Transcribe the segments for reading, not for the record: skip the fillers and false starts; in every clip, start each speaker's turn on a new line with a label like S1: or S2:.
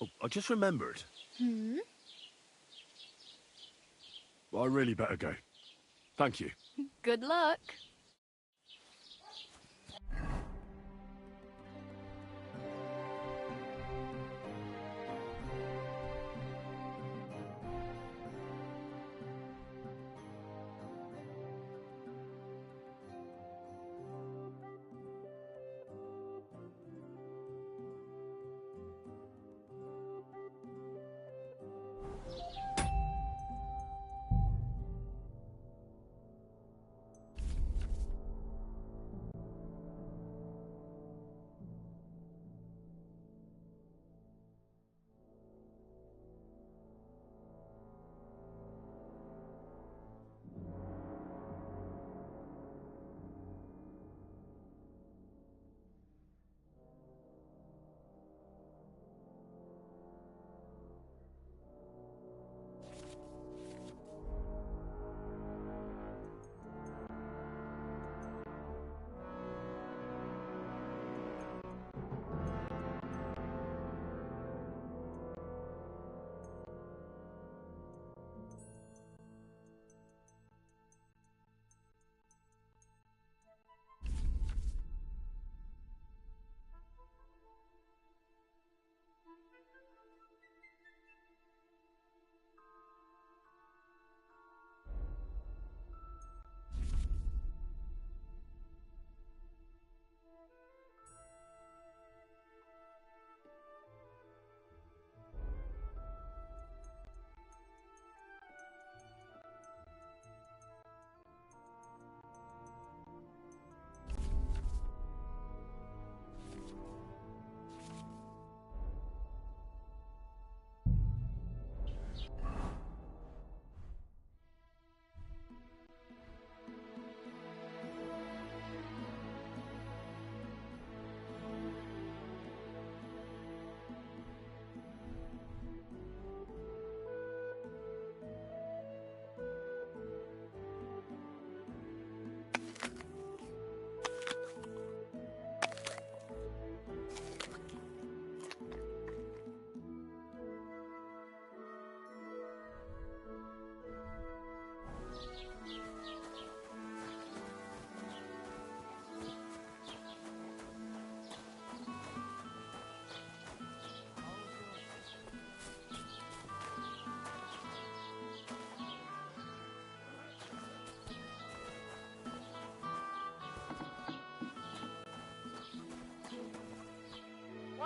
S1: Oh, I just remembered.
S2: Hmm?
S1: I really better go. Thank you.
S2: Good luck.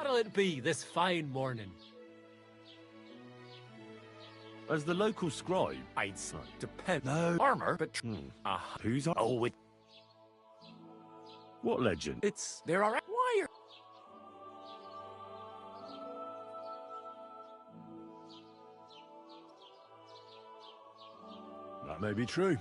S3: What'll it be this fine morning?
S1: As the local scribe,
S3: I'd depend.
S1: No.
S3: Armor, but
S1: who's
S3: oh,
S1: what legend?
S3: there are wire.
S1: That may be true.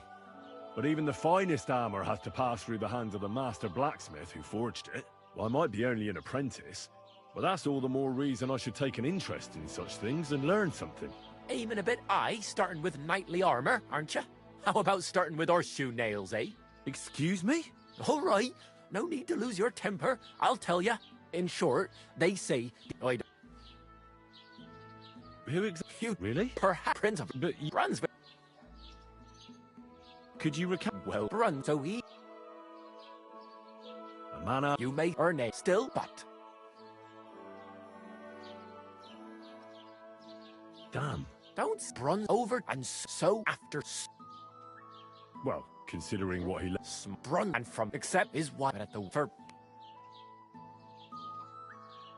S1: But even the finest armor has to pass through the hands of the master blacksmith who forged it. Well, I might be only an apprentice, but that's all the more reason I should take an interest in such things and learn something.
S3: Aiming a bit high, starting with knightly armor, aren't you? How about starting with horseshoe nails, eh?
S1: Excuse me?
S3: All right, no need to lose your temper. I'll tell you. In short, they say I
S1: Who
S3: you
S1: really?
S3: perhaps Prince of
S1: But
S3: Brunswick.
S1: could you recount?
S3: Well, run so he
S1: A manor?
S3: you may earn a still, but
S1: Damn.
S3: don't run over and so after
S1: Well, considering what he
S3: run and from except is one at the for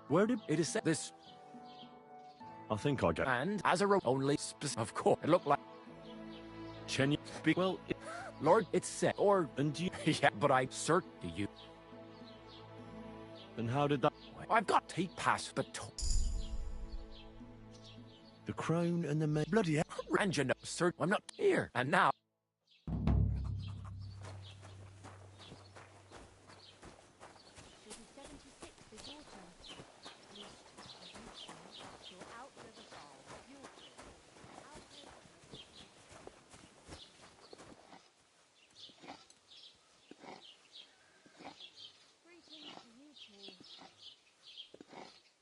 S1: Where did
S3: it is said this
S1: I think I get
S3: and as a road only of course it looked like
S1: Chen speak well
S3: Lord it's said or
S1: and you
S3: yeah but I cert to you
S1: and how did that
S3: I've got to take past the
S1: the crown and the bloody hell.
S3: and you know sir I'm not here and now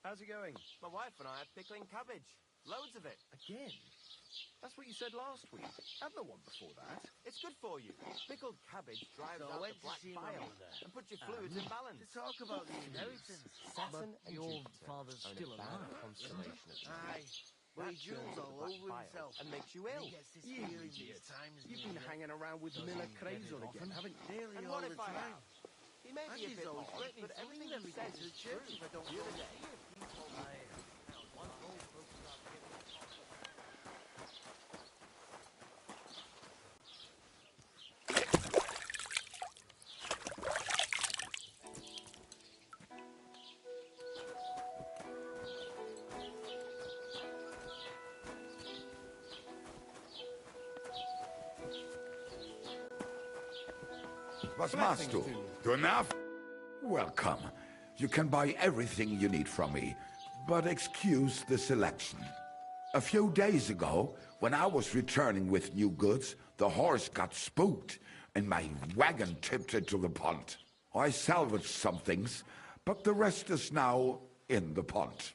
S2: How's it going?
S4: My wife and I are pickling cabbage. Loads of it.
S2: Again? That's what you said last week. Had no one before that.
S4: It's good for you. Pickled cabbage drives
S5: So I
S4: out
S5: went
S4: the
S5: to
S4: black
S5: see my
S4: bile
S5: mother.
S4: and puts your fluids in balance.
S5: To talk about the inheritance.
S4: Saturn
S5: But
S4: and
S5: your
S4: Jupiter
S5: father's
S4: are in
S5: still
S4: a bad
S5: alive.
S4: constellation at the moment.
S5: Aye. But
S4: That
S5: he
S4: churns
S5: drools
S4: out the
S5: all
S4: black
S5: over
S4: bile
S5: himself.
S4: and makes you
S5: And
S4: ill.
S5: he gets this
S2: You
S5: feeling
S2: idiot.
S5: these times
S2: You've
S5: near
S2: been
S5: you.
S2: hanging around with
S5: Doesn't
S2: Miller
S5: get
S2: Crazel
S5: it
S2: again,
S5: often.
S2: haven't you?
S5: Nearly
S4: And
S5: all
S4: what
S5: the
S4: if I
S5: time.
S4: have? He may
S5: And
S4: be a
S5: he's
S4: bit
S5: always
S4: odd,
S5: threatening
S4: but
S5: to
S4: everything
S5: leave
S4: he
S5: everything
S4: says
S5: to the
S4: is
S5: church
S4: true.
S5: if I don't
S4: The
S5: go.
S4: other day,
S5: Aye. Now, once old folks start getting...
S6: Was machst du? Du enough? Welcome. You can buy everything you need from me, but excuse the selection. A few days ago, when I was returning with new goods, the horse got spooked and my wagon tipped into the pond. I salvaged some things, but the rest is now in the pond.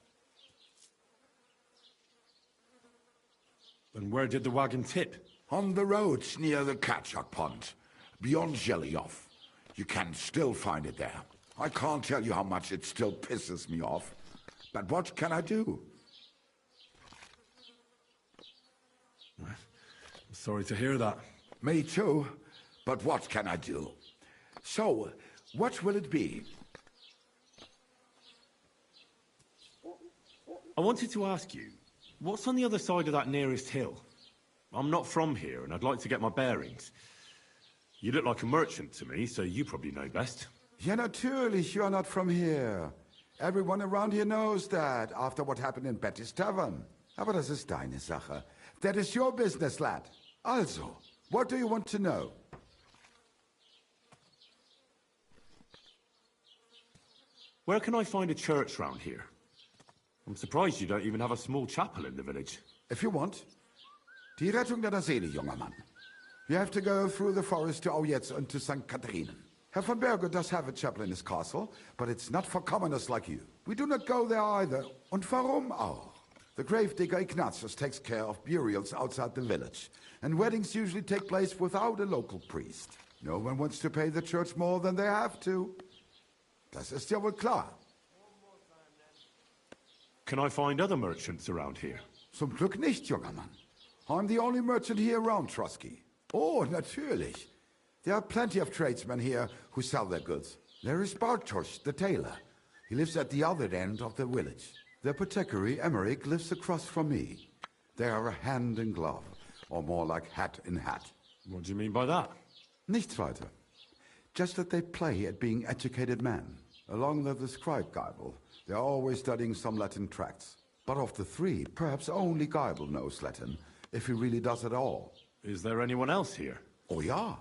S1: And where did the wagon tip?
S6: On the roads near the Katchak Pond, beyond Jelioff. You can still find it there. I can't tell you how much it still pisses me off. But what can I do?
S1: I'm sorry to hear that.
S6: Me too. But what can I do? So, what will it be?
S1: I wanted to ask you, what's on the other side of that nearest hill? I'm not from here, and I'd like to get my bearings. You look like a merchant to me, so you probably know best.
S6: Ja, natürlich, you are not from here. Everyone around here knows that, after what happened in Betty's Tavern. Aber das ist deine Sache. That is your business, lad. Also, what do you want to know?
S1: Where can I find a church round here? I'm surprised you don't even have a small chapel in the village.
S6: If you want. Die Rettung deiner Seele, junger Mann. You have to go through the forest to Aujetz and to St. Catherine. Herr von Berger does have a chapel in his castle, but it's not for commoners like you. We do not go there either. Und warum auch? The gravedigger Ignatius takes care of burials outside the village, and weddings usually take place without a local priest. No one wants to pay the church more than they have to. Das ist ja wohl klar.
S1: Can I find other merchants around here?
S6: Zum Glück nicht, junger Mann. I'm the only merchant here around Trusky. Oh, natürlich. There are plenty of tradesmen here who sell their goods. There is Bartosz, the tailor. He lives at the other end of the village. The apothecary, Emmerich, lives across from me. They are hand in glove, or more like hat in hat.
S1: What do you mean by that?
S6: Nichts weiter. Just that they play at being educated men. Along with the scribe Geibel, they are always studying some Latin tracts. But of the three, perhaps only Geibel knows Latin, if he really does at all.
S1: Is there anyone else here?
S6: Oh, ja.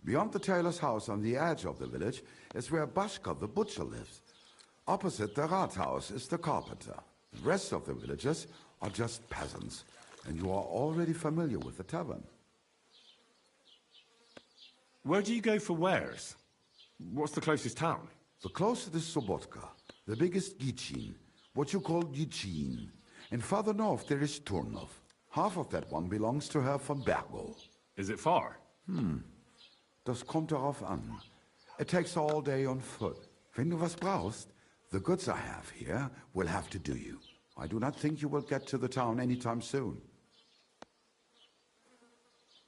S6: Beyond the tailor's house on the edge of the village is where Bashka the butcher lives. Opposite the Rathaus is the carpenter. The rest of the villagers are just peasants, and you are already familiar with the tavern.
S1: Where do you go for wares? What's the closest town?
S6: The closest is Sobotka, the biggest Gichin, what you call Gichin. And farther north there is Turnov. Half of that one belongs to Herr von Bergo.
S1: Is it far?
S6: Das kommt darauf an. It takes all day on foot. Wenn du was brauchst, the goods I have here will have to do you. I do not think you will get to the town anytime soon.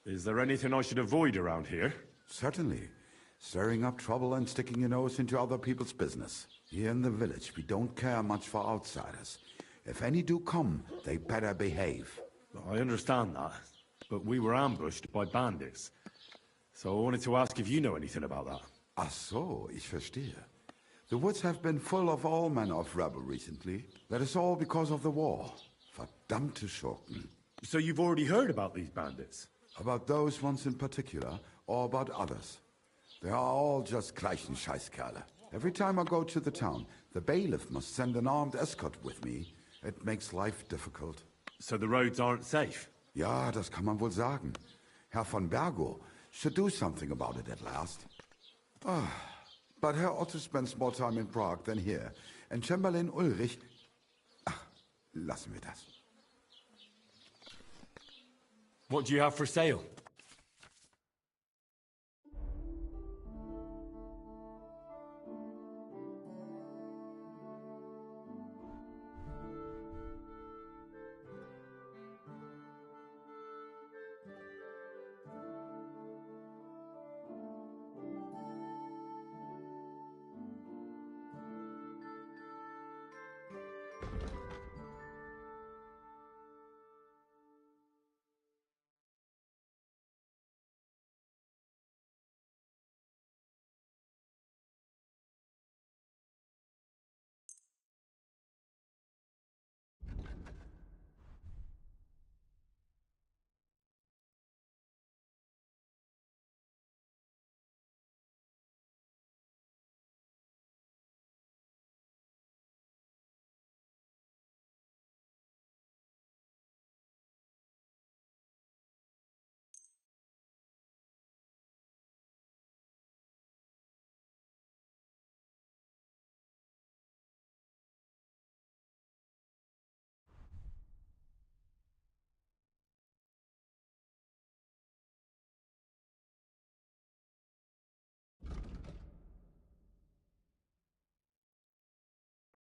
S1: Is there anything I should avoid around here?
S6: Certainly. Stirring up trouble and sticking your nose into other people's business. Here in the village, we don't care much for outsiders. If any do come, they better behave.
S1: I understand that, but we were ambushed by bandits. So I wanted to ask if you know anything about that.
S6: Ach so, ich verstehe. The woods have been full of all manner of rebel recently. That is all because of the war. Verdammte Schurken.
S1: So you've already heard about these bandits?
S6: About those ones in particular, or about others. They are all just gleichen Scheißkerle. Every time I go to the town, the bailiff must send an armed escort with me. It makes life difficult.
S1: So the roads aren't safe?
S6: Ja, das kann man wohl sagen. Herr von Bergo should do something about it at last. But Herr Otto spends more time in Prague than here, and Chamberlain Ulrich... Ach, lassen wir das.
S1: What do you have for sale?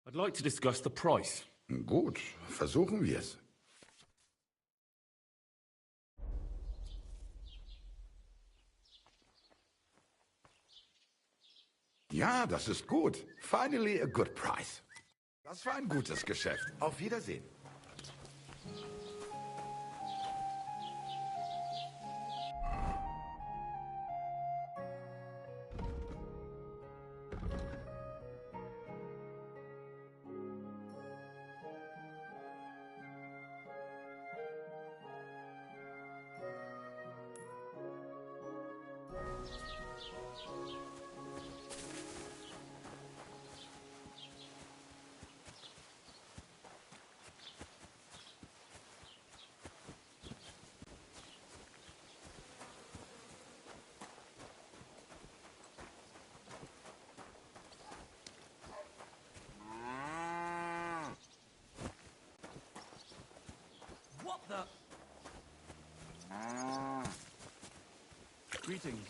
S1: I'd like to discuss the price.
S6: Gut, versuchen wir es. Ja, das ist gut. Finally a good price. Das war ein gutes Geschäft. Auf Wiedersehen.
S3: What the?
S1: Greetings.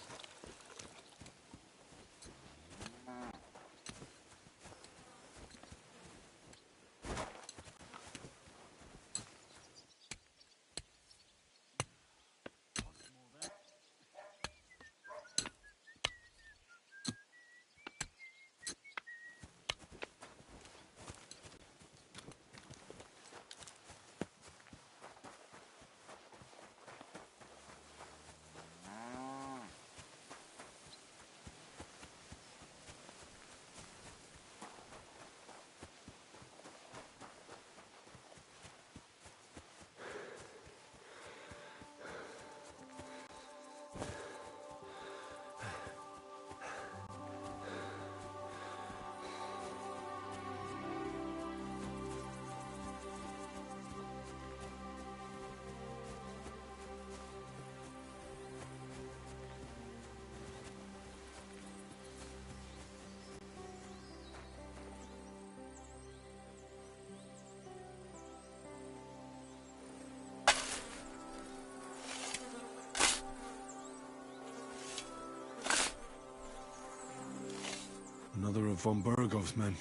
S1: Another of von Burgov's men.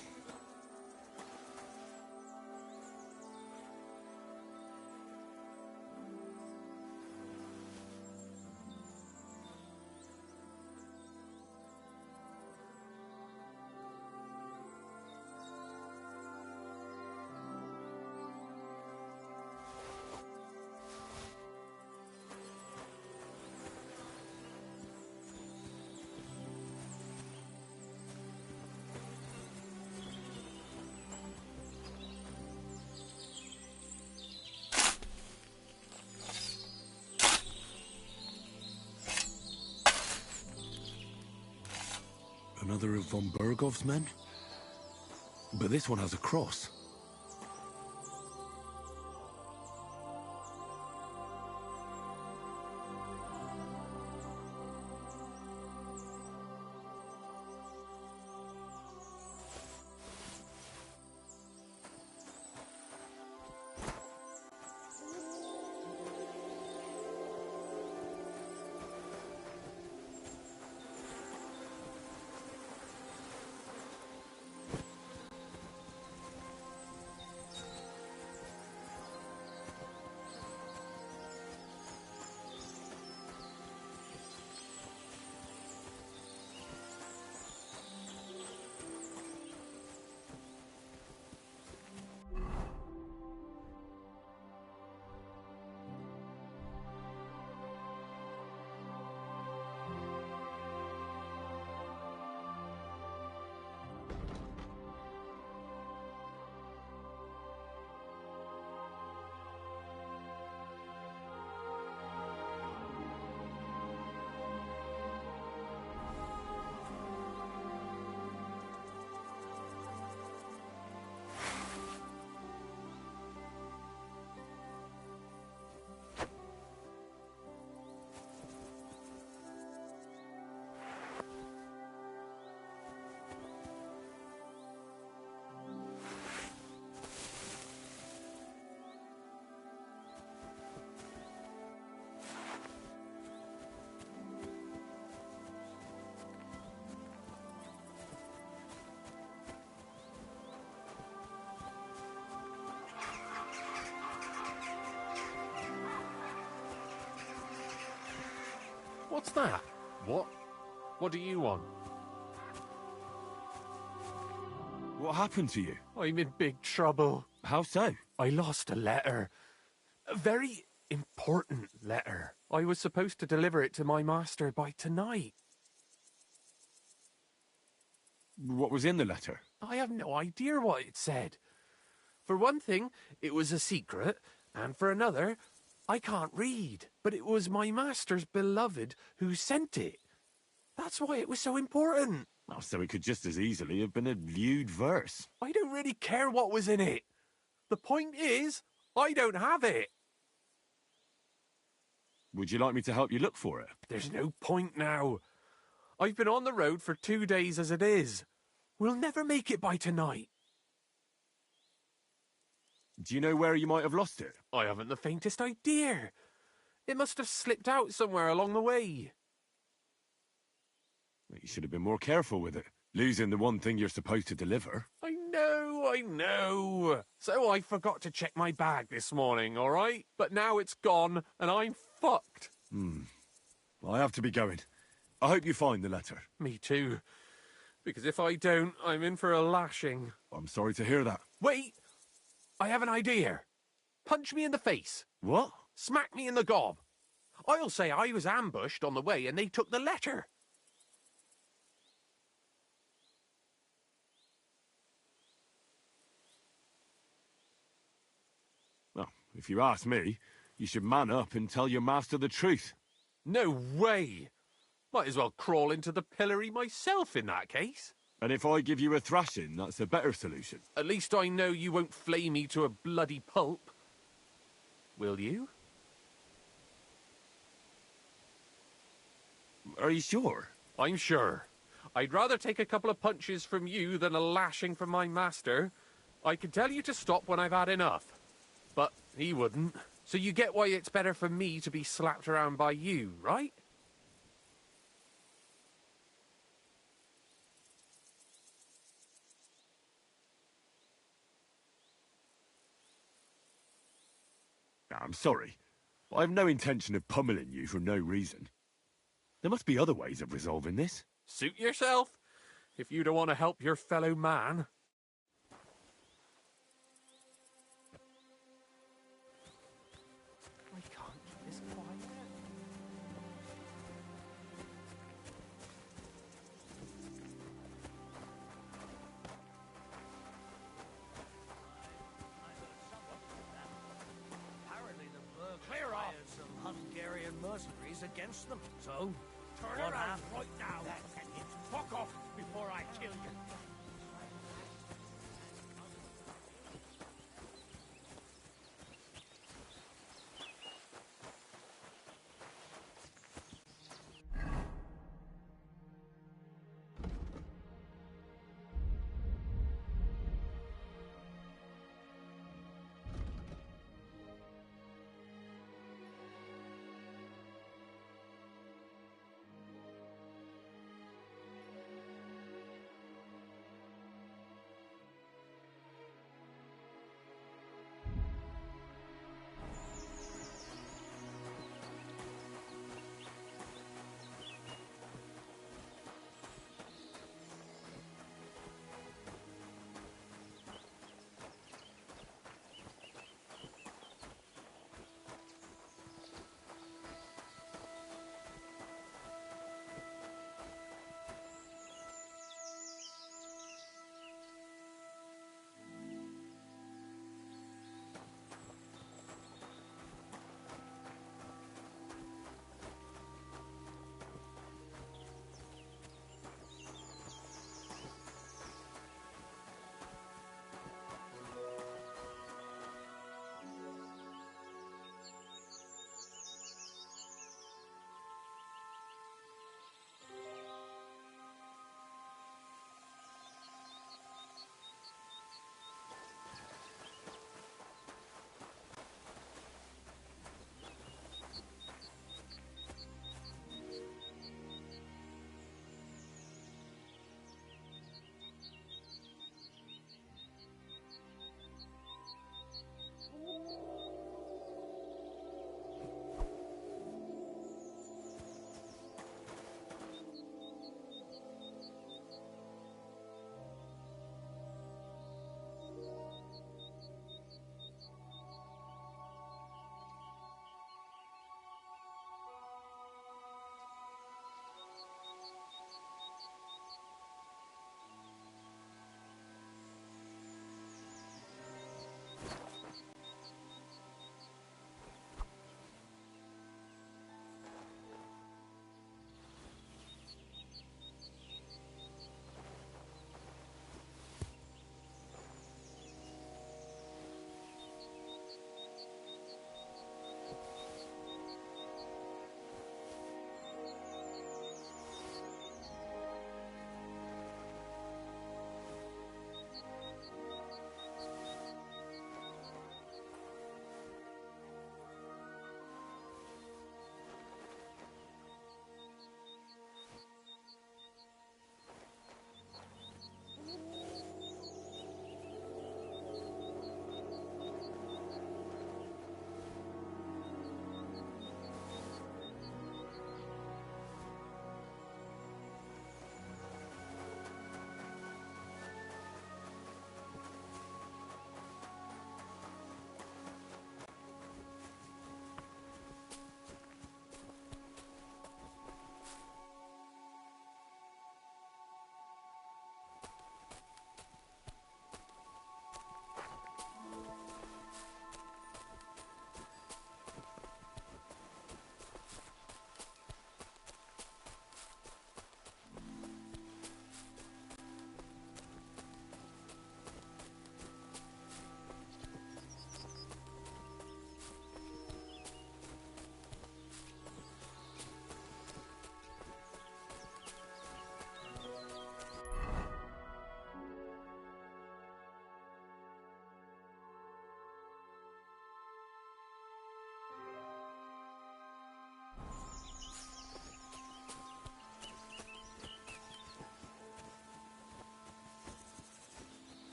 S1: Another of von Burgov's men? But this one has a cross.
S3: What's that? What? What do you want?
S1: What happened to you?
S3: I'm in big trouble.
S1: How so?
S3: I lost a letter. A very important letter. I was supposed to deliver it to my master by tonight.
S1: What was in the letter?
S3: I have no idea what it said. For one thing, it was a secret, and for another, I can't read. But it was my master's beloved who sent it. That's why it was so important.
S1: Oh, so it could just as easily have been a lewd verse.
S3: I don't really care what was in it. The point is, I don't have it.
S1: Would you like me to help you look for it?
S3: There's no point now. I've been on the road for 2 days as it is. We'll never make it by tonight.
S1: Do you know where you might have lost it?
S3: I haven't the faintest idea. It must have slipped out somewhere along the way.
S1: You should have been more careful with it. Losing the one thing you're supposed to deliver.
S3: I know. So I forgot to check my bag this morning, all right? But now it's gone, and I'm fucked.
S1: I have to be going. I hope you find the letter.
S3: Me too. Because if I don't, I'm in for a lashing.
S1: I'm sorry to hear that.
S3: Wait! I have an idea. Punch me in the face.
S1: What?
S3: Smack me in the gob. I'll say I was ambushed on the way and they took the letter.
S1: Well, if you ask me, you should man up and tell your master the truth.
S3: No way! Might as well crawl into the pillory myself in that case.
S1: And if I give you a thrashing, that's a better solution.
S3: At least I know you won't flay me to a bloody pulp. Will you?
S1: Are you sure?
S3: I'm sure. I'd rather take a couple of punches from you than a lashing from my master. I could tell you to stop when I've had enough. But he wouldn't. So you get why it's better for me to be slapped around by you, right?
S1: I'm sorry. I have no intention of pummeling you for no reason. There must be other ways of resolving this.
S3: Suit yourself, if you don't want to help your fellow man. I can't keep this quiet.
S5: Apparently the burglars hired some Hungarian mercenaries against them. So, turn around right now and get fuck off before I kill you.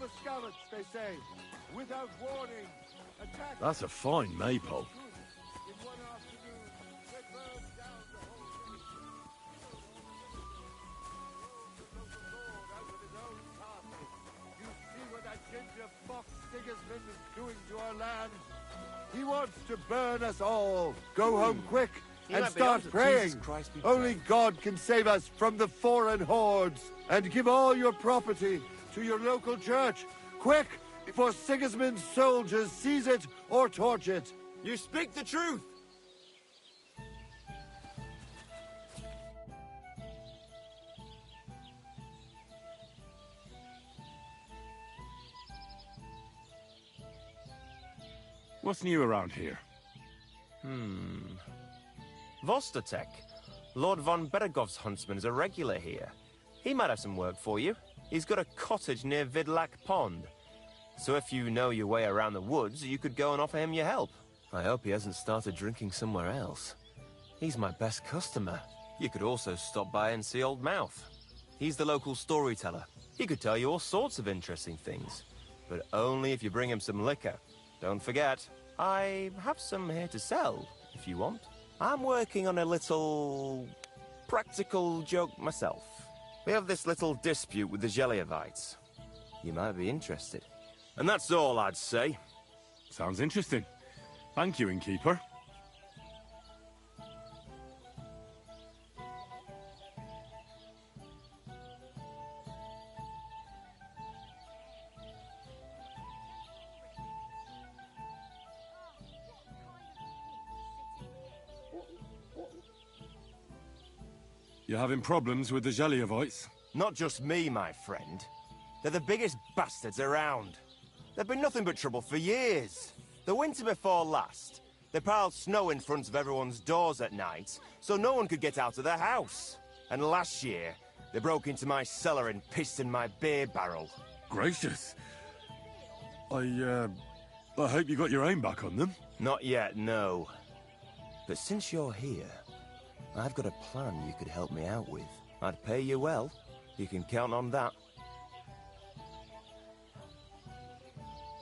S7: the scallops, they say. Without warning. Attack.
S1: That's a fine maypole.
S7: In one afternoon, they burned down the whole village. Out of his own castle. You see what that ginger fox Sigismund is doing to our land? He wants to burn us all. Go home quick and
S4: might be
S7: start
S4: onto
S7: praying.
S4: Jesus Christ be
S7: Only
S4: praised.
S7: God can save us from the foreign hordes. And give all your property to your local church. Quick, before Sigismund's soldiers seize it or torch it.
S4: You speak the truth!
S1: What's new around here?
S8: Vostotek. Lord von Beregov's huntsman is a regular here. He might have some work for you. He's got a cottage near Vidlak Pond. So if you know your way around the woods, you could go and offer him your help. I hope he hasn't started drinking somewhere else. He's my best customer. You could also stop by and see Old Mouth. He's the local storyteller. He could tell you all sorts of interesting things. But only if you bring him some liquor. Don't forget, I have some here to sell, if you want. I'm working on a little practical joke myself. We have this little dispute with the Geliovites. You might be interested. And that's all I'd say.
S1: Sounds interesting. Thank you, innkeeper. You having problems with the Geliovites?
S8: Not just me, my friend. They're the biggest bastards around. They've been nothing but trouble for years. The winter before last, they piled snow in front of everyone's doors at night, so no one could get out of their house. And last year, they broke into my cellar and pissed in my beer barrel.
S1: Gracious. I hope you got your aim back on them.
S8: Not yet, no. But since you're here, I've got a plan you could help me out with. I'd pay you well. You can count on that.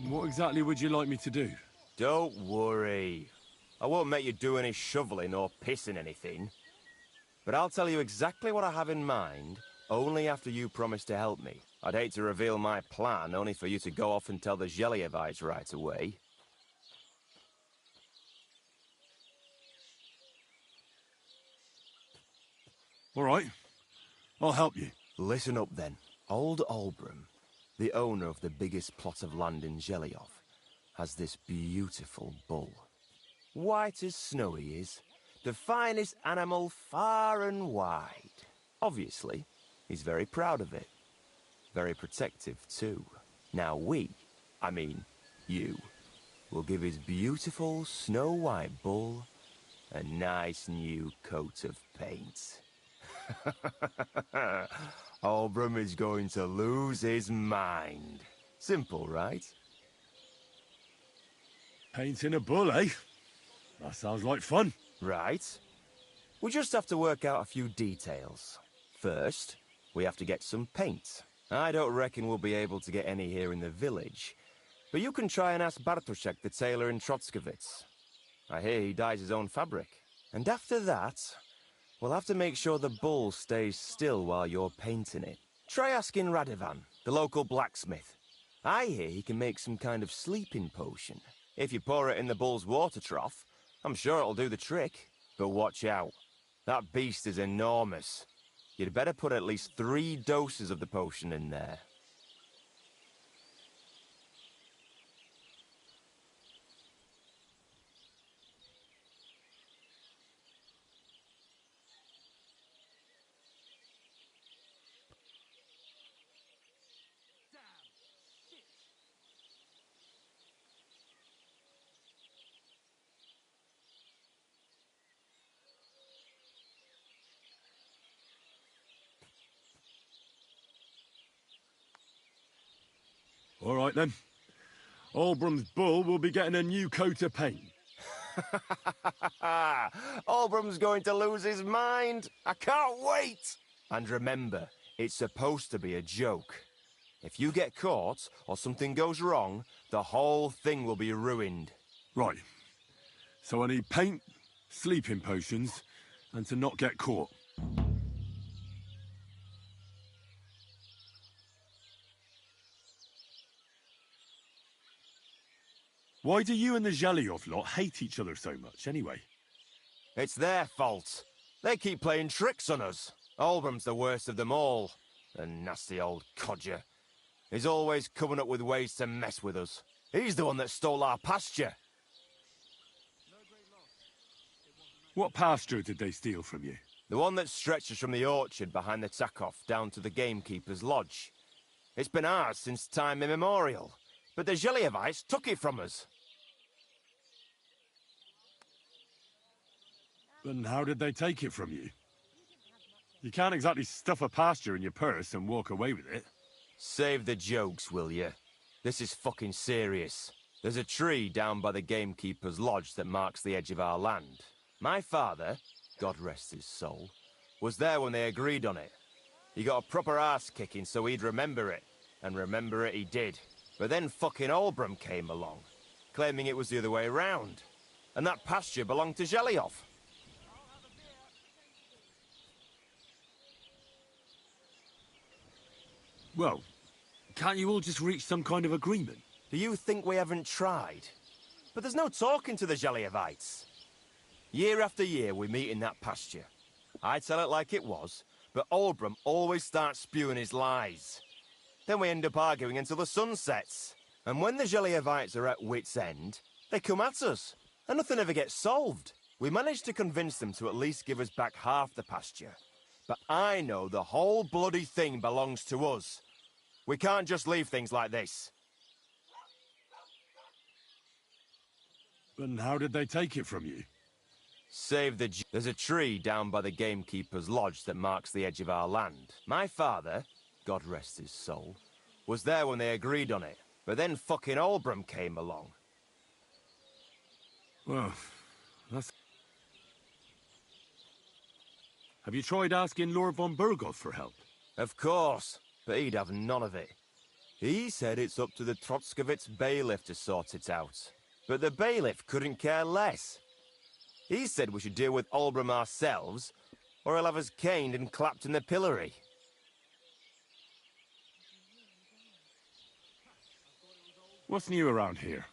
S1: What exactly would you like me to do?
S8: Don't worry. I won't make you do any shoveling or pissing anything. But I'll tell you exactly what I have in mind, only after you promise to help me. I'd hate to reveal my plan, only for you to go off and tell the Geliovites right away.
S1: All right. I'll help you.
S8: Listen up then. Old Olbram, the owner of the biggest plot of land in Geliov, has this beautiful bull. White as snow he is, the finest animal far and wide. Obviously, he's very proud of it. Very protective too. Now you, will give his beautiful snow-white bull a nice new coat of paint. Olbram is going to lose his mind. Simple, right?
S1: Painting a bull, eh? That sounds like fun.
S8: Right. We just have to work out a few details. First, we have to get some paint. I don't reckon we'll be able to get any here in the village, but you can try and ask Bartoszek, the tailor in Trotskovitz. I hear he dyes his own fabric. And after that, we'll have to make sure the bull stays still while you're painting it. Try asking Radovan, the local blacksmith. I hear he can make some kind of sleeping potion. If you pour it in the bull's water trough, I'm sure it'll do the trick. But watch out. That beast is enormous. You'd better put at least 3 doses of the potion in there.
S1: All right, then. Olbram's bull will be getting a new coat of paint.
S8: Olbram's going to lose his mind. I can't wait. And remember, it's supposed to be a joke. If you get caught, or something goes wrong, the whole thing will be ruined.
S1: Right. So I need paint, sleeping potions, and to not get caught. Why do you and the Zhelyov lot hate each other so much, anyway?
S8: It's their fault. They keep playing tricks on us. Olbram's the worst of them all. The nasty old codger. He's always coming up with ways to mess with us. He's the one that stole our pasture.
S1: What pasture did they steal from you?
S8: The one that stretches from the orchard behind the Takov down to the gamekeeper's lodge. It's been ours since time immemorial, but the Zhelyevites took it from us.
S1: Then how did they take it from you? You can't exactly stuff a pasture in your purse and walk away with it.
S8: Save the jokes, will you? This is fucking serious. There's a tree down by the gamekeeper's lodge that marks the edge of our land. My father, God rest his soul, was there when they agreed on it. He got a proper ass-kicking so he'd remember it. And remember it he did. But then fucking Olbram came along, claiming it was the other way around. And that pasture belonged to Zhelyov.
S1: Well, can't you all just reach some kind of agreement?
S8: Do you think we haven't tried? But there's no talking to the Zhelyevites. Year after year we meet in that pasture. I tell it like it was, but Olbram always starts spewing his lies. Then we end up arguing until the sun sets. And when the Zhelyevites are at wit's end, they come at us. And nothing ever gets solved. We managed to convince them to at least give us back half the pasture. But I know the whole bloody thing belongs to us. We can't just leave things like this.
S1: Then how did they take it from you?
S8: Save the... There's a tree down by the gamekeeper's lodge that marks the edge of our land. My father, God rest his soul, was there when they agreed on it. But then fucking Olbram came along.
S1: Well, that's... Have you tried asking Lord von Berghoff for help?
S8: Of course, but he'd have none of it. He said it's up to the Trotskovitz bailiff to sort it out. But the bailiff couldn't care less. He said we should deal with Olbram ourselves, or he'll have us caned and clapped in the pillory.
S1: What's new around here?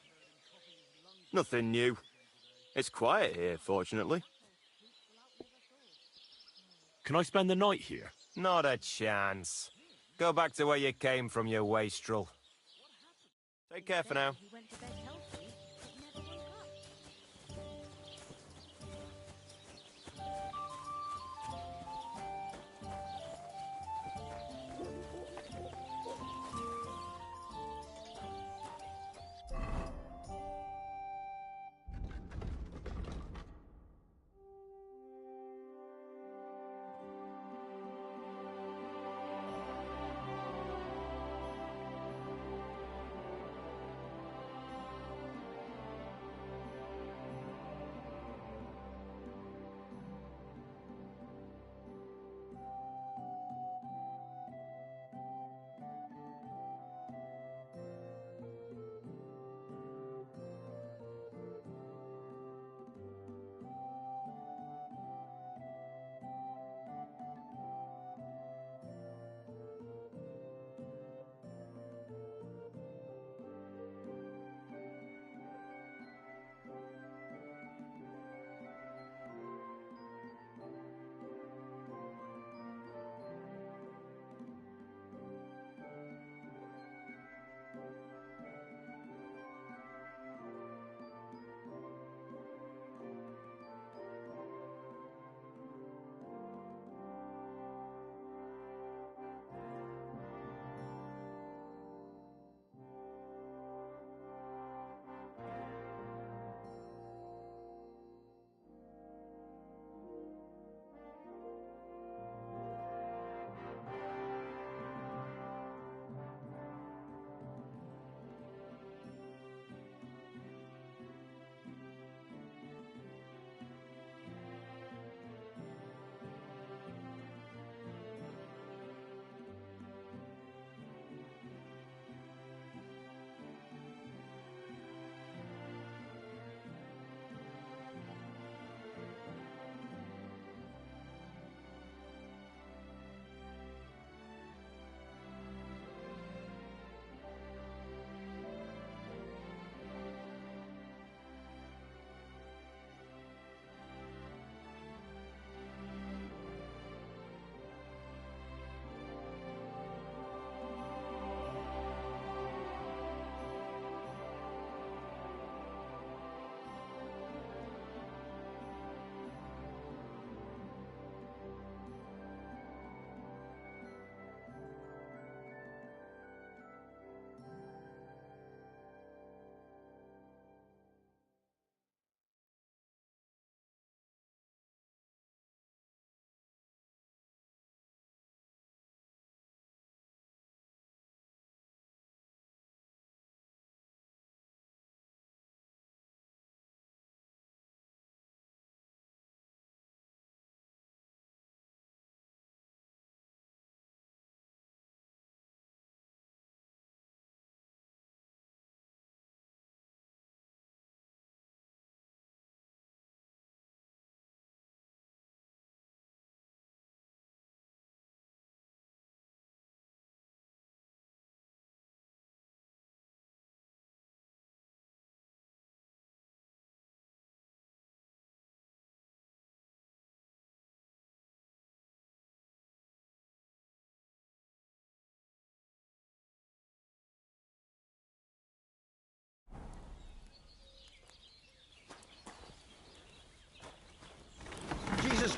S8: Nothing new. It's quiet here, fortunately.
S1: Can I spend the night here?
S8: Not a chance. Go back to where you came from, you wastrel. Take care for now.
S9: He went to bed healthy, but never woke up.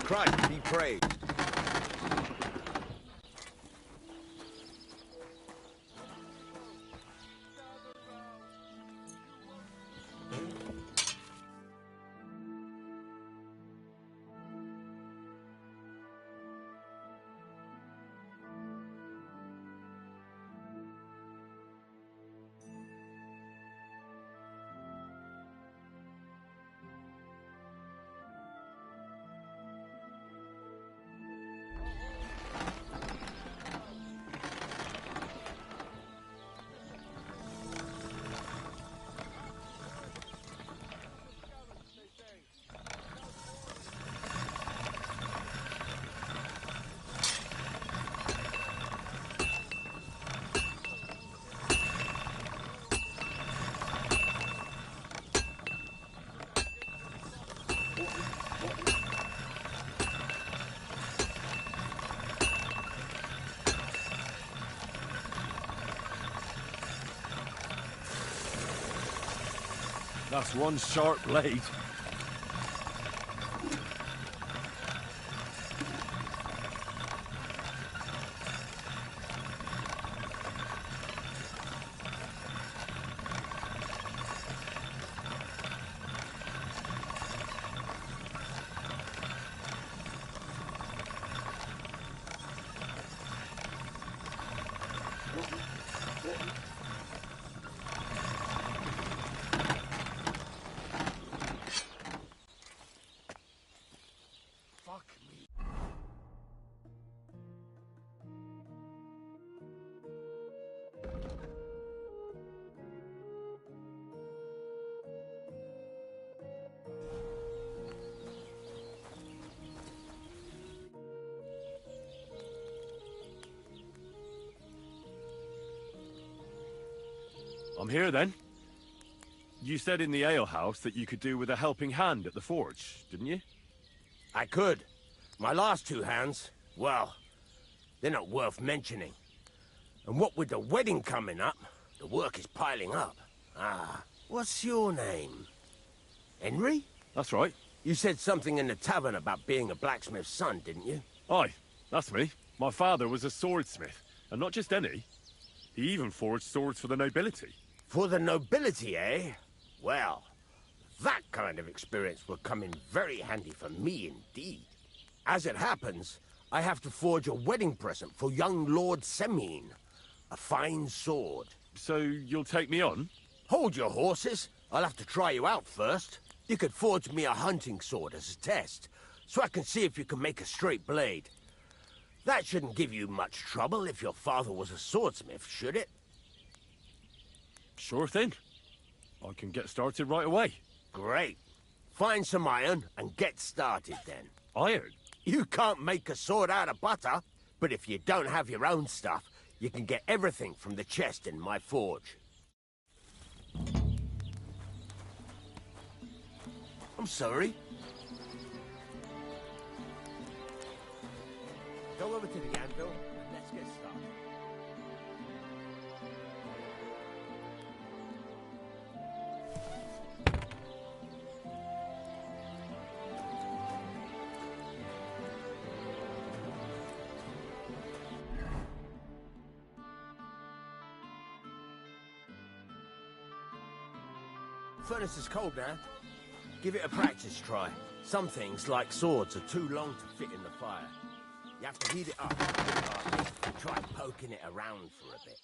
S10: Christ be praised.
S1: That's one sharp blade. I'm here then. You said in the alehouse that you could do with a helping hand at the forge, didn't you?
S10: I could. My last two hands, well, they're not worth mentioning. And what with the wedding coming up, the work is piling up. Ah, what's your name? Henry?
S1: That's right.
S10: You said something in the tavern about being a blacksmith's son, didn't you?
S1: Aye, that's me. My father was a swordsmith, and not just any. He even forged swords for the nobility.
S10: For the nobility, eh? Well, that kind of experience will come in very handy for me indeed. As it happens, I have to forge a wedding present for young Lord Semine. A fine sword.
S1: So you'll take me on?
S10: Hold your horses. I'll have to try you out first. You could forge me a hunting sword as a test, so I can see if you can make a straight blade. That shouldn't give you much trouble if your father was a swordsmith, should it?
S1: Sure thing. I can get started right away.
S10: Great. Find some iron and get started then.
S1: Iron?
S10: You can't make a sword out of butter, but if you don't have your own stuff, you can get everything from the chest in my forge. I'm sorry. Go over to the anvil and let's get started. Furnace is cold now. Give it a practice try. Some things, like swords, are too long to fit in the fire. You have to heat it up. Try poking it around for a bit.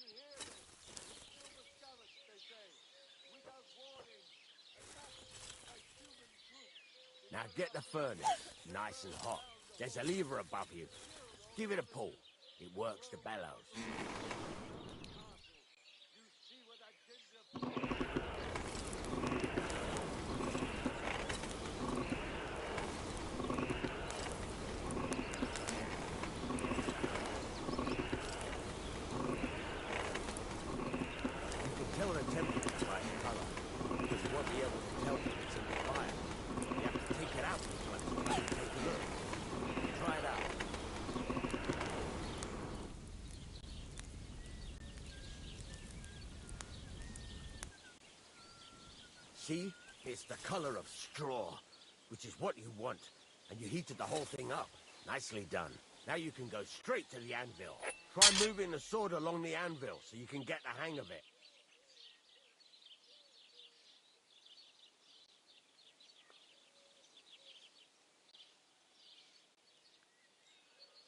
S10: Now get the furnace nice and hot. There's a lever above you. Give it a pull. It works the bellows. See? It's the color of straw, which is what you want. and you heated the whole thing up. Nicely done. Now you can go straight to the anvil. Try moving the sword along the anvil so you can get the hang of it.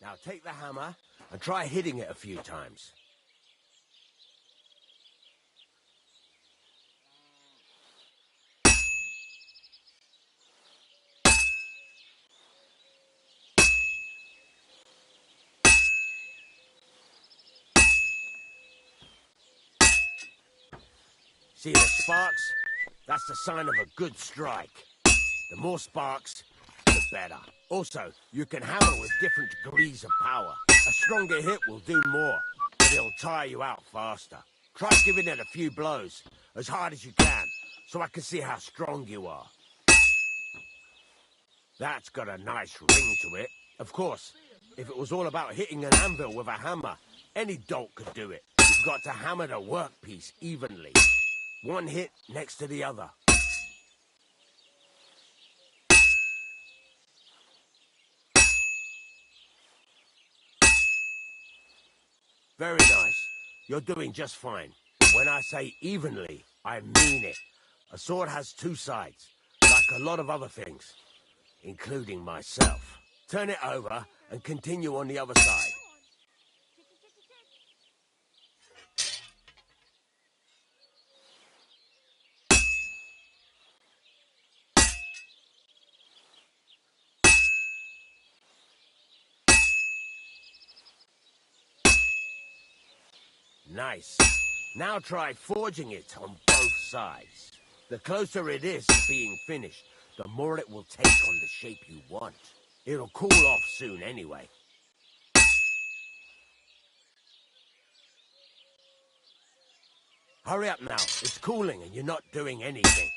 S10: Now take the hammer and try hitting it a few times. See the sparks? That's the sign of a good strike. The more sparks, the better. Also, you can hammer with different degrees of power. A stronger hit will do more, but it'll tire you out faster. Try giving it a few blows, as hard as you can, so I can see how strong you are. That's got a nice ring to it. Of course, if it was all about hitting an anvil with a hammer, any dolt could do it. You've got to hammer the workpiece evenly. One hit next to the other. Very nice. You're doing just fine. When I say evenly, I mean it. A sword has two sides, like a lot of other things, including myself. Turn it over and continue on the other side. Nice. Now try forging it on both sides. The closer it is to being finished, the more it will take on the shape you want. It'll cool off soon anyway. Hurry up now. It's cooling and you're not doing anything.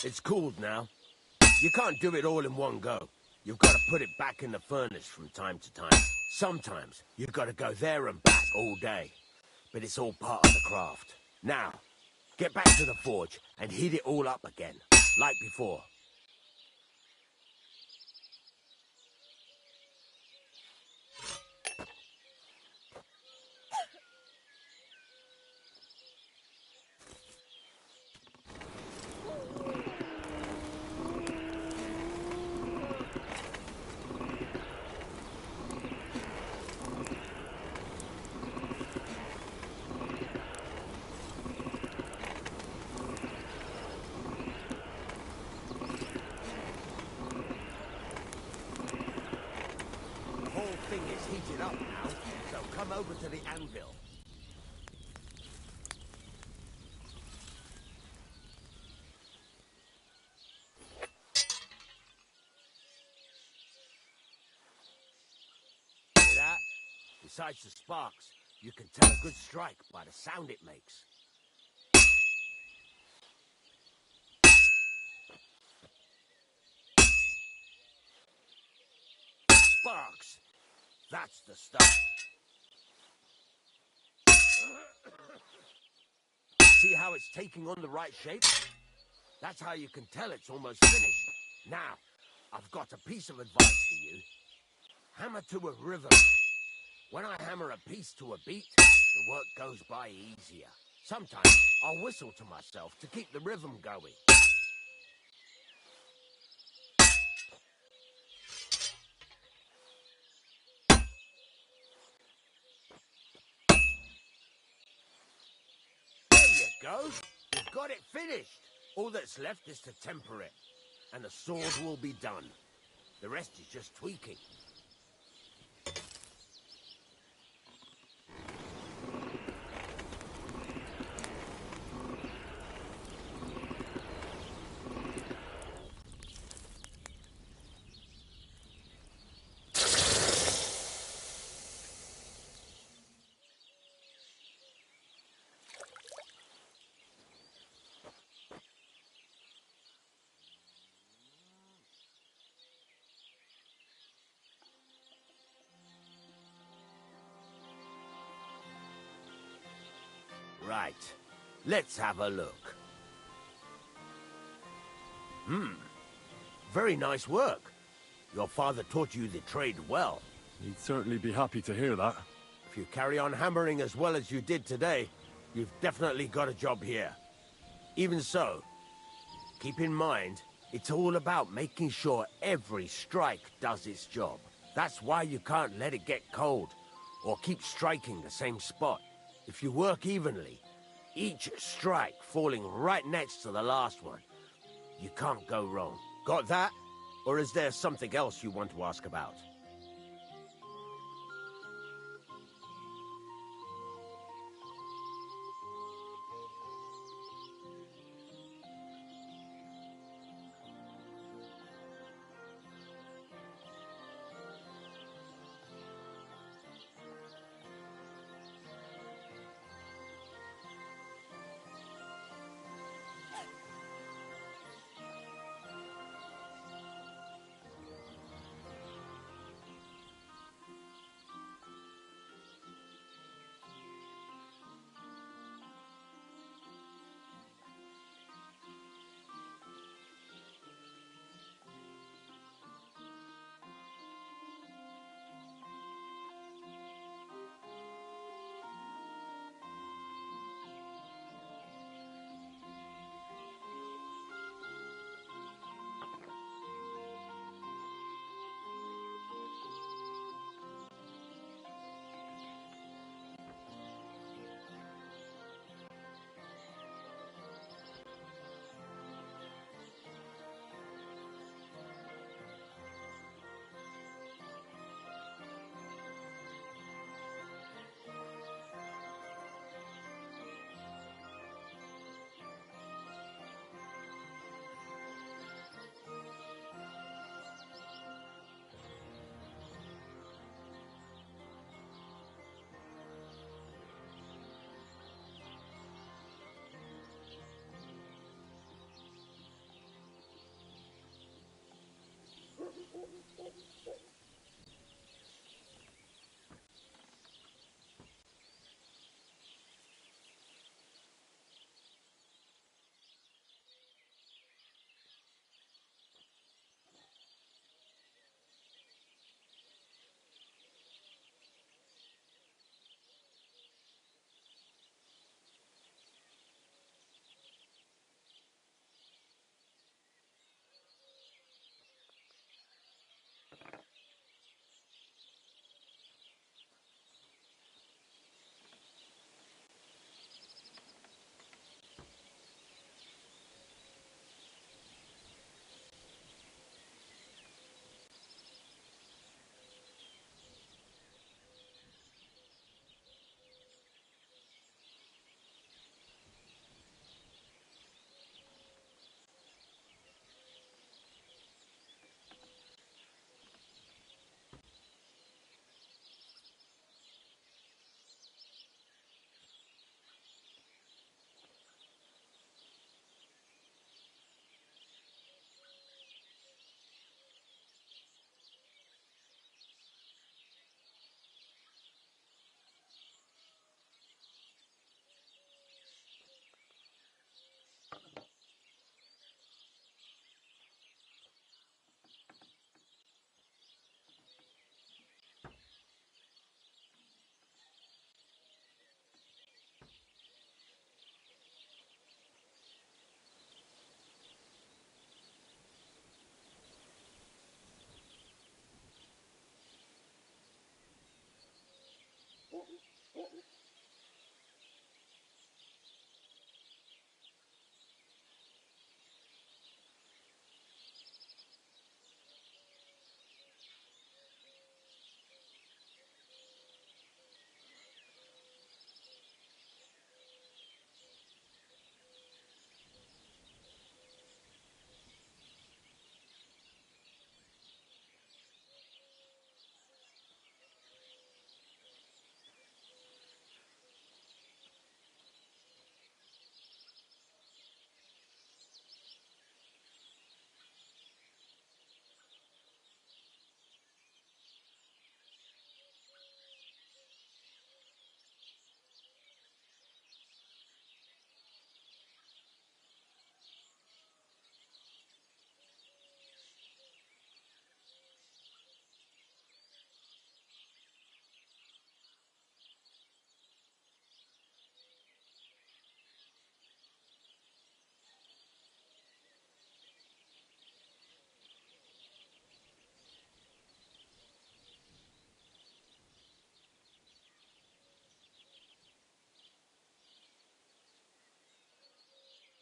S10: It's cooled now. You can't do it all in one go. You've got to put it back in the furnace from time to time. Sometimes you've got to go there and back all day. But it's all part of the craft. Now, get back to the forge and heat it all up again, like before. Thing is heated up now, so come over to the anvil. See that? Besides the sparks, you can tell a good strike by the sound it makes. Sparks! That's the stuff. See how it's taking on the right shape? That's how you can tell it's almost finished. Now, I've got a piece of advice for you. Hammer to a rhythm. When I hammer a piece to a beat, the work goes by easier. Sometimes I'll whistle to myself to keep the rhythm going. Go. You've got it finished. All that's left is to temper it, and the sword will be done. The rest is just tweaking. Right. Let's have a look. Very nice work. Your father taught you the trade well.
S1: He'd certainly be happy to hear that.
S10: If you carry on hammering as well as you did today, you've definitely got a job here. Even so, keep in mind, it's all about making sure every strike does its job. That's why you can't let it get cold, or keep striking the same spot. If you work evenly, each strike falling right next to the last one, you can't go wrong. Got that? Or is there something else you want to ask about?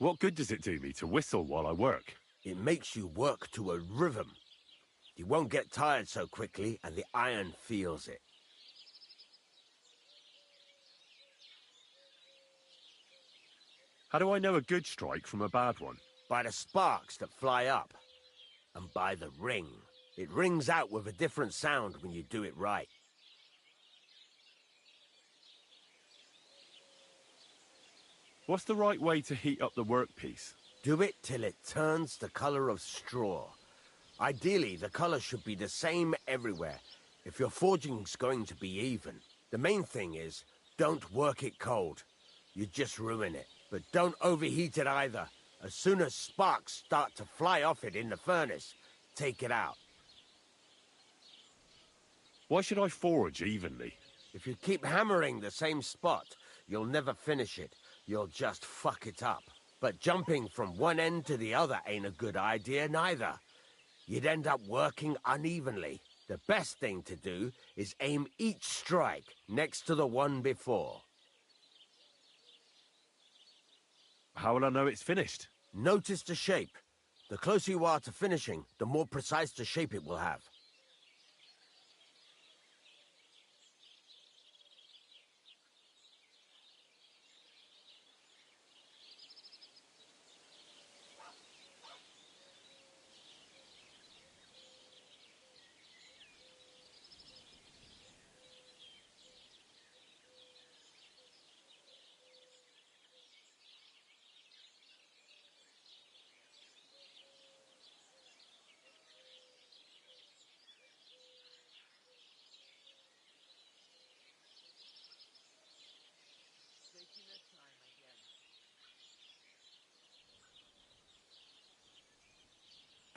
S1: What good does it do me to whistle while I work?
S10: It makes you work to a rhythm. You won't get tired so quickly, and the iron feels it.
S1: How do I know a good strike from a bad one?
S10: By the sparks that fly up, and by the ring. It rings out with a different sound when you do it right.
S1: What's the right way to heat up the workpiece?
S10: Do it till it turns the color of straw. Ideally, the color should be the same everywhere, if your forging's going to be even. The main thing is, don't work it cold. You just ruin it. But don't overheat it either. As soon as sparks start to fly off it in the furnace, take it out.
S1: Why should I forge evenly?
S10: If you keep hammering the same spot, you'll never finish it. You'll just fuck it up. But jumping from one end to the other ain't a good idea neither. You'd end up working unevenly. The best thing to do is aim each strike next to the one before.
S1: How will I know it's finished?
S10: Notice the shape. The closer you are to finishing, the more precise the shape it will have.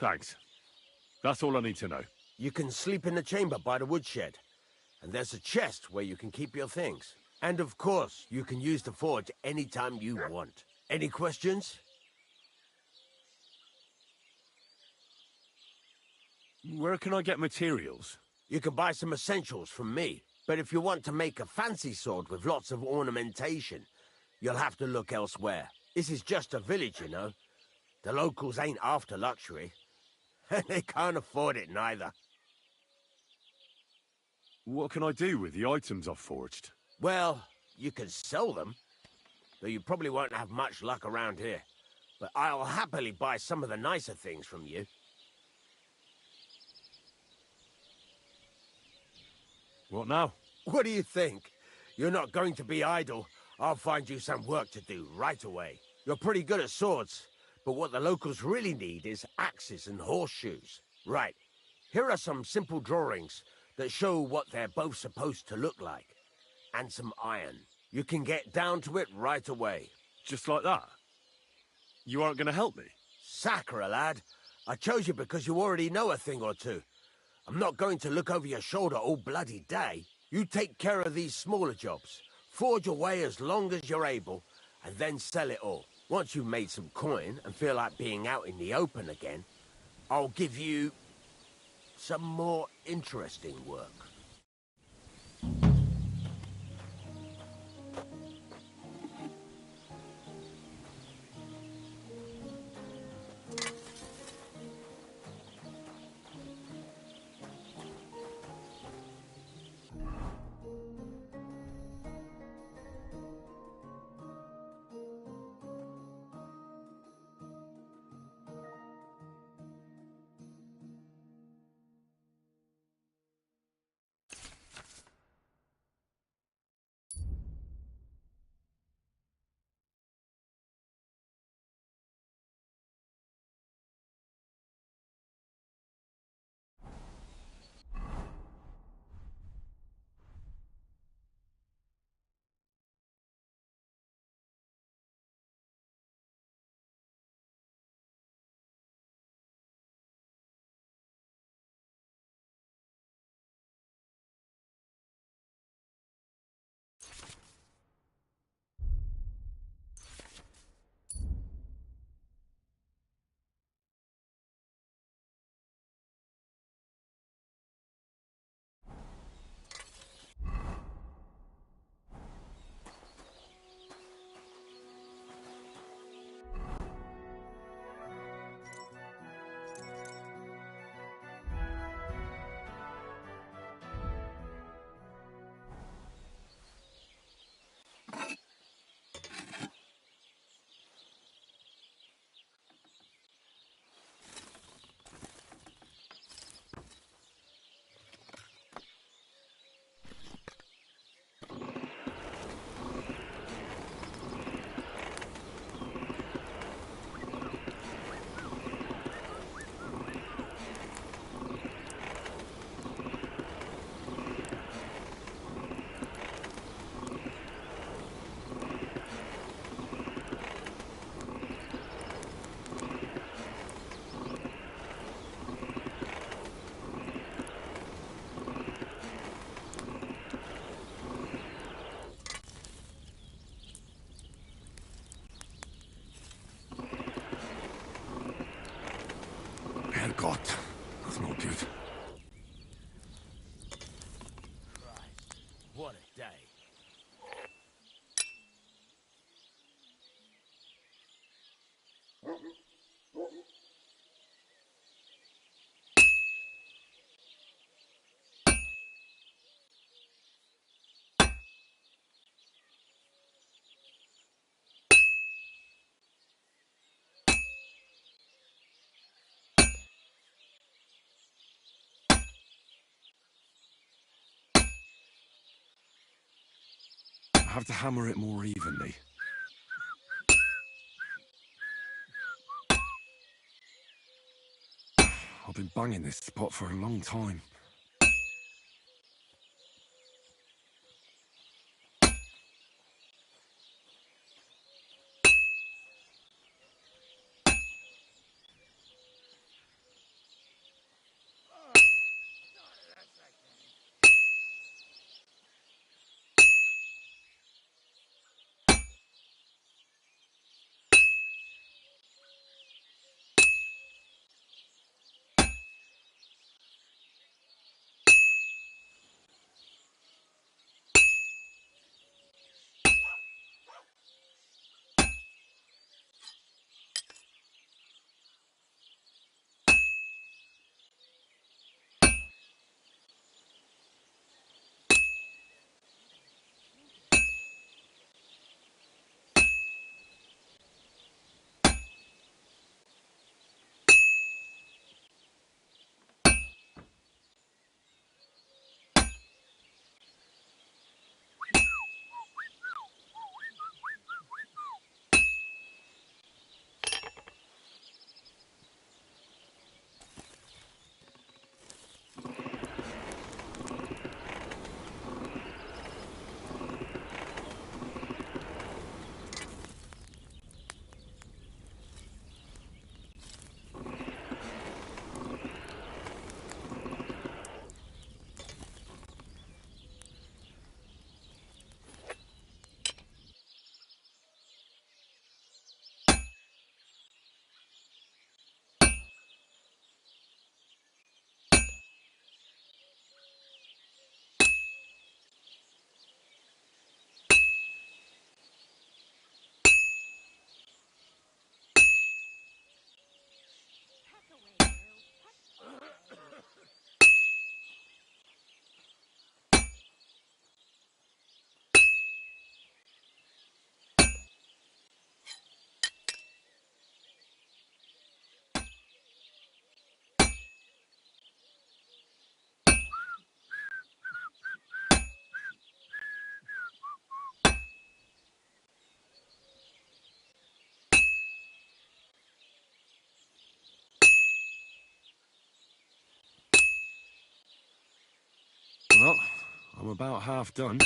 S1: Thanks. That's all I need to know.
S10: You can sleep in the chamber by the woodshed. And there's a chest where you can keep your things. And of course, you can use the forge anytime you want. Any questions?
S1: Where can I get materials?
S10: You can buy some essentials from me. But if you want to make a fancy sword with lots of ornamentation, you'll have to look elsewhere. This is just a village, you know. The locals ain't after luxury. They can't afford it neither.
S1: What can I do with the items I've forged?
S10: Well, you can sell them, though you probably won't have much luck around here. But I'll happily buy some of the nicer things from you.
S1: What now?
S10: What do you think? You're not going to be idle. I'll find you some work to do right away. You're pretty good at swords, but what the locals really need is axes and horseshoes. Right, here are some simple drawings that show what they're both supposed to look like. And some iron. You can get down to it right away.
S1: Just like that? You aren't going to help me?
S10: Sacre, lad. I chose you because you already know a thing or two. I'm not going to look over your shoulder all bloody day. You take care of these smaller jobs. Forge away as long as you're able, and then sell it all. Once you've made some coin and feel like being out in the open again, I'll give you some more interesting work.
S1: have to hammer it more evenly. I've been banging this spot for a long time.
S9: Pack away, girl. Pack away.
S1: Well, I'm about half done.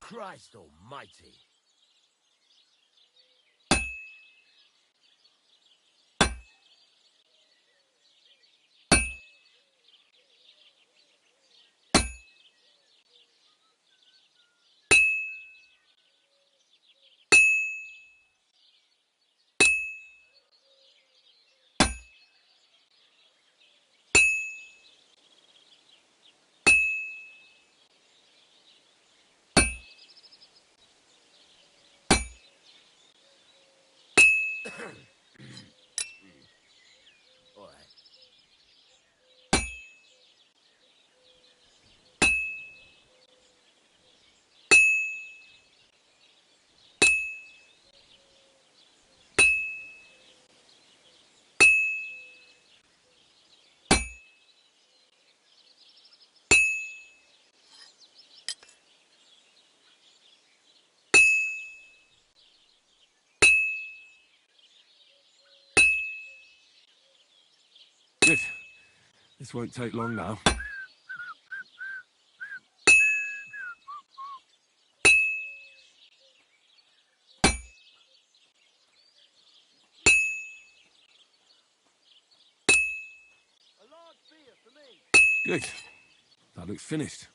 S10: Christ almighty. All right.
S1: Good. This won't take long now.
S4: A large beer for me.
S1: Good. That looks finished.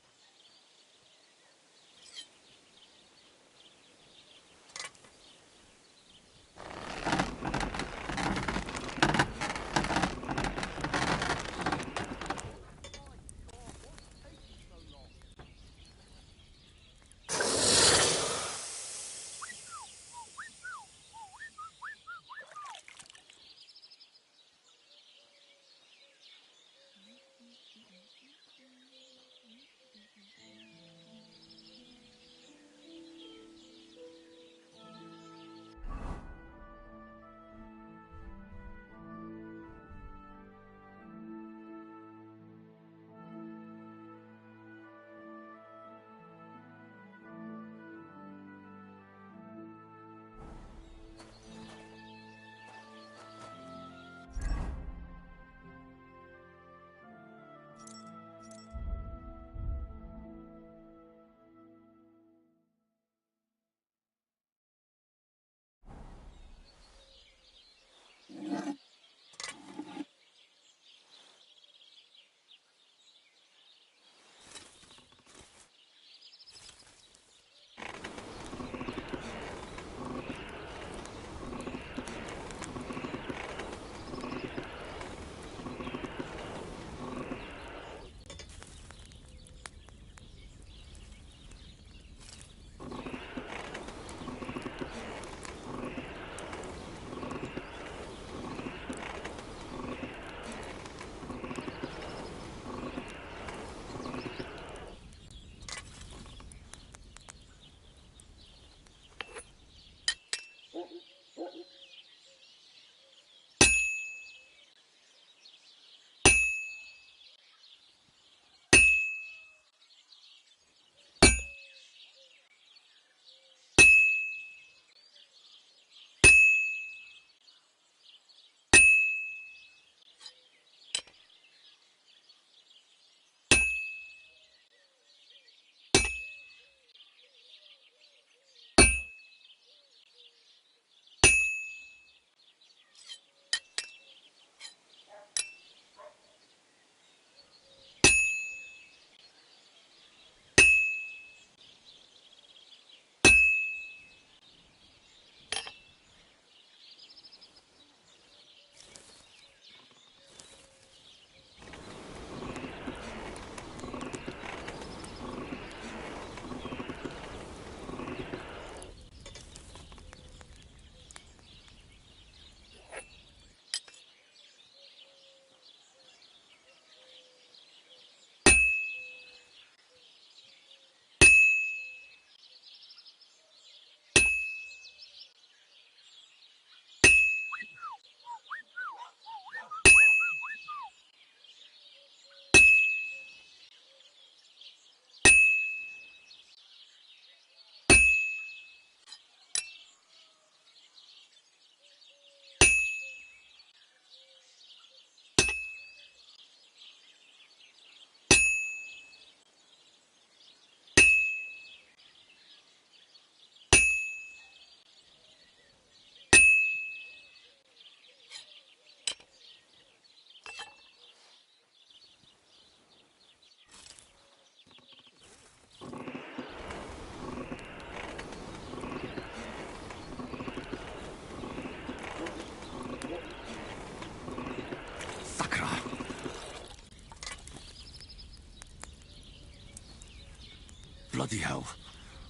S1: bloody hell.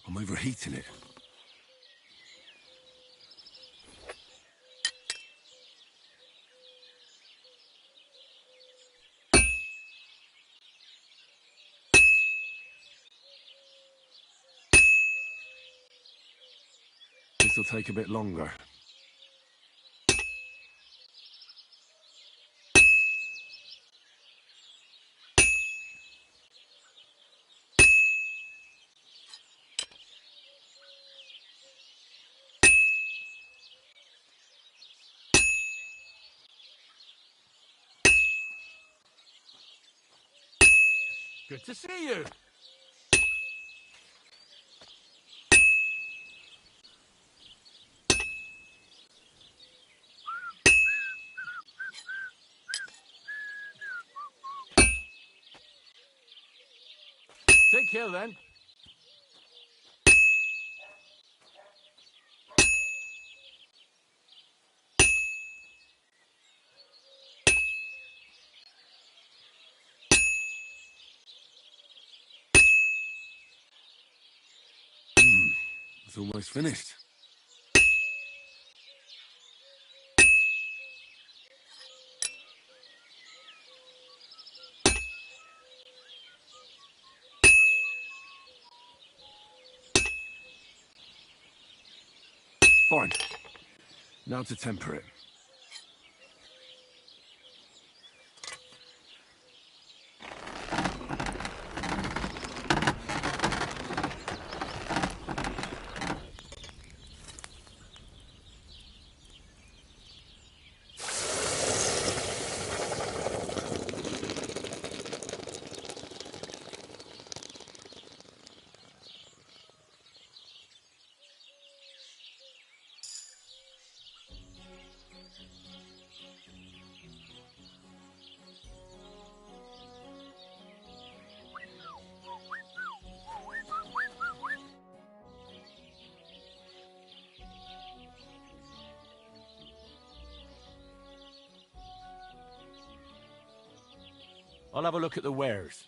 S1: I'm overheating it. This'll take a bit longer.
S5: Good to see you. Take care then.
S1: It's almost finished. Fine. Now to temper it.
S5: I'll have a look at the wares.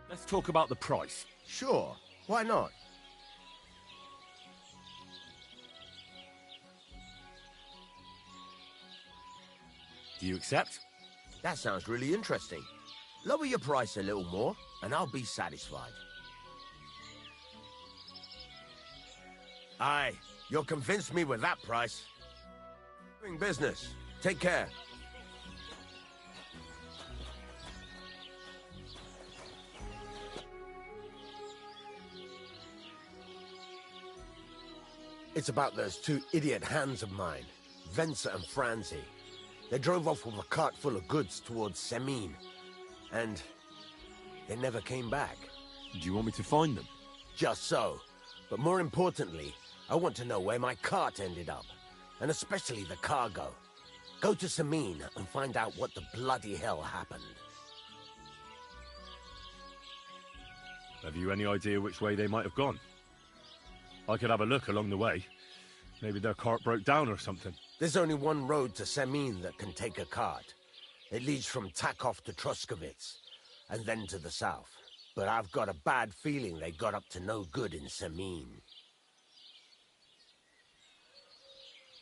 S1: Let's talk about the price.
S10: Sure, why not?
S1: Do you accept?
S10: That sounds really interesting. Lower your price a little more, and I'll be satisfied. Aye, you'll convince me with that price. Doing business. Take care. It's about those two idiot hands of mine, Venser and Franzi. They drove off with a cart full of goods towards Semin, and they never came back.
S1: Do you want me to find them?
S10: Just so. But more importantly, I want to know where my cart ended up, and especially the cargo. Go to Semin and find out what the bloody hell happened.
S1: Have you any idea which way they might have gone? I could have a look along the way. Maybe their cart broke down or something.
S10: There's only one road to Semin that can take a cart. It leads from Takov to Troskovitz, and then to the south. But I've got a bad feeling they got up to no good in Semin.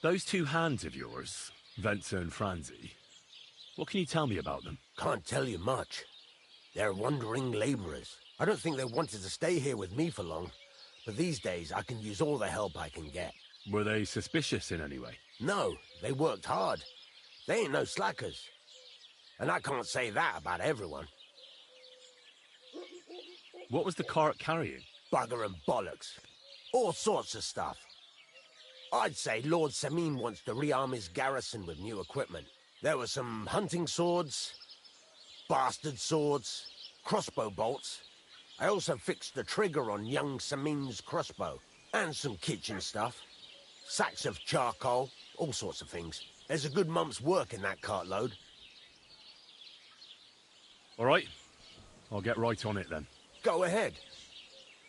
S1: Those two hands of yours, Venser and Franzi, what can you tell me about them?
S10: Can't tell you much. They're wandering laborers. I don't think they wanted to stay here with me for long. But these days, I can use all the help I can get.
S1: Were they suspicious in any way?
S10: No, they worked hard. They ain't no slackers. And I can't say that about everyone.
S1: What was the cart carrying?
S10: Bugger and bollocks. All sorts of stuff. I'd say Lord Semin wants to rearm his garrison with new equipment. There were some hunting swords, bastard swords, crossbow bolts. I also fixed the trigger on young Samin's crossbow, and some kitchen stuff. Sacks of charcoal, all sorts of things. There's a good month's work in that cartload.
S1: All right. I'll get right on it then.
S10: Go ahead.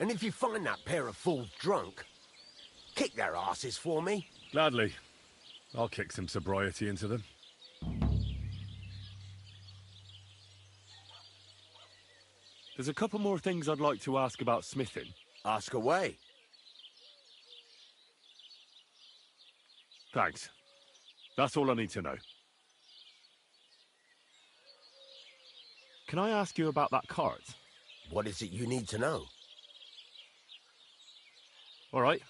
S10: And if you find that pair of fools drunk, kick their asses for me.
S1: Gladly. I'll kick some sobriety into them. There's a couple more things I'd like to ask about smithing.
S10: Ask away.
S1: Thanks. That's all I need to know. Can I ask you about that cart?
S10: What is it you need to know?
S1: All right.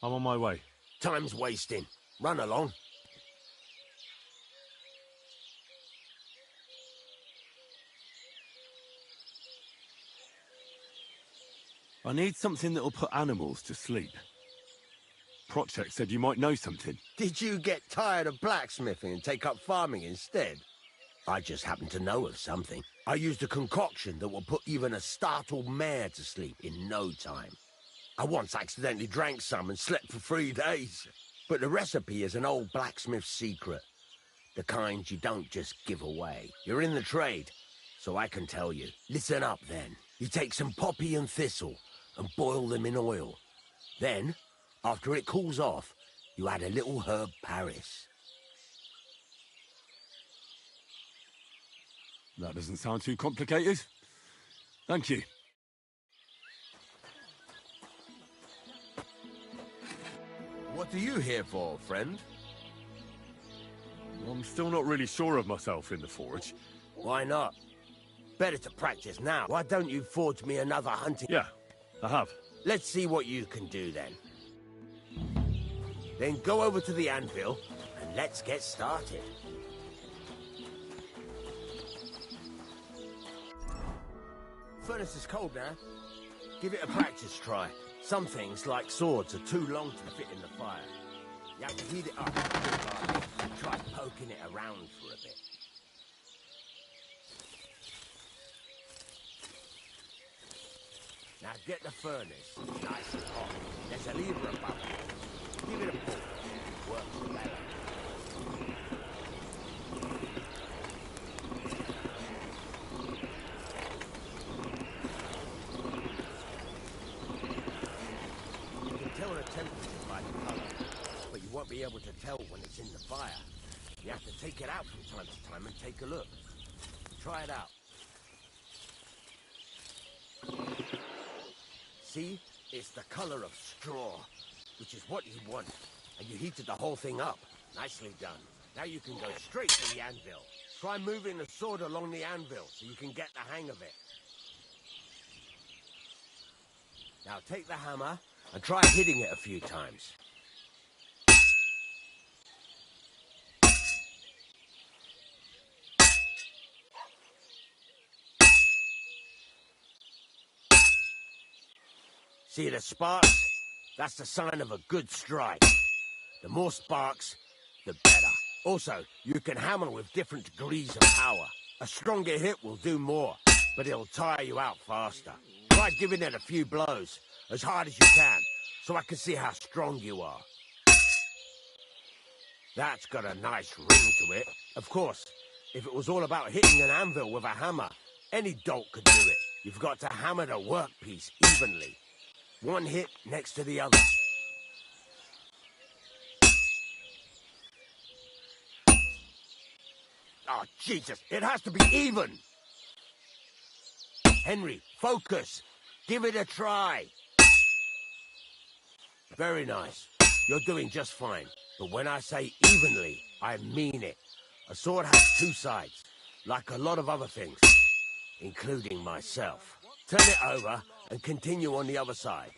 S1: I'm on my way.
S10: Time's wasting. Run along.
S1: I need something that'll put animals to sleep. Project said you might know something.
S10: Did you get tired of blacksmithing and take up farming instead? I just happen to know of something. I used a concoction that will put even a startled mare to sleep in no time. I once accidentally drank some and slept for 3 days. But the recipe is an old blacksmith's secret. The kind you don't just give away. You're in the trade, so I can tell you. Listen up then. You take some poppy and thistle and boil them in oil. Then, after it cools off, you add a little herb Paris.
S1: That doesn't sound too complicated. Thank you.
S10: What are you here for, friend?
S1: I'm still not really sure of myself in the forge.
S10: Why not? Better to practice now. Why don't you forge me another hunting...
S1: Yeah, I have.
S10: Let's see what you can do then. Then go over to the anvil and let's get started. Furnace is cold now. Give it a practice try. Some things, like swords, are too long to fit in the fire. You have to heat it up and try poking it around for a bit. Now get the furnace nice and hot. There's a lever above it. Give it a pull. Work the bellows. Temperature by the color, but you won't be able to tell when it's in the fire. You have to take it out from time to time and take a look. Try it out. See? It's the color of straw, which is what you want. And you heated the whole thing up. Nicely done. Now you can go straight to the anvil. Try moving the sword along the anvil so you can get the hang of it. Now take the hammer and try hitting it a few times. See the sparks? That's the sign of a good strike. The more sparks, the better. Also, you can hammer with different degrees of power. A stronger hit will do more, but it'll tire you out faster. Try giving it a few blows, as hard as you can, so I can see how strong you are. That's got a nice ring to it. Of course, if it was all about hitting an anvil with a hammer, any dolt could do it. You've got to hammer the workpiece evenly. One hit next to the other. Oh, Jesus, it has to be even! Henry, focus! Give it a try! Very nice. You're doing just fine. But when I say evenly, I mean it. A sword has two sides, like a lot of other things, including myself. Turn it over and continue on the other side.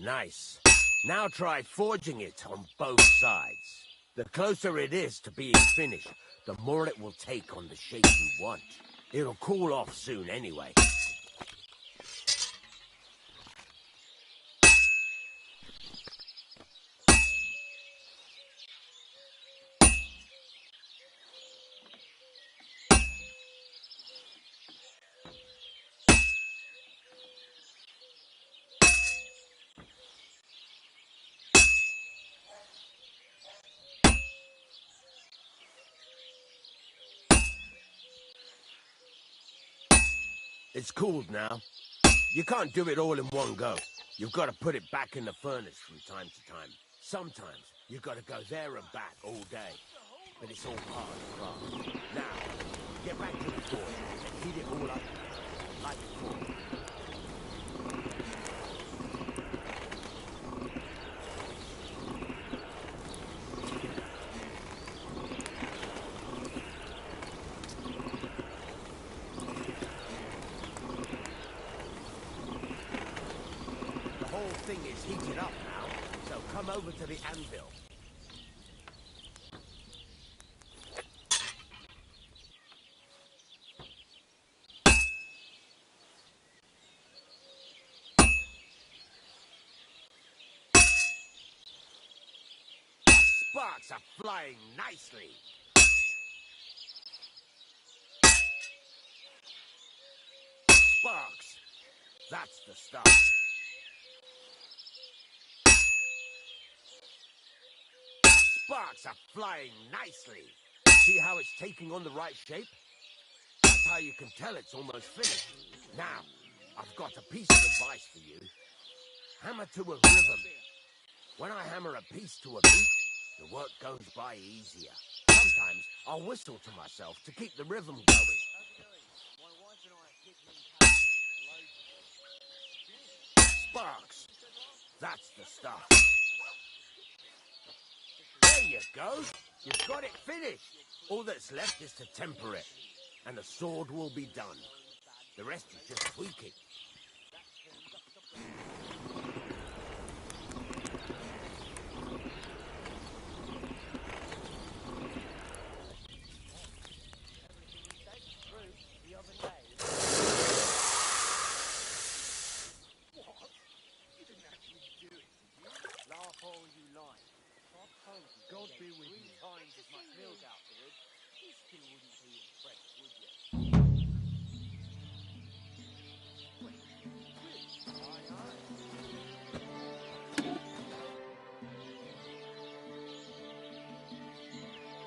S10: Nice. Now try forging it on both sides. The closer it is to being finished, the more it will take on the shape you want. It'll cool off soon anyway. It's cooled now. You can't do it all in one go. You've got to put it back in the furnace from time to time. Sometimes you've got to go there and back all day. But it's all part of the craft. Now, get back to the forge and heat it all up like before. Thing is heated up now, so come over to the anvil. Sparks are flying nicely. Sparks. That's the stuff. Sparks are flying nicely. See how it's taking on the right shape? That's how you can tell it's almost finished. Now, I've got a piece of advice for you. Hammer to a rhythm. When I hammer a piece to a beat, the work goes by easier. Sometimes I'll whistle to myself to keep the rhythm going. Sparks. That's the stuff. There you go. You've got it finished. All that's left is to temper it, and the sword will be done. The rest is just tweaking.
S5: God be with you. Times as much milk afterwards, you still wouldn't be impressed, would you?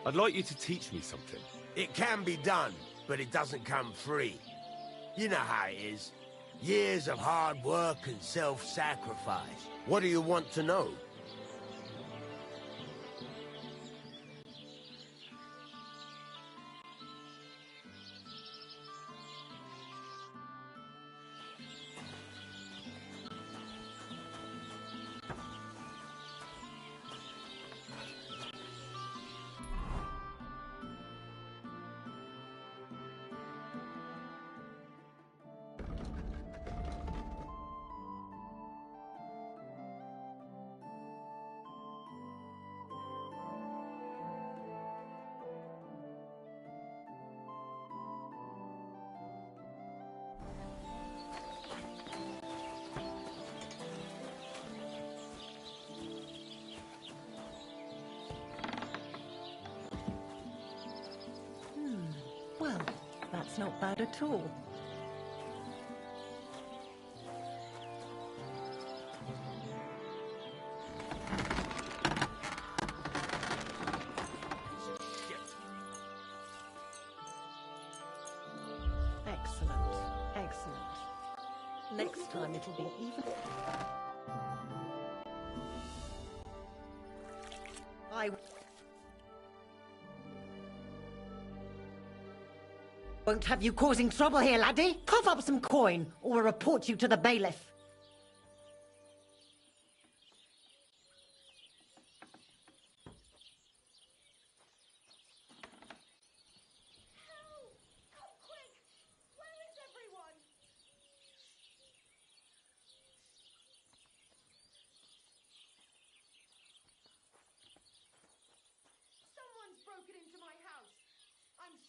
S1: I'd like you to teach me something.
S10: It can be done, but it doesn't come free. You know how it is. Years of hard work and self-sacrifice. What do you want to know?
S11: Well, that's not bad at all. Excellent, excellent. Next time it'll be even... I won't have you causing trouble here, laddie. Cough up some coin, or we'll report you to the bailiff.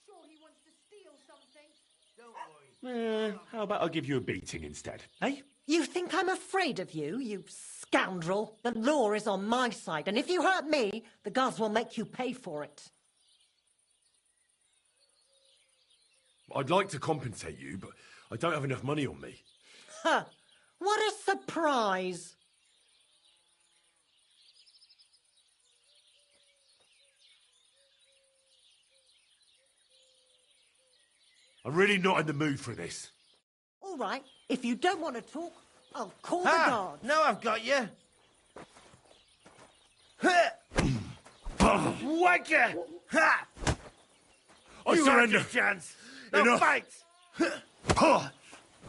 S9: sure he wants to steal something? Don't worry.
S1: How about I give you a beating instead, eh?
S11: You think I'm afraid of you, you scoundrel? The law is on my side, and if you hurt me, the gods will make you pay for it.
S1: I'd like to compensate you, but I don't have enough money on me.
S11: Huh. What a surprise.
S1: I'm really not in the mood for this.
S11: All right, if you don't want to talk, I'll call the guards.
S12: Now I've got you. Wanker! Ha!
S1: I
S12: You
S1: surrender.
S12: had your chance. Now
S1: Enough.
S12: fight!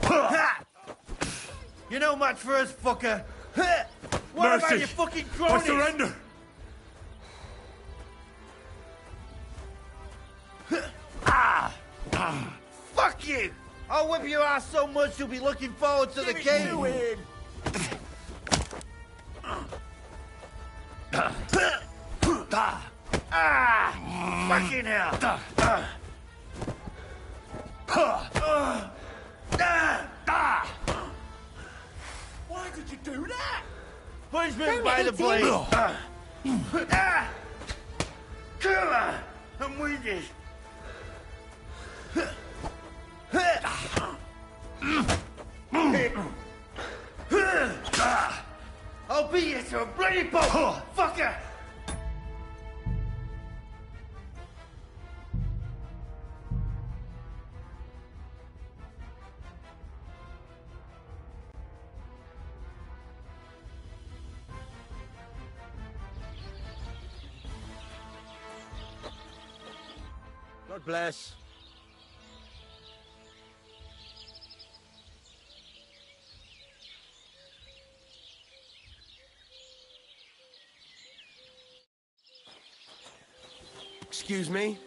S12: Ha! You're no match for us, fucker. What
S1: Mercy.
S12: about your fucking cronies?
S1: I surrender.
S12: Fuck you! I'll whip your ass so much you'll be looking forward to the game. Fucking hell!
S1: Why did you do that?
S12: Punishment
S11: Don't
S12: by the
S11: hit
S12: blade. Come on! I'm winded. I'll beat you to a bloody pulp, fucker! God bless. Excuse me?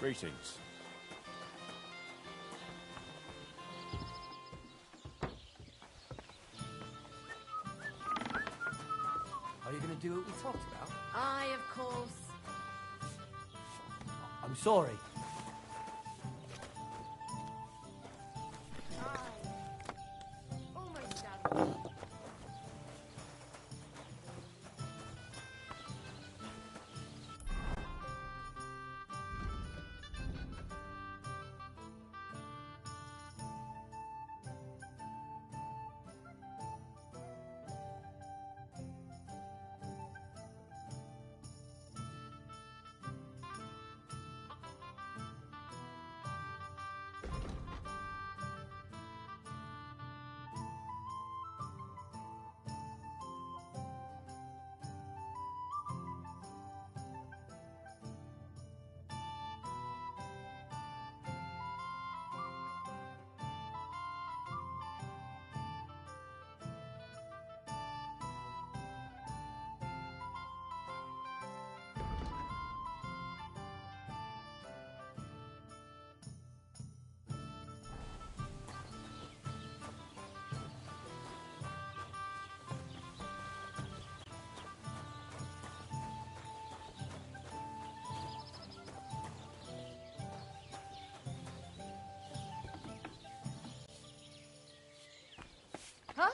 S7: Greetings.
S5: Are you going to do what we talked about?
S9: Aye, of course.
S5: I'm sorry.
S9: Aye. Almost done. Huh?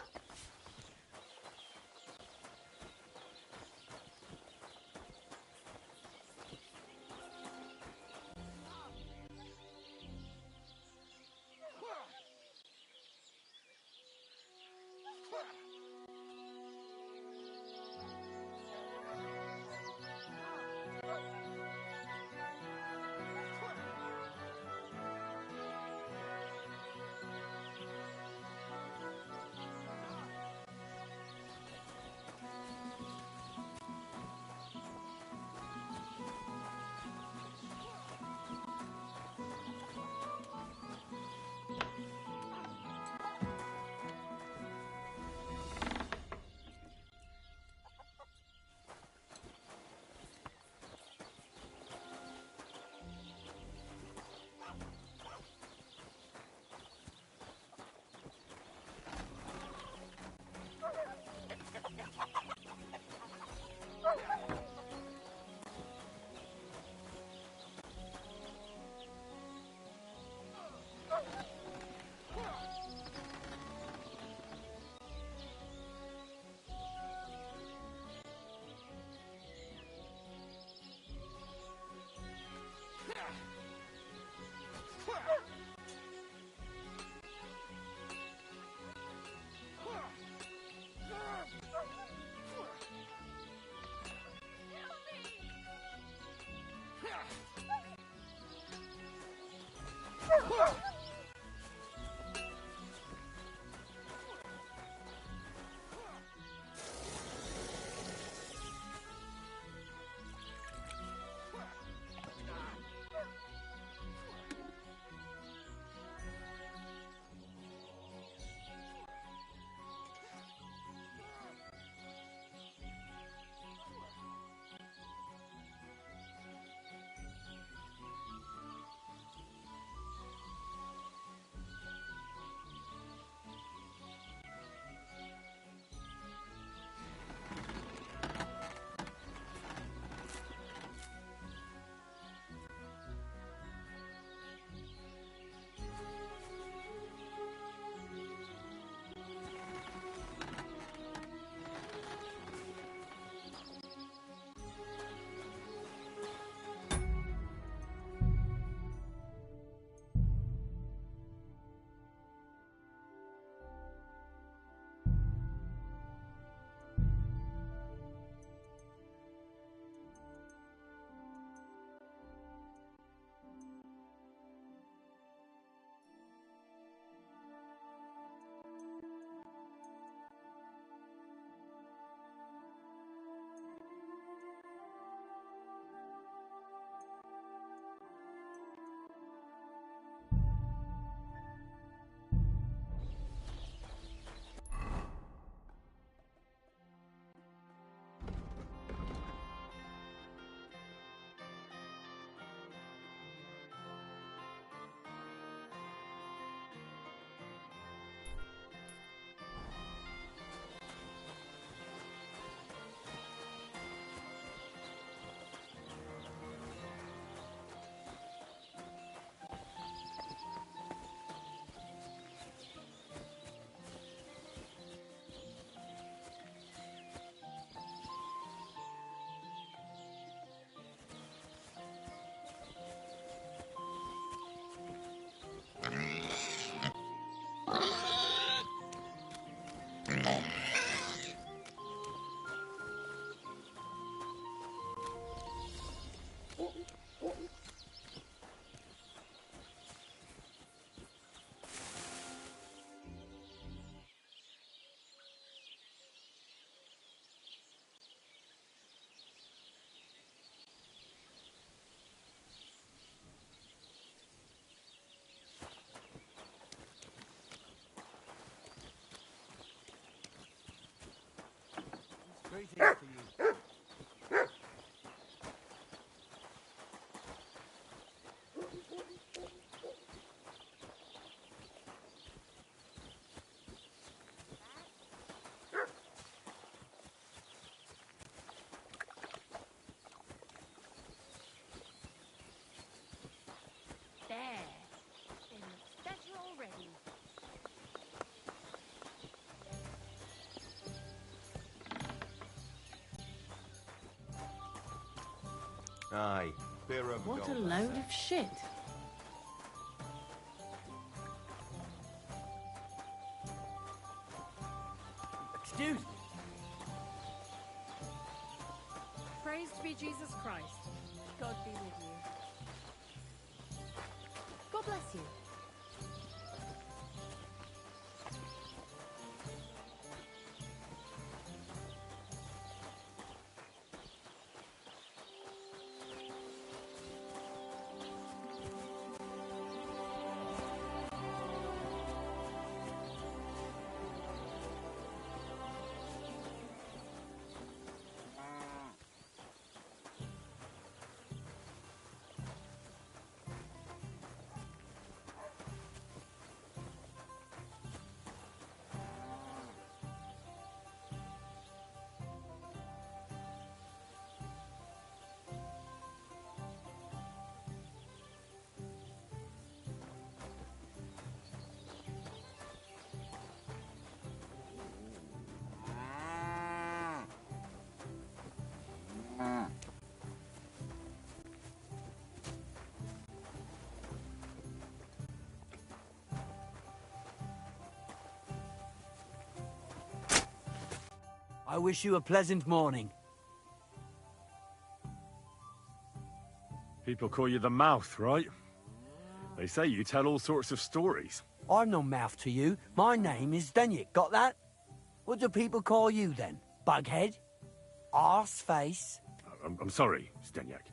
S8: Aye, beer over
S9: What a
S8: gold,
S9: load
S8: that's
S9: of shit.
S5: Excuse me.
S9: Praised be Jesus Christ. God be with you. God bless you.
S5: I wish you a pleasant morning.
S1: People call you the Mouth, right? They say you tell all sorts of stories.
S5: I'm no mouth to you. My name is Denyek, got that? What do people call you then? Bughead? Arseface?
S1: I'm sorry, Stenyak.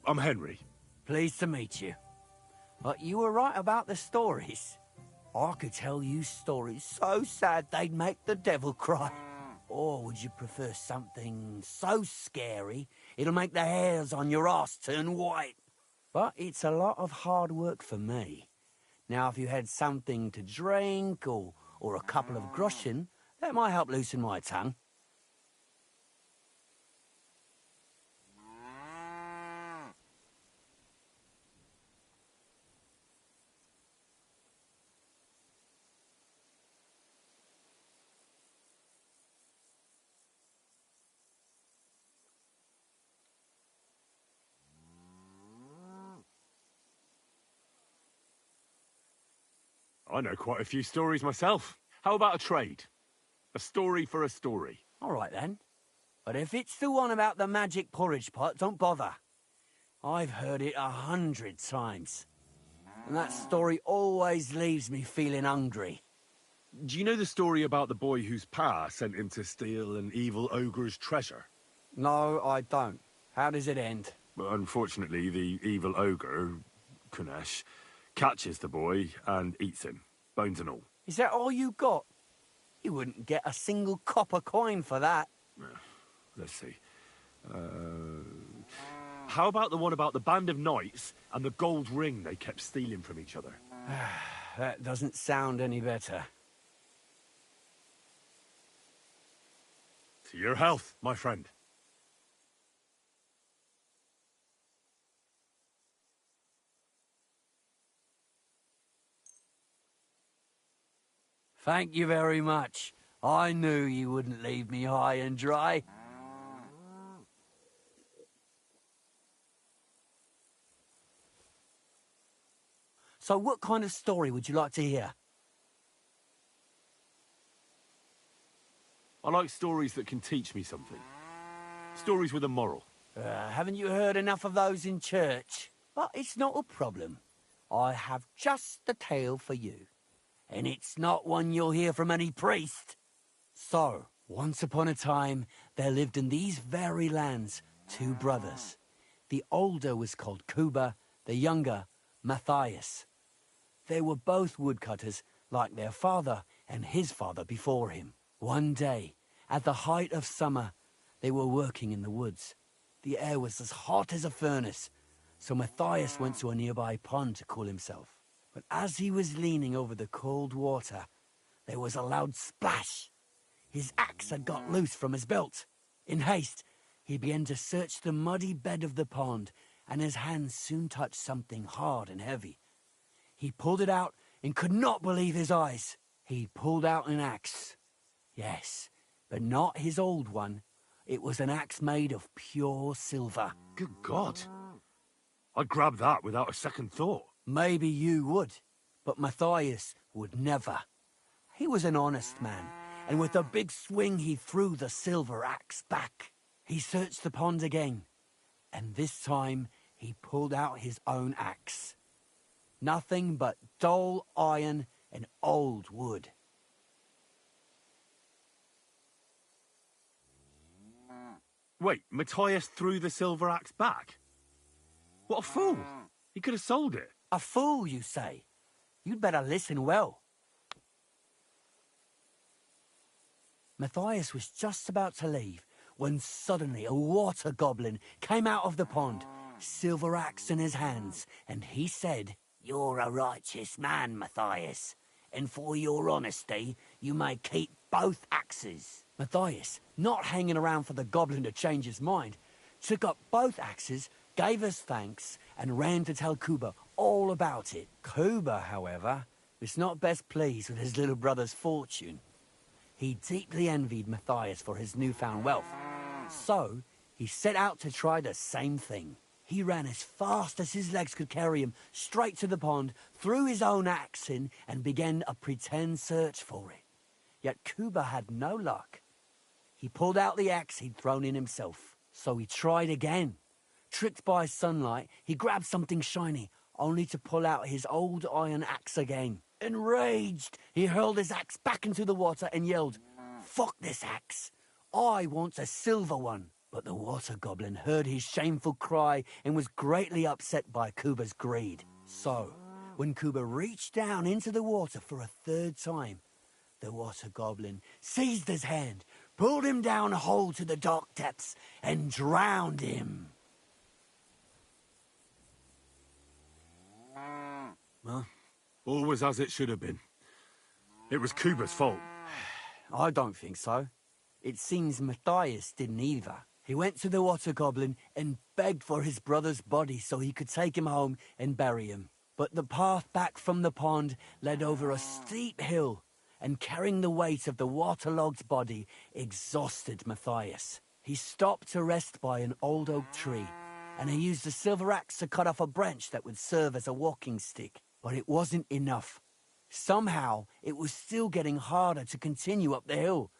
S1: I'm Henry.
S5: Pleased to meet you. But you were right about the stories. I could tell you stories so sad they'd make the devil cry. Or would you prefer something so scary it'll make the hairs on your ass turn white? But it's a lot of hard work for me. Now, if you had something to drink or a couple of groschen, that might help loosen my tongue.
S1: I know quite a few stories myself. How about a trade? A story for a story.
S5: All right, then. But if it's the one about the magic porridge pot, don't bother. I've heard it 100 times. And that story always leaves me feeling hungry.
S1: Do you know the story about the boy whose pa sent him to steal an evil ogre's treasure?
S5: No, I don't. How does it end?
S1: Well, unfortunately, the evil ogre, Kunesh, catches the boy and eats him, bones and all.
S5: Is that all you got? You wouldn't get a single copper coin for that.
S1: Let's see. How about the one about the band of knights and the gold ring they kept stealing from each other?
S5: That doesn't sound any better.
S1: To your health, my friend.
S5: Thank you very much. I knew you wouldn't leave me high and dry. So what kind of story would you like to hear?
S1: I like stories that can teach me something. Stories with a moral.
S5: Haven't you heard enough of those in church? But it's not a problem. I have just the tale for you. And it's not one you'll hear from any priest. So, once upon a time, there lived in these very lands 2 brothers. The older was called Kuba, the younger, Matthias. They were both woodcutters, like their father and his father before him. One day, at the height of summer, they were working in the woods. The air was as hot as a furnace, so Matthias went to a nearby pond to cool himself. But as he was leaning over the cold water, there was a loud splash. His axe had got loose from his belt. In haste, he began to search the muddy bed of the pond, and his hands soon touched something hard and heavy. He pulled it out and could not believe his eyes. He pulled out an axe. Yes, but not his old one, It was an axe made of pure silver.
S1: Good God. I'd grab that without a second thought.
S5: Maybe you would, but Matthias would never. He was an honest man, and with a big swing he threw the silver axe back. He searched the pond again, and this time he pulled out his own axe. Nothing but dull iron and old wood.
S1: Wait, Matthias threw the silver axe back? What a fool! He could have sold it.
S5: A fool, you say? You'd better listen well. Matthias was just about to leave when suddenly a water goblin came out of the pond, silver axe in his hands, and he said, "You're a righteous man, Matthias, and for your honesty, you may keep both axes." Matthias, not hanging around for the goblin to change his mind, took up both axes, gave us thanks, and ran to tell Kuba all about it. Kuba, however, was not best pleased with his little brother's fortune. He deeply envied Matthias for his newfound wealth, so he set out to try the same thing. He ran as fast as his legs could carry him straight to the pond, threw his own axe in, and began a pretend search for it. Yet Kuba had no luck. He pulled out the axe he'd thrown in himself, so he tried again. Tricked by sunlight, he grabbed something shiny, only to pull out his old iron axe again. Enraged, he hurled his axe back into the water and yelled, "Fuck this axe! I want a silver one!" But the water goblin heard his shameful cry and was greatly upset by Kuba's greed. So, when Kuba reached down into the water for a third time, the water goblin seized his hand, pulled him down whole to the dark depths, and drowned him.
S1: Well, all was as it should have been. It was Kuba's fault.
S5: I don't think so. It seems Matthias didn't either. He went to the water goblin and begged for his brother's body so he could take him home and bury him. But the path back from the pond led over a steep hill, and carrying the weight of the waterlogged body exhausted Matthias. He stopped to rest by an old oak tree, and he used a silver axe to cut off a branch that would serve as a walking stick. But it wasn't enough. Somehow, it was still getting harder to continue up the hill.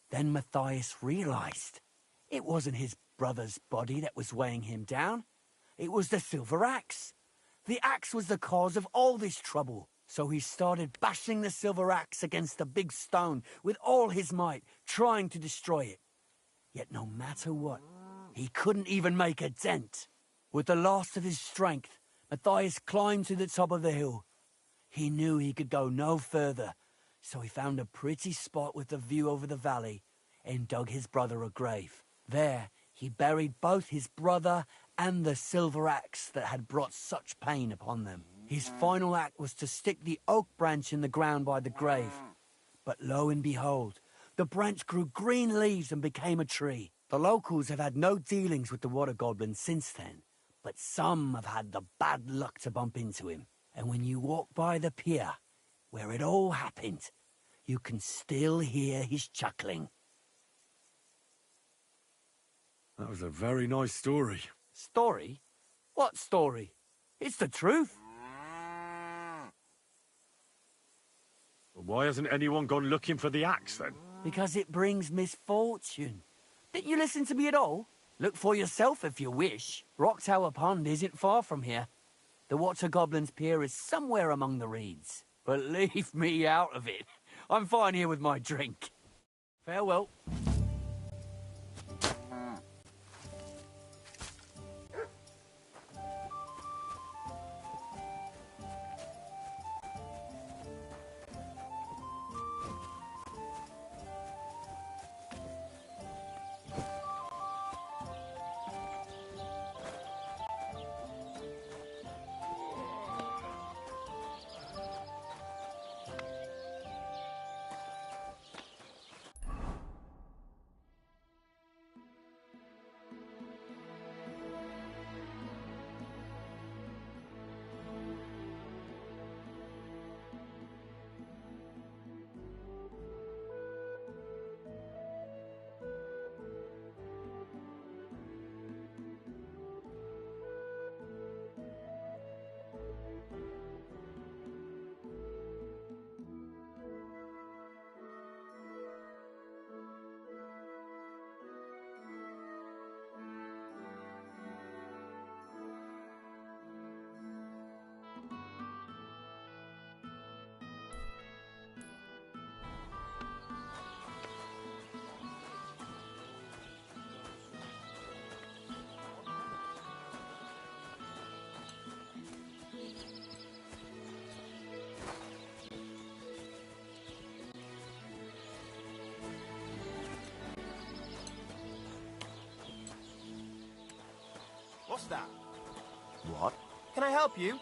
S5: Then Matthias realized it wasn't his brother's body that was weighing him down. It was the silver axe. The axe was the cause of all this trouble. So he started bashing the silver axe against the big stone with all his might, trying to destroy it. Yet no matter what, he couldn't even make a dent. With the last of his strength, Matthias climbed to the top of the hill. He knew he could go no further, so he found a pretty spot with a view over the valley and dug his brother a grave. There, he buried both his brother and the silver axe that had brought such pain upon them. His final act was to stick the oak branch in the ground by the grave. But lo and behold, the branch grew green leaves and became a tree. The locals have had no dealings with the water goblin since then, but some have had the bad luck to bump into him. And when you walk by the pier, where it all happened, you can still hear his chuckling.
S1: That was a very nice story.
S5: Story? What story? It's the truth.
S1: Why hasn't anyone gone looking for the axe, then?
S5: Because it brings misfortune. Didn't you listen to me at all? Look for yourself if you wish. Rock Tower Pond isn't far from here. The Water Goblin's pier is somewhere among the reeds. But leave me out of it. I'm fine here with my drink. Farewell.
S4: What's that?
S8: What? Can I help you?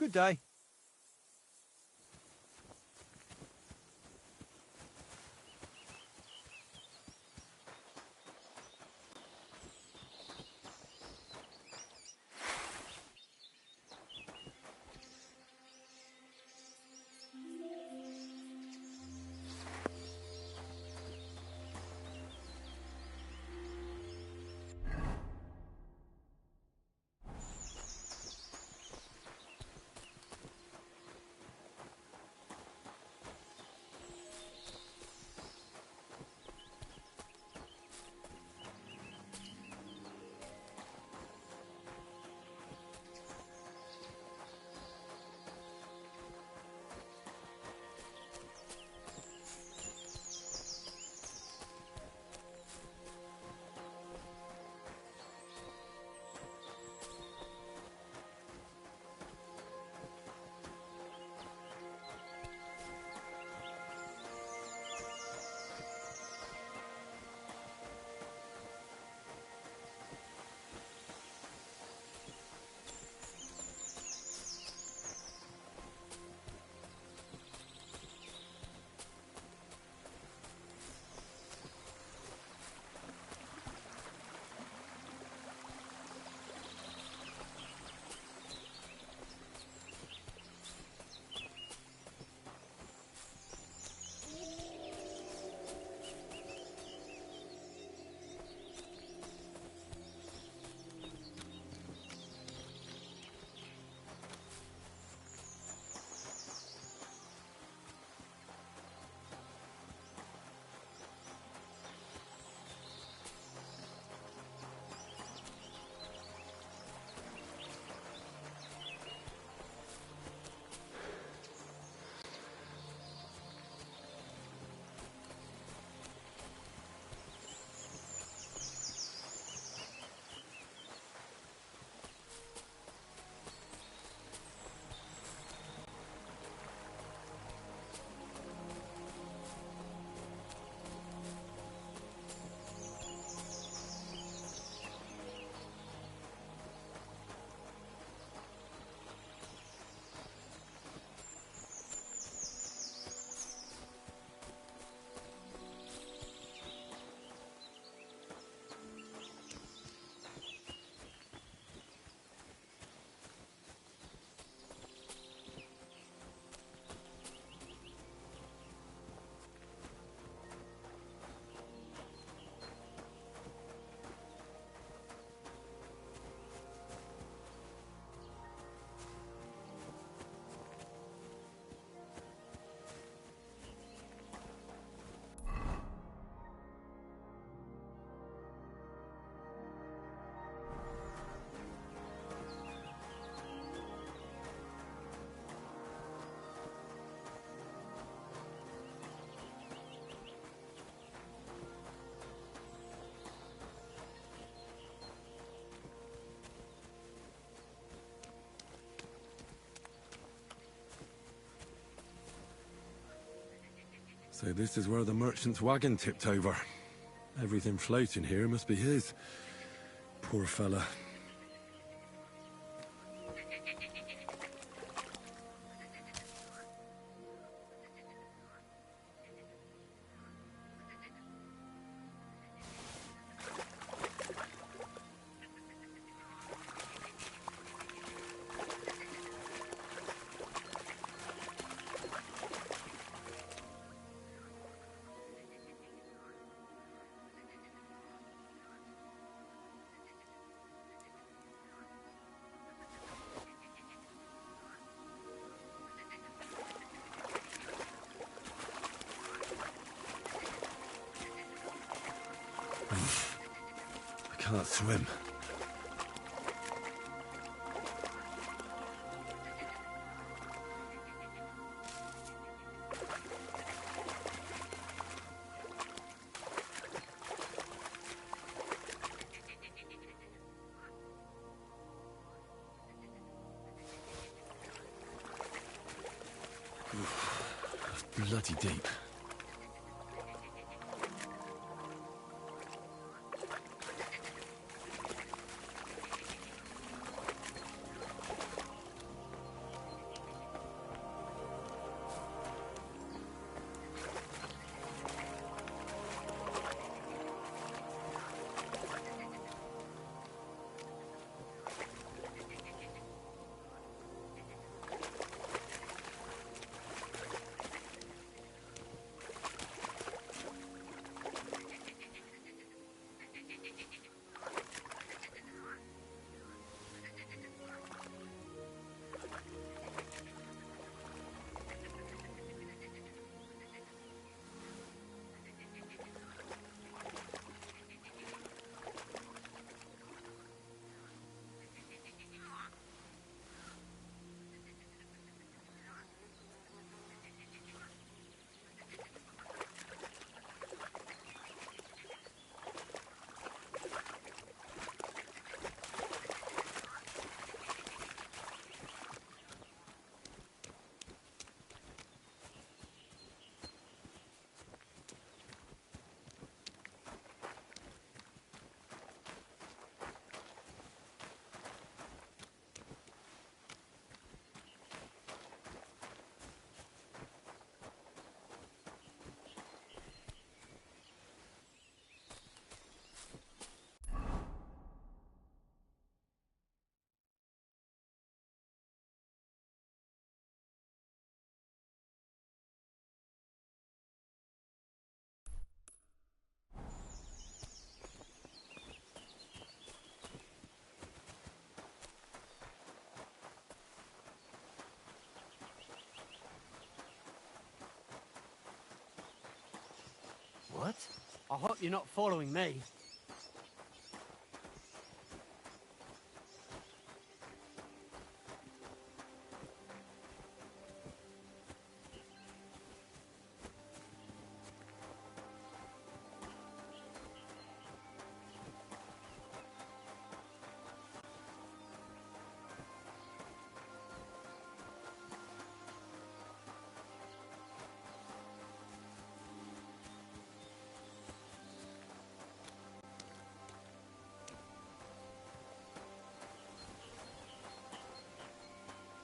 S13: Good day.
S1: So this is where the merchant's wagon tipped over. Everything floating here must be his. Poor fella. can't swim. Bloody deep.
S5: What? I hope you're not following me.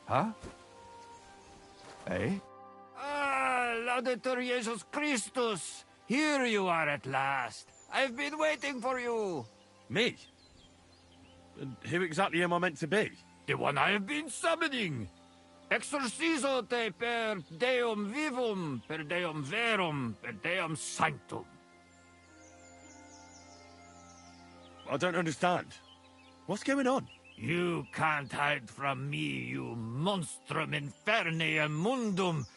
S14: Huh? Eh?
S15: Ah, Laudetur Jesus Christus! Here you are at last. I've been waiting for you.
S1: Me? And who exactly am I meant to be?
S15: The one I have been summoning. Exorcizo te per Deum vivum, per Deum verum, per Deum sanctum.
S1: I don't understand. What's going on?
S15: You can't hide from me, you monstrum infernium mundum.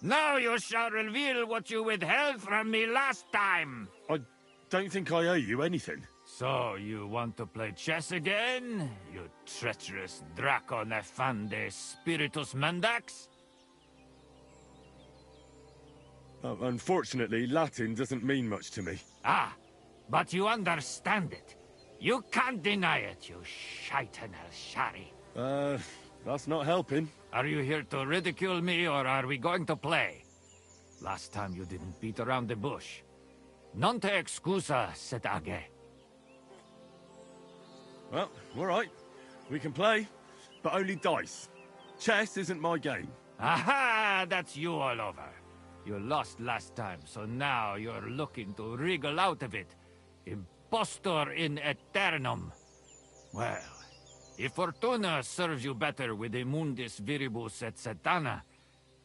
S15: Now you shall reveal what you withheld from me last time.
S1: I don't think I owe you anything.
S15: So, you want to play chess again? You treacherous Draco Nefande Spiritus Mandax?
S1: Unfortunately, Latin doesn't mean much to me.
S15: Ah, but you understand it. You can't deny it, you shaitan el-shari.
S1: That's not helping.
S15: Are you here to ridicule me, or are we going to play? Last time you didn't beat around the bush. Non te excusa, set age.
S1: Well, all right. We can play, but only dice. Chess isn't my game.
S15: Aha! That's you all over. You lost last time, so now you're looking to wriggle out of it. Impostor in aeternum. Well, if Fortuna serves you better with the mundus viribus et satana,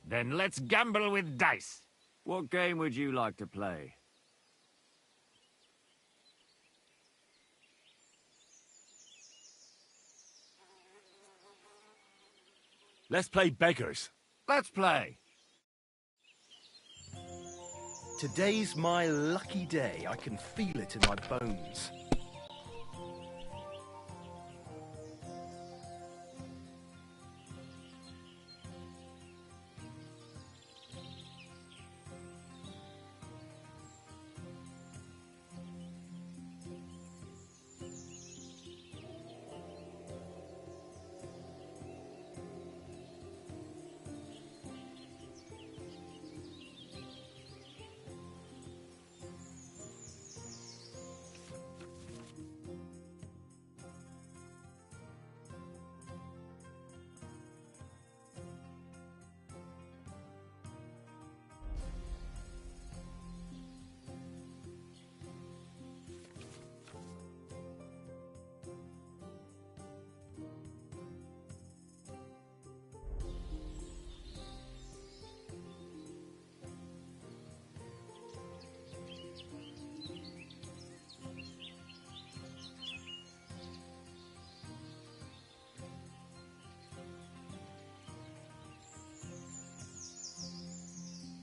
S15: then let's gamble with dice.
S16: What game would you like to play?
S1: Let's play beggars.
S15: Let's play.
S2: Today's my lucky day. I can feel it in my bones.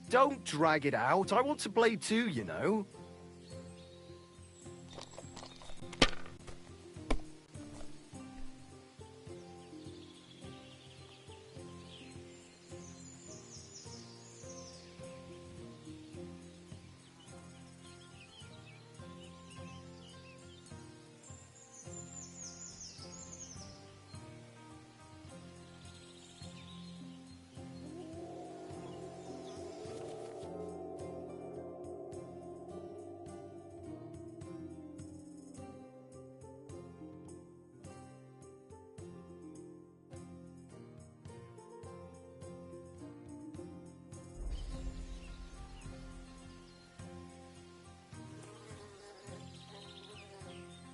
S2: Don't drag it out. I want to play too, you know.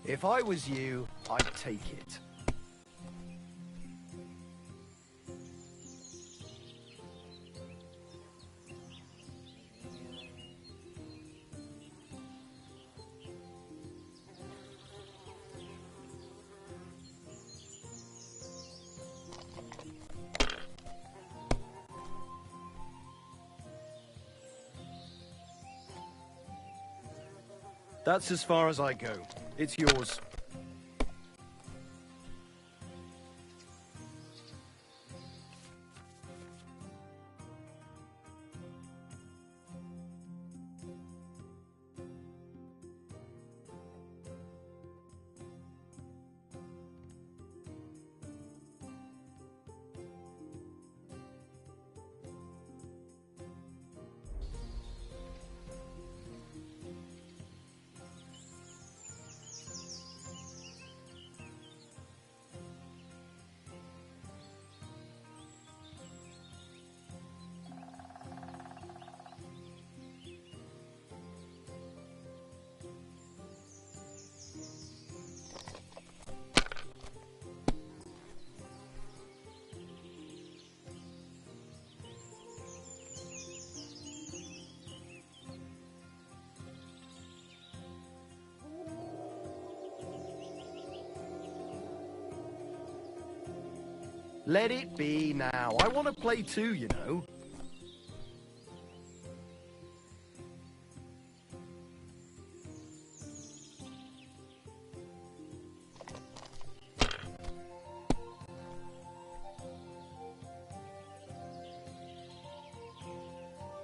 S2: If I was you, I'd take it. That's as far as I go. It's yours. Let it be now. I want to play too, you know.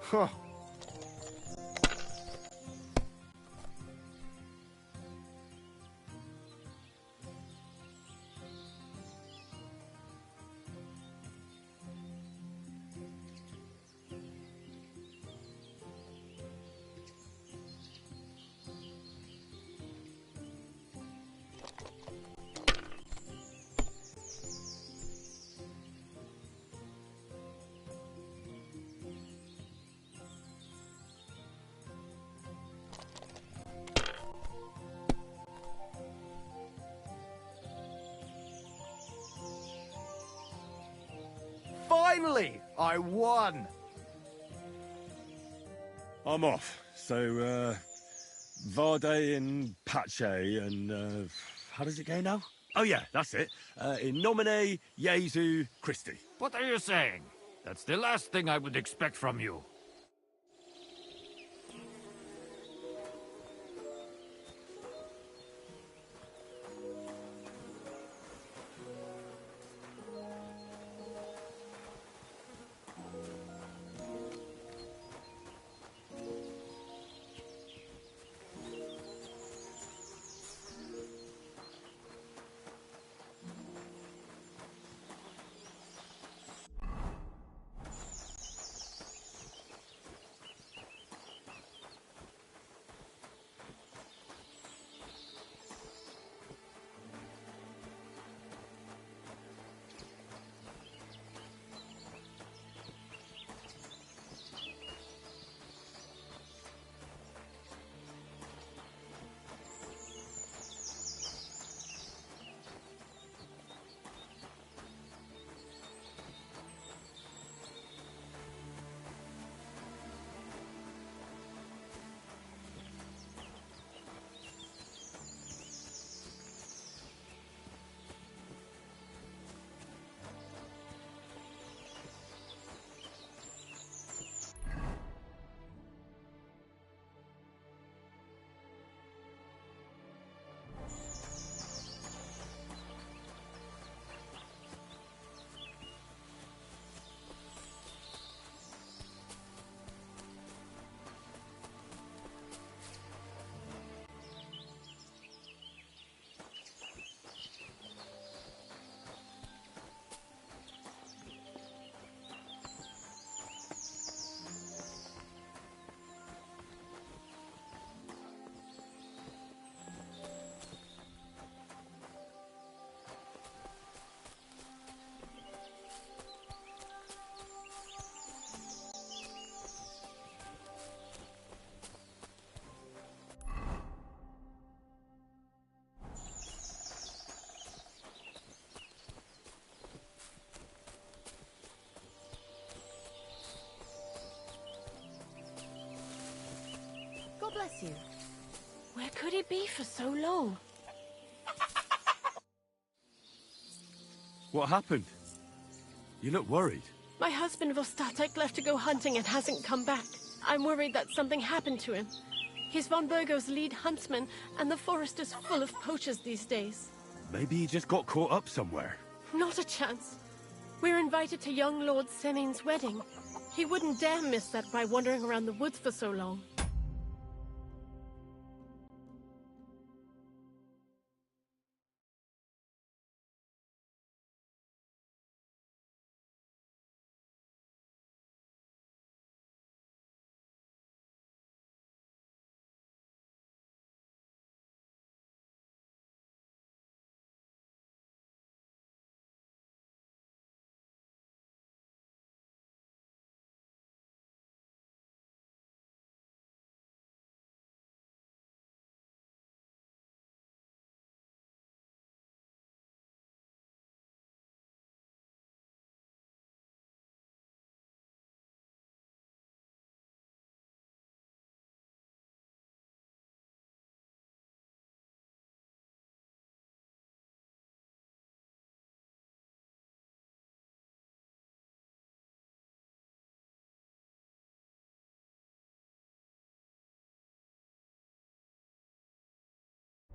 S2: Huh. Finally! I won!
S1: I'm off. So, Vade and Pace and, how does it go now? Oh yeah, that's it. In nomine Jesu Christi.
S15: What are you saying? That's the last thing I would expect from you.
S9: bless you. Where could he be for so long?
S1: What happened? You look worried.
S9: My husband Vostatek left to go hunting and hasn't come back. I'm worried that something happened to him. He's von Burgo's lead huntsman, and the forest is full of poachers these days.
S1: Maybe he just got caught up somewhere.
S9: Not a chance. We're invited to young Lord Semin's wedding. He wouldn't dare miss that by wandering around the woods for so long.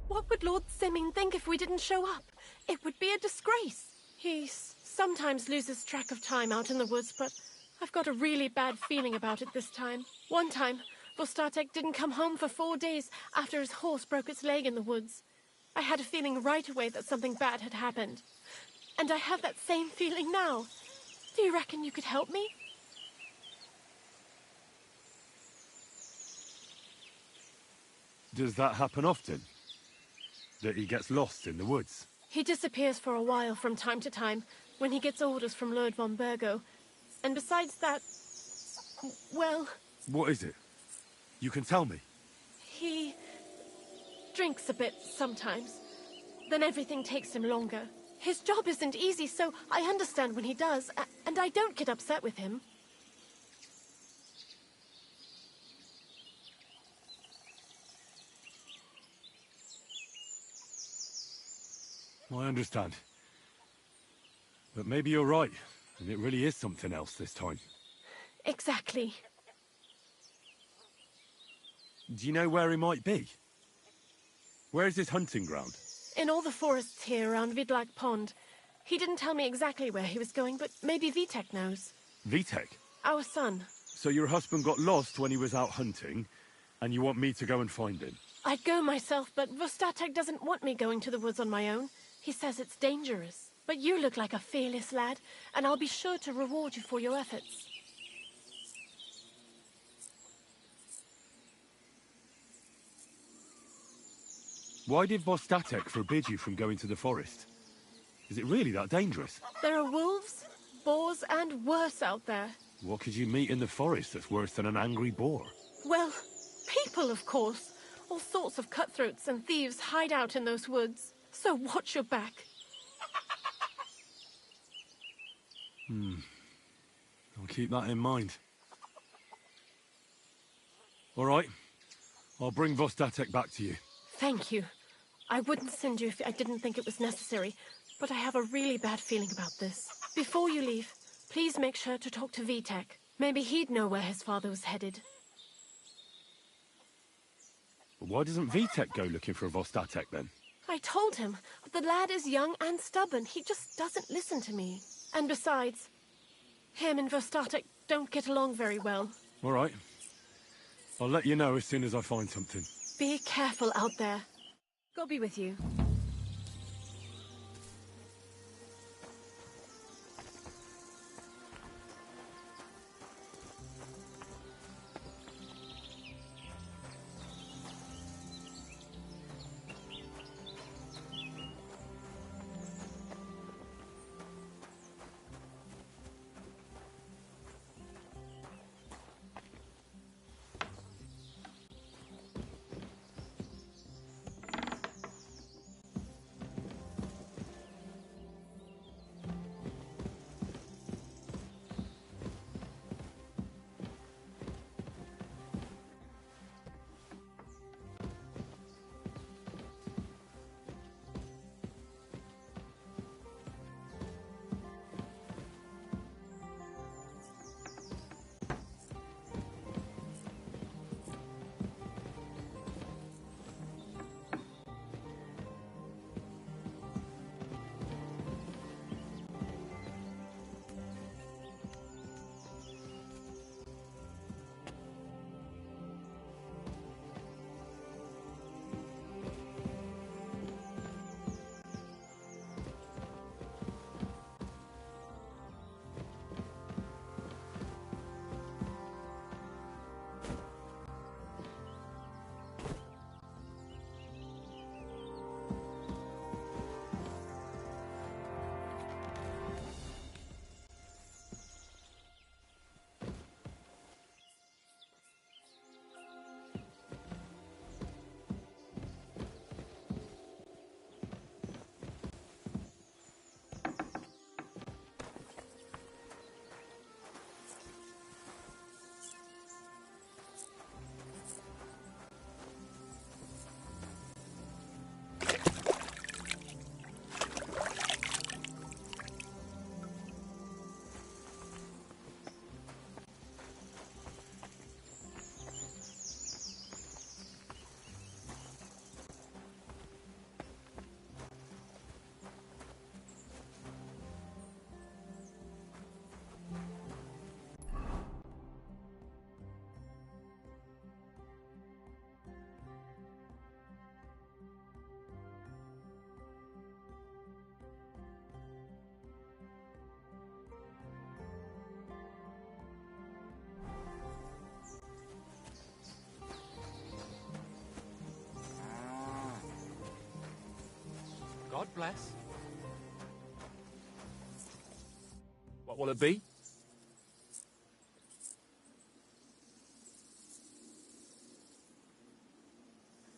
S9: What would Lord Semin think if we didn't show up? It would be a disgrace. He sometimes loses track of time out in the woods, but I've got a really bad feeling about it this time. One time, Vostatek didn't come home for 4 days after his horse broke its leg in the woods. I had a feeling right away that something bad had happened. And I have that same feeling now. Do you reckon you could help me?
S1: Does that happen often? That he gets lost in the woods?
S9: He disappears for a while from time to time when he gets orders from Lord von Burgo. And besides that, well...
S1: What is it? You can tell me.
S9: He drinks a bit sometimes. Then everything takes him longer. His job isn't easy, so I understand when he does, and I don't get upset with him.
S1: I understand. But maybe you're right, and it really is something else this time.
S9: Exactly.
S1: Do you know where he might be? Where's his hunting ground?
S9: In all the forests here around Vidlak Pond. He didn't tell me exactly where he was going, but maybe Vitek knows.
S1: Vitek?
S9: Our son.
S1: So your husband got lost when he was out hunting, and you want me to go and find him?
S9: I'd go myself, but Vostatek doesn't want me going to the woods on my own. He says it's dangerous. But you look like a fearless lad, and I'll be sure to reward you for your efforts.
S1: Why did Vostatek forbid you from going to the forest? Is it really that dangerous?
S9: There are wolves, boars, and worse out there.
S1: What could you meet in the forest that's worse than an angry boar?
S9: Well, people, of course. All sorts of cutthroats and thieves hide out in those woods. So watch your back.
S1: I'll keep that in mind. All right. I'll bring Vostatek back to you.
S9: Thank you. I wouldn't send you if I didn't think it was necessary, but I have a really bad feeling about this. Before you leave, please make sure to talk to Vitek. Maybe he'd know where his father was headed.
S1: Why doesn't Vitek go looking for Vostatek then?
S9: I told him, but the lad is young and stubborn. He just doesn't listen to me. And besides, him and Vostatek don't get along very well.
S1: All right. I'll let you know as soon as I find something.
S9: Be careful out there. God be with you.
S3: God bless. What will it be?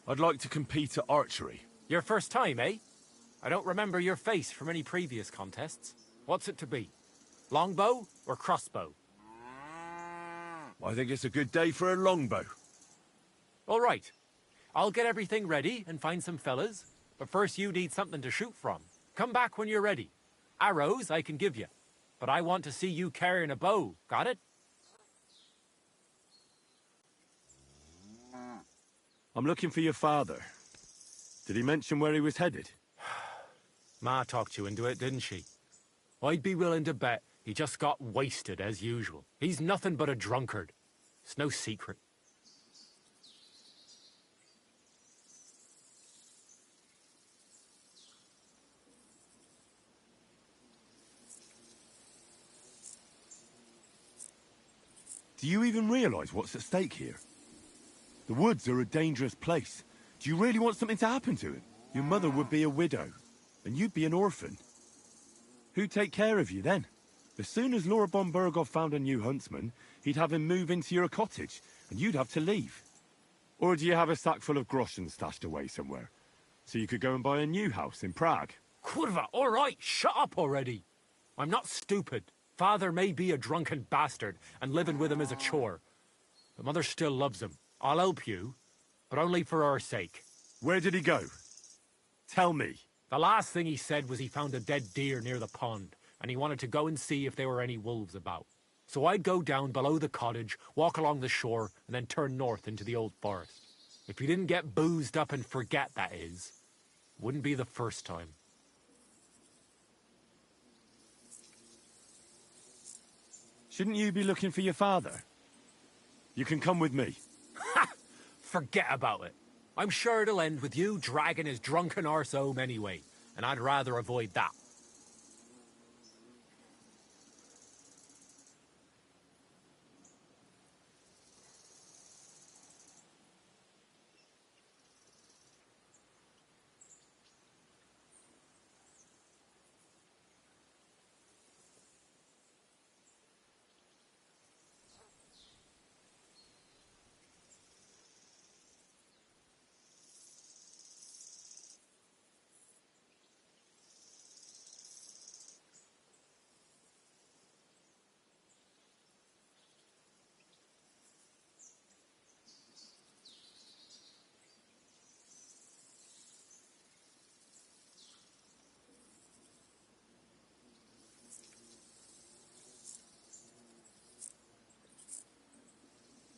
S1: I'd like to compete at archery.
S3: Your first time, eh? I don't remember your face from any previous contests. What's it to be? Longbow or crossbow?
S1: I think it's a good day for a longbow.
S3: All right. I'll get everything ready and find some fellas. But first you need something to shoot from. Come back when you're ready. Arrows I can give you. But I want to see you carrying a bow. Got it?
S1: I'm looking for your father. Did he mention where he was headed?
S3: Ma talked you into it, didn't she? I'd be willing to bet he just got wasted as usual. He's nothing but a drunkard. It's no secret.
S1: Do you even realize what's at stake here? The woods are a dangerous place. Do you really want something to happen to him? Your mother would be a widow, and you'd be an orphan. Who'd take care of you then? As soon as Lord von Berghoff found a new huntsman, he'd have him move into your cottage, and you'd have to leave. Or do you have a sack full of groschen stashed away somewhere, so you could go and buy a new house in Prague?
S3: Kurva, all right, shut up already. I'm not stupid. Father may be a drunken bastard, and living with him is a chore. But Mother still loves him. I'll help you, but only for her sake.
S1: Where did he go? Tell me.
S3: The last thing he said was he found a dead deer near the pond, and he wanted to go and see if there were any wolves about. So I'd go down below the cottage, walk along the shore, and then turn north into the old forest. If he didn't get boozed up and forget, that is. Wouldn't be the first time.
S1: Shouldn't you be looking for your father? You can come with me.
S3: Ha! Forget about it. I'm sure it'll end with you dragging his drunken arse home anyway, and I'd rather avoid that.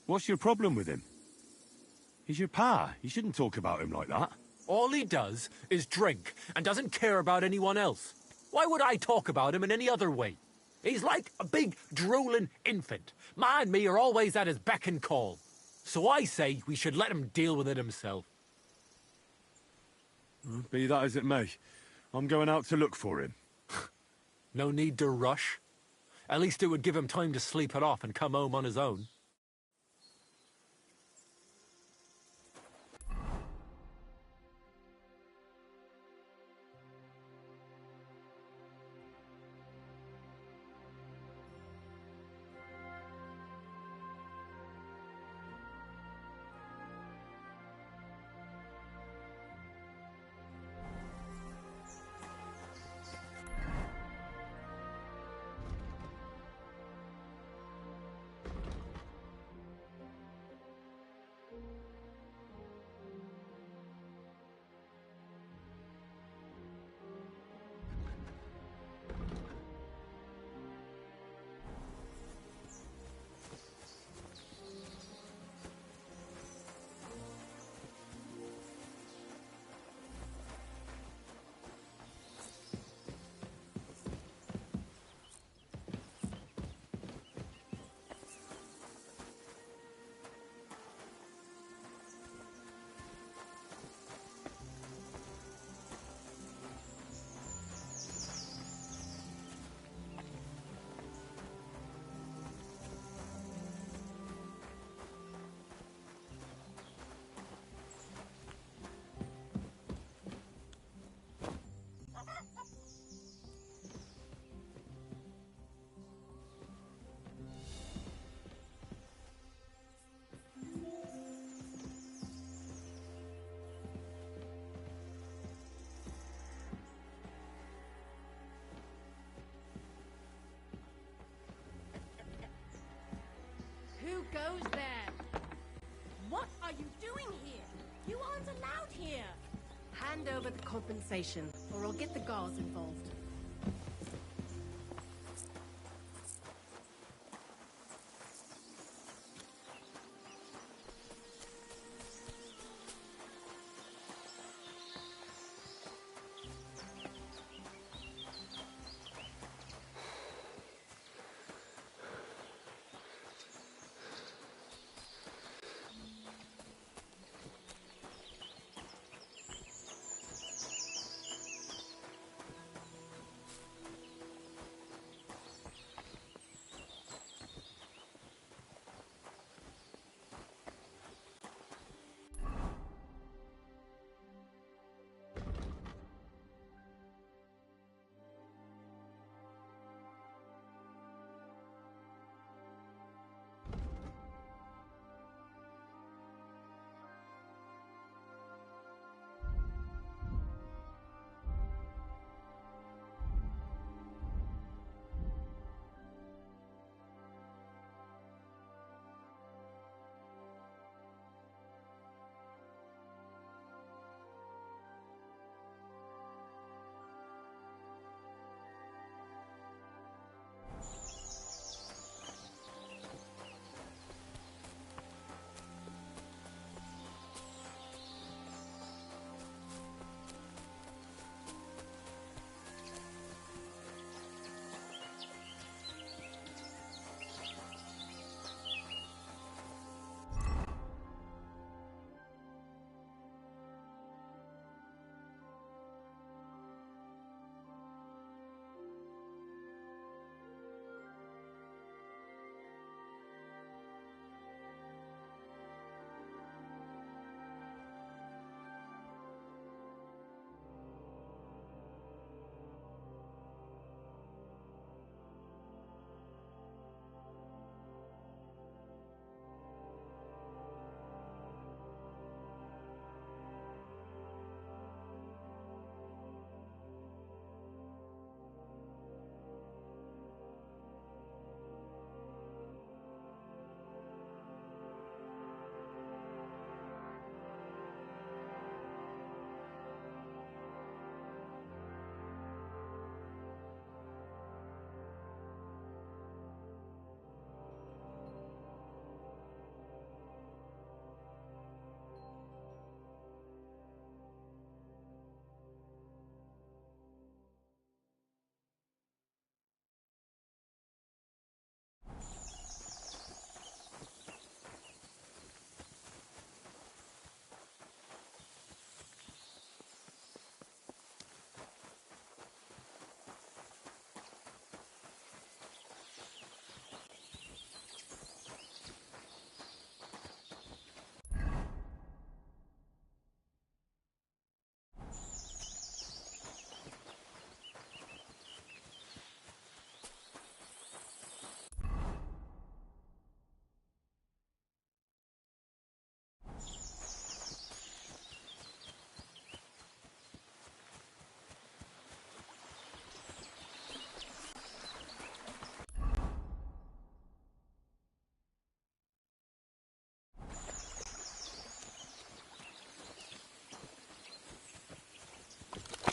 S1: What's your problem with him? He's your pa. You shouldn't talk about him like that.
S3: All he does is drink and doesn't care about anyone else. Why would I talk about him in any other way? He's like a big, drooling infant. Ma and me are always at his beck and call. So I say we should let him deal with it himself.
S1: Be that as it may, I'm going out to look for him.
S3: No need to rush. At least it would give him time to sleep it off and come home on his own.
S9: goes there? What are you doing here? You aren't allowed here. Hand over the compensation, or I'll get the guards involved.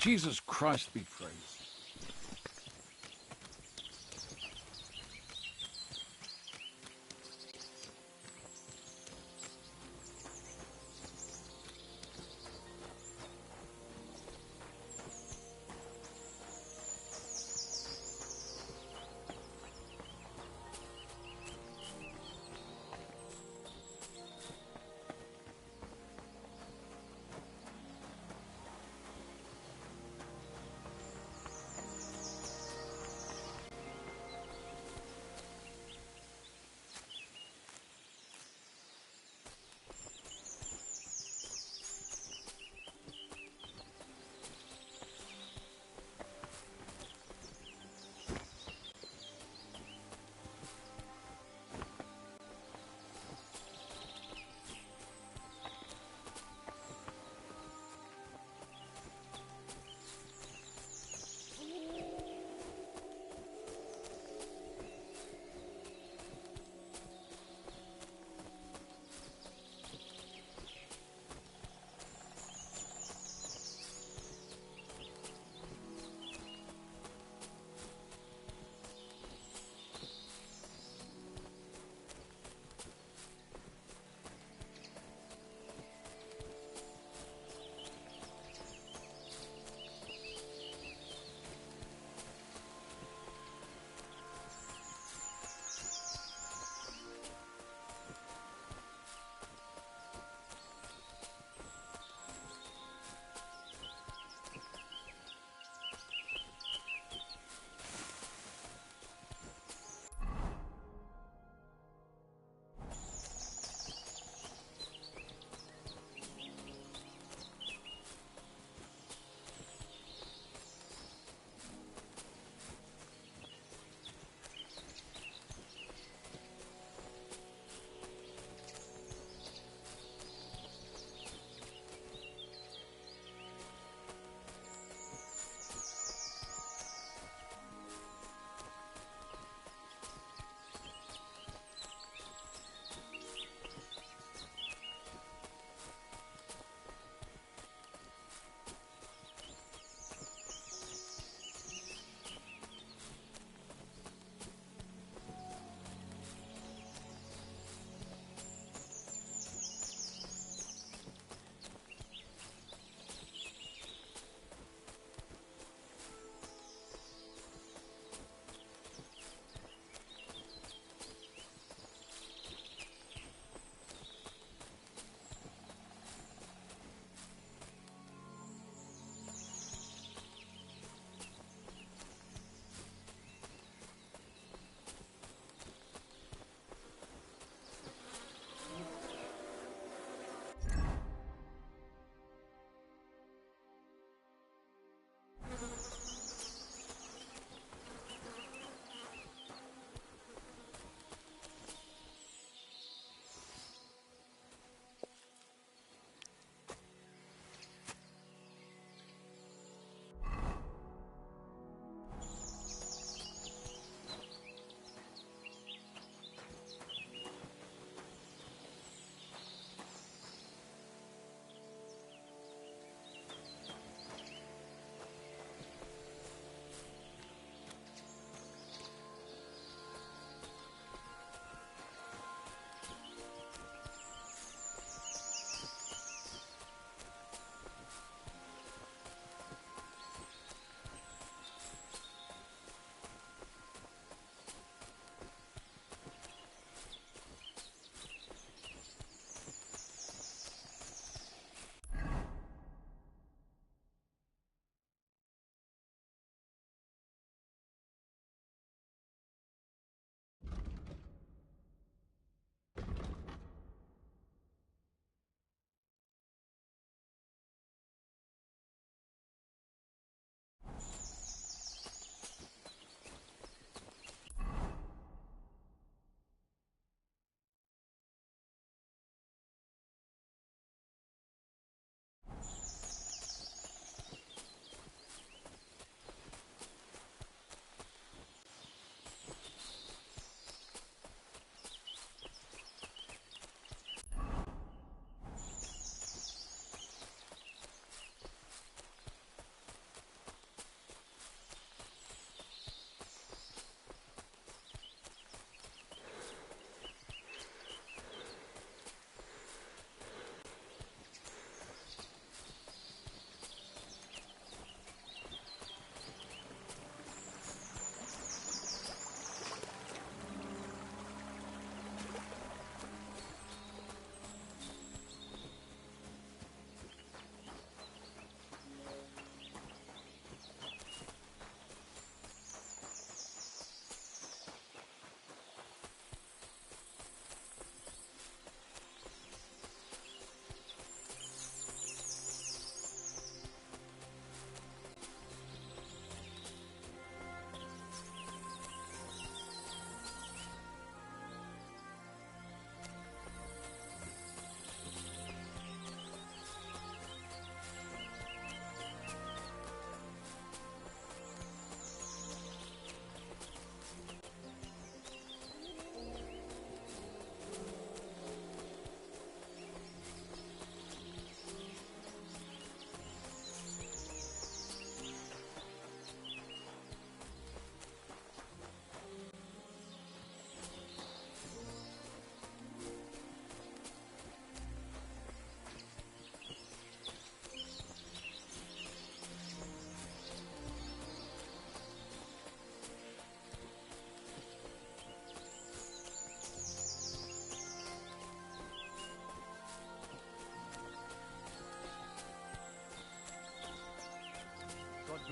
S14: Jesus Christ be praised.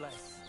S5: bless.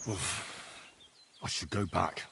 S1: I should go back.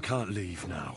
S1: can't leave now.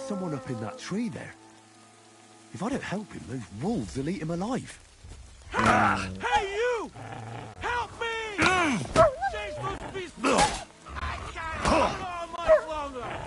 S1: someone up in that tree there. If I don't help him, those wolves will eat him alive.
S12: Hey, you! Help me! Chase those beasts! I can't hold on much longer!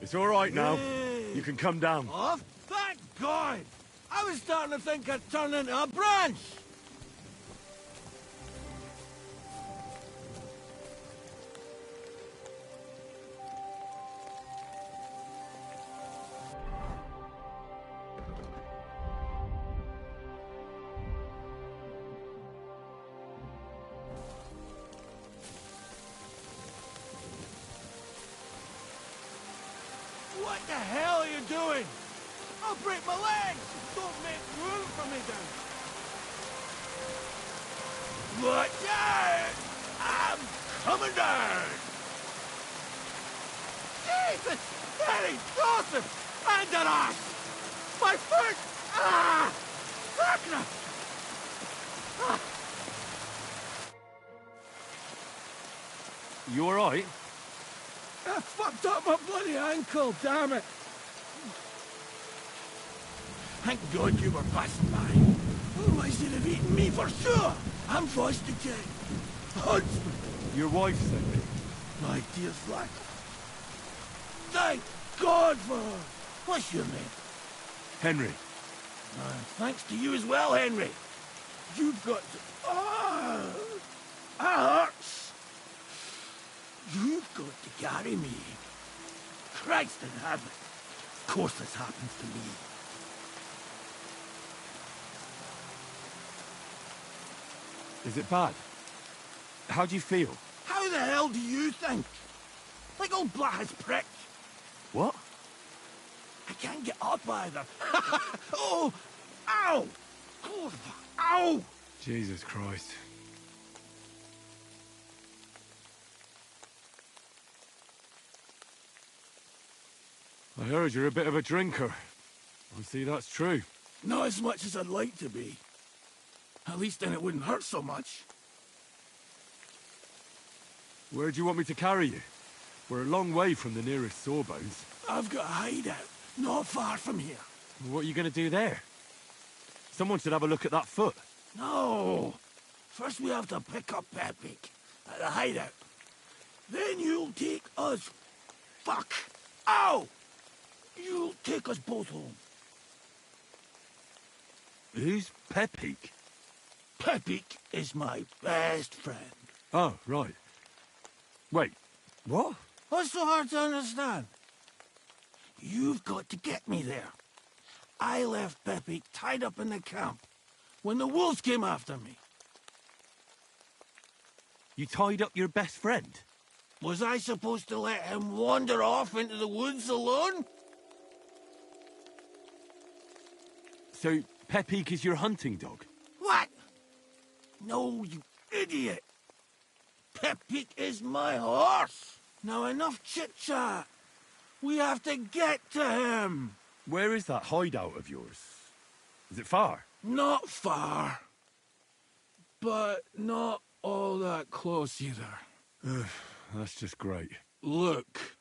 S1: It's all right now. You can come down.
S12: Oh, thank God! I was starting to think I'd turn into a branch! What the hell are you doing? I'll break my legs! Don't make room for me down. Watch out! I'm coming down! Jesus! Daddy! Joseph! And an ass! My foot! Ah! Darkness! Ah!
S1: You all right?
S12: I fucked up my bloody ankle, damn it! Thank God you were passing by. Otherwise you'd have eaten me for sure. I'm Foster J. Huntsman.
S1: Your wife sent me.
S12: My dear flag. Thank God for her. What's your name?
S1: Henry.
S12: Thanks to you as well, Henry. You've got to... Ah! That hurts. You've got to carry me. Christ in heaven. Of course this happens to me.
S1: Is it bad? How do you feel?
S12: How the hell do you think? Like old Black's prick.
S1: What?
S12: I can't get up either. Oh! Ow! Oh, ow!
S1: Jesus Christ. I heard you're a bit of a drinker. I see that's true.
S12: Not as much as I'd like to be. At least then it wouldn't hurt so much.
S1: Where do you want me to carry you? We're a long way from the nearest sawbones.
S12: I've got a hideout, not far from here.
S1: What are you going to do there? Someone should have a look at that foot.
S12: No! First we have to pick up Pepic at the hideout. Then you'll take us... Fuck! Ow! You'll take us both home.
S1: Who's Pepic?
S12: Pepic is my best friend.
S1: Oh, right. Wait, what?
S12: What's so hard to understand? You've got to get me there. I left Pepic tied up in the camp when the wolves came after me.
S1: You tied up your best friend?
S12: Was I supposed to let him wander off into the woods alone?
S1: So, Pepic is your hunting dog?
S12: What? No, you idiot. Pepic is my horse. Now enough chit-chat. We have to get to him.
S1: Where is that hideout of yours? Is it far?
S12: Not far. But not all that close either.
S1: That's just great.
S12: Look,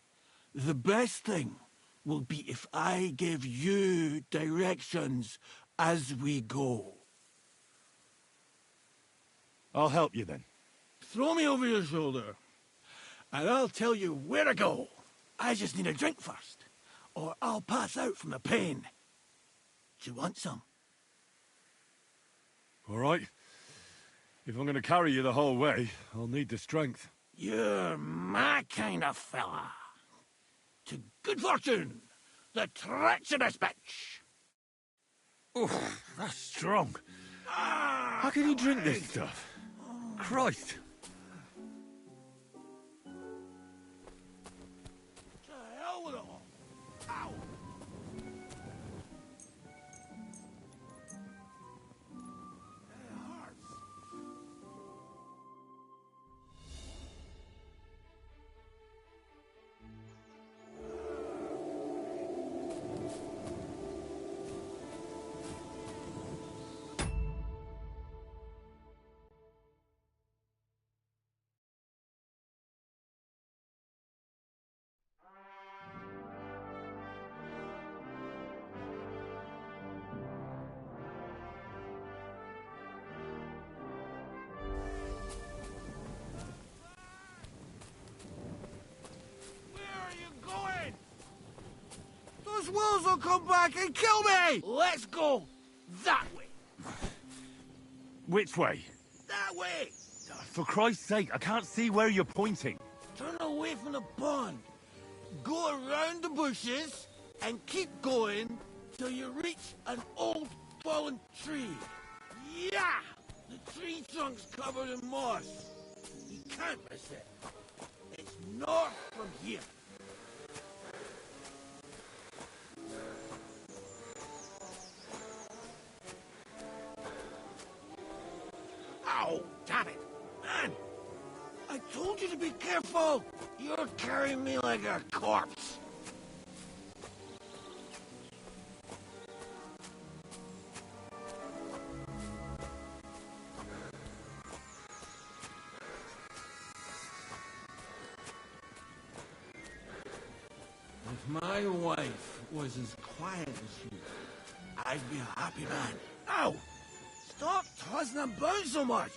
S12: the best thing will be if I give you directions as we go.
S1: I'll help you then.
S12: Throw me over your shoulder, and I'll tell you where to go. I just need a drink first, or I'll pass out from the pain. Do you want some?
S1: All right. If I'm going to carry you the whole way, I'll need the strength.
S12: You're my kind of fella. To good fortune, the treacherous bitch.
S1: Oof, that's strong. How can you drink this stuff? Christ.
S12: To hell with it all. Ow. It hurts. those wolves will come back and kill me! Let's go that way.
S1: Which way?
S12: That way!
S1: For Christ's sake, I can't see where you're pointing.
S12: Turn away from the pond. Go around the bushes and keep going till you reach an old fallen tree. Yeah! The tree trunk's covered in moss. You can't miss it. It's north from here. Ow! Damn it! Man! I told you to be careful! You're carrying me like a corpse. If my wife was as quiet as you, I'd be a happy man. Ow! Stop tossing about so much!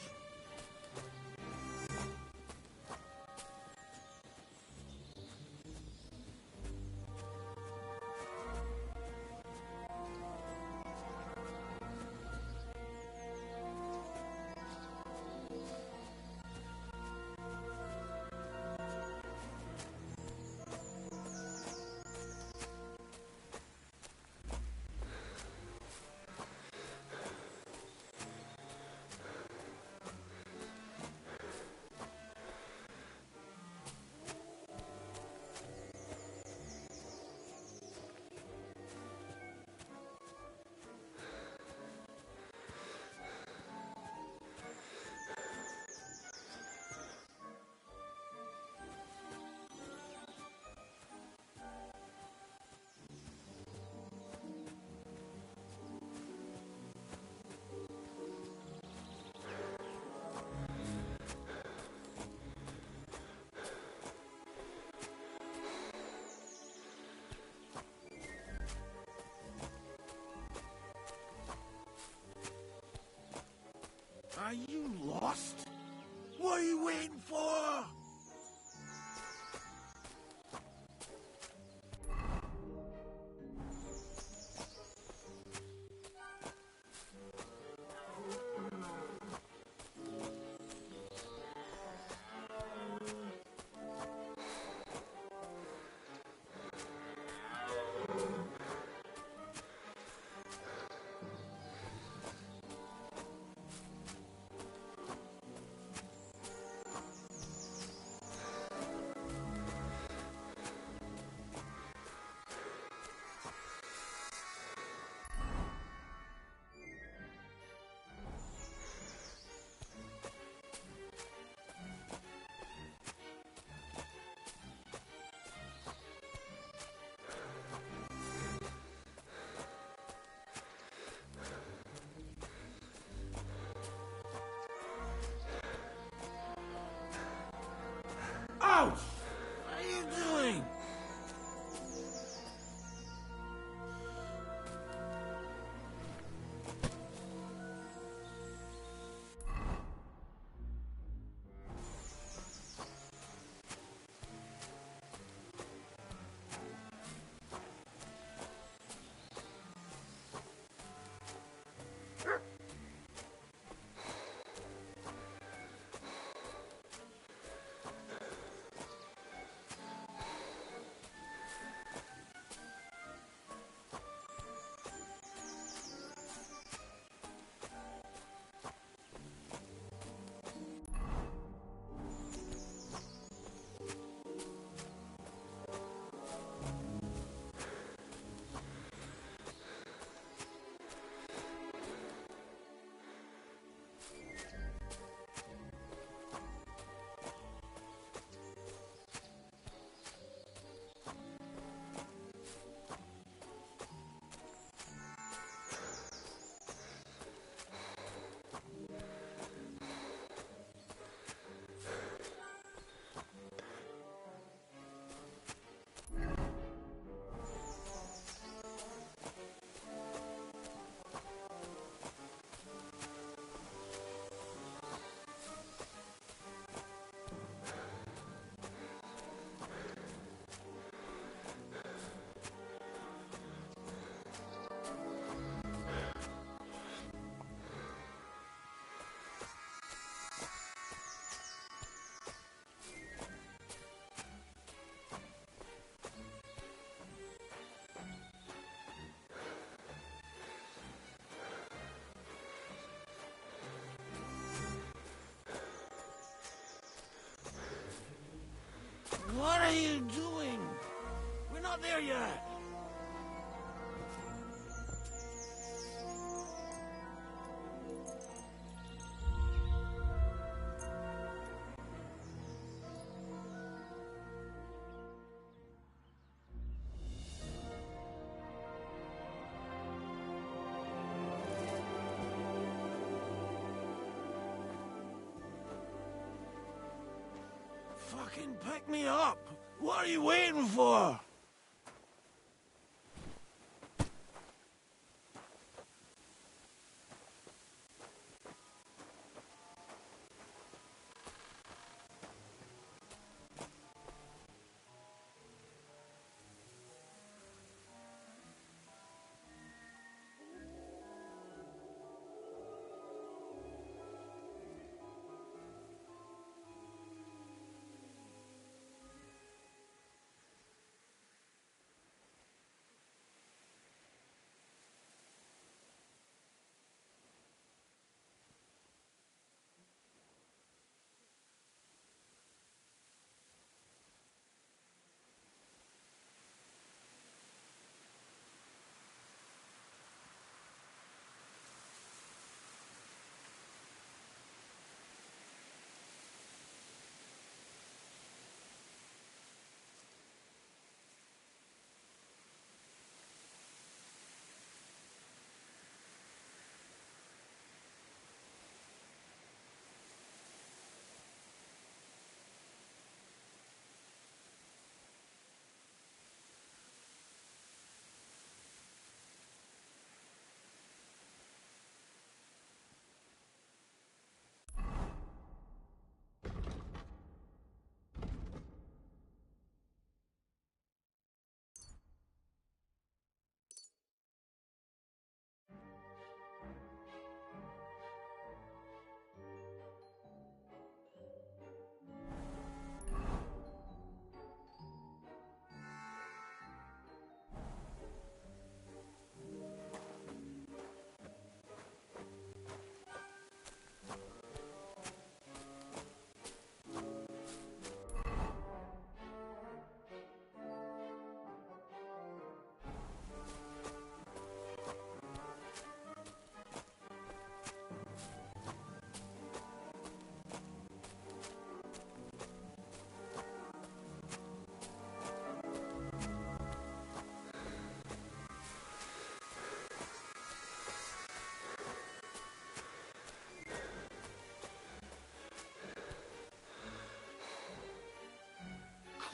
S12: Are you lost? What are you waiting for? What are you doing? We're not there yet. Fucking pick me up! What are you waiting for?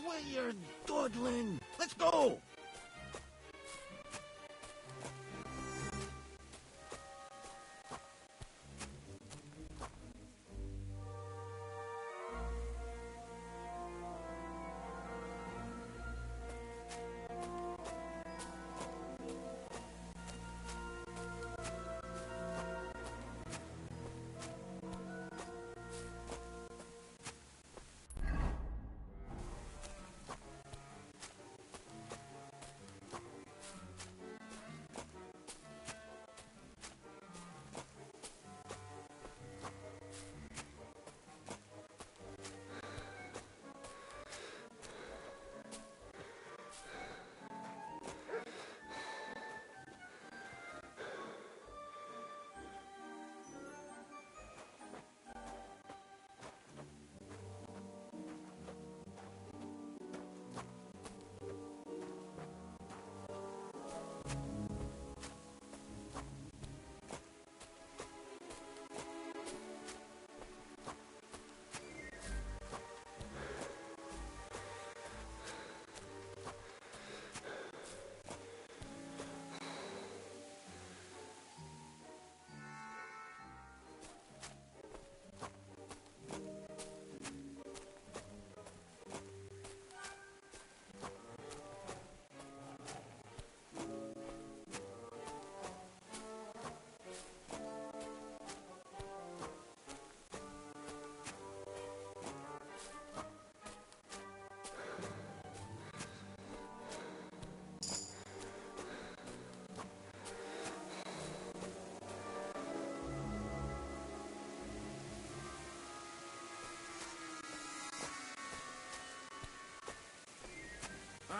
S12: Quit your dawdling! Let's go!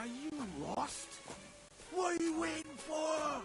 S12: Are you lost? What are you waiting for?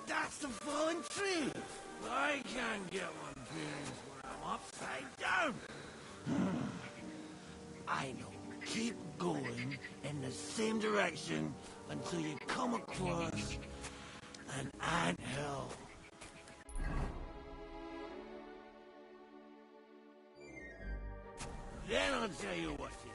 S12: That's the fallen tree. I can't get one bearings where I'm upside down. I know. Keep going in the same direction until you come across an anthill. Then I'll tell you what to do.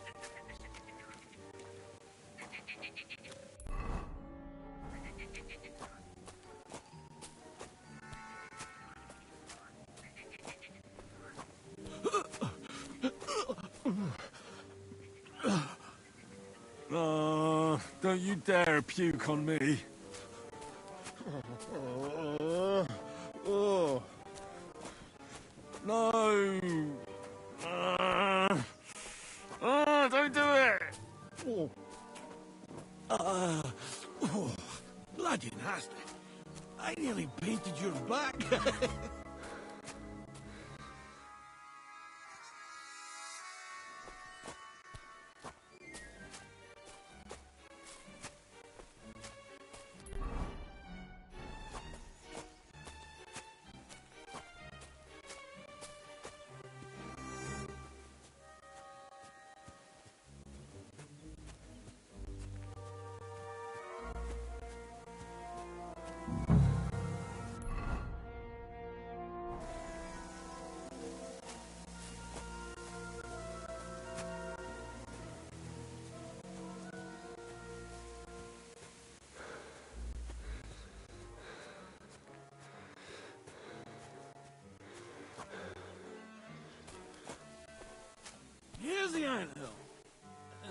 S1: Don't you dare puke on me. No. Don't do it.
S12: Bloody nasty. I nearly painted your back. Here's the anthill.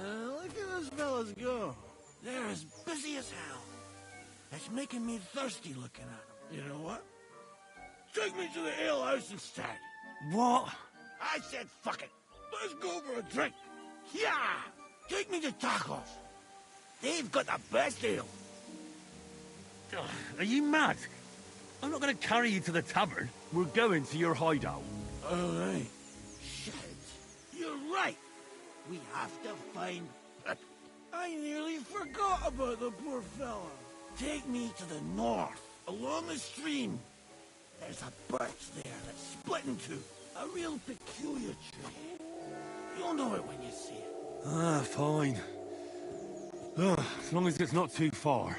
S12: Look at those fellas go. They're as busy as hell. It's making me thirsty looking at them. You know what? Take me to the ale house instead.
S1: What?
S12: I said fuck it. Let's go for a drink. Yeah! Take me to tacos. They've got the best ale.
S1: Are you mad? I'm not going to carry you to the tavern. We're going to your hideout.
S12: All right. Shit. You're right. We have to find... I nearly forgot about the poor fella. Take me to the north, along the stream. There's a birch there that's split in two. A real peculiar tree. You'll know it when you see it.
S1: Fine. As long as it's not too far.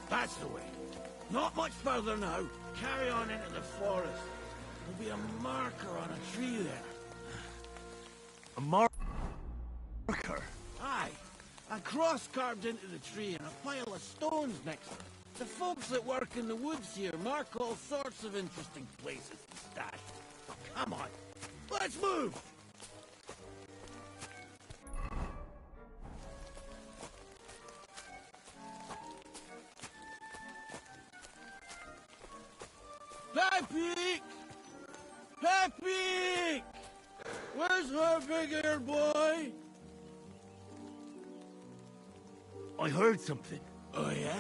S12: That's the way. Not much further now. Carry on into the forest. There'll be a marker on a tree there.
S1: A marker?
S12: Aye. A cross carved into the tree and a pile of stones next to it. The folks that work in the woods here mark all sorts of interesting places and stash. Come on. Let's move! here, boy. I heard something. Oh, yeah?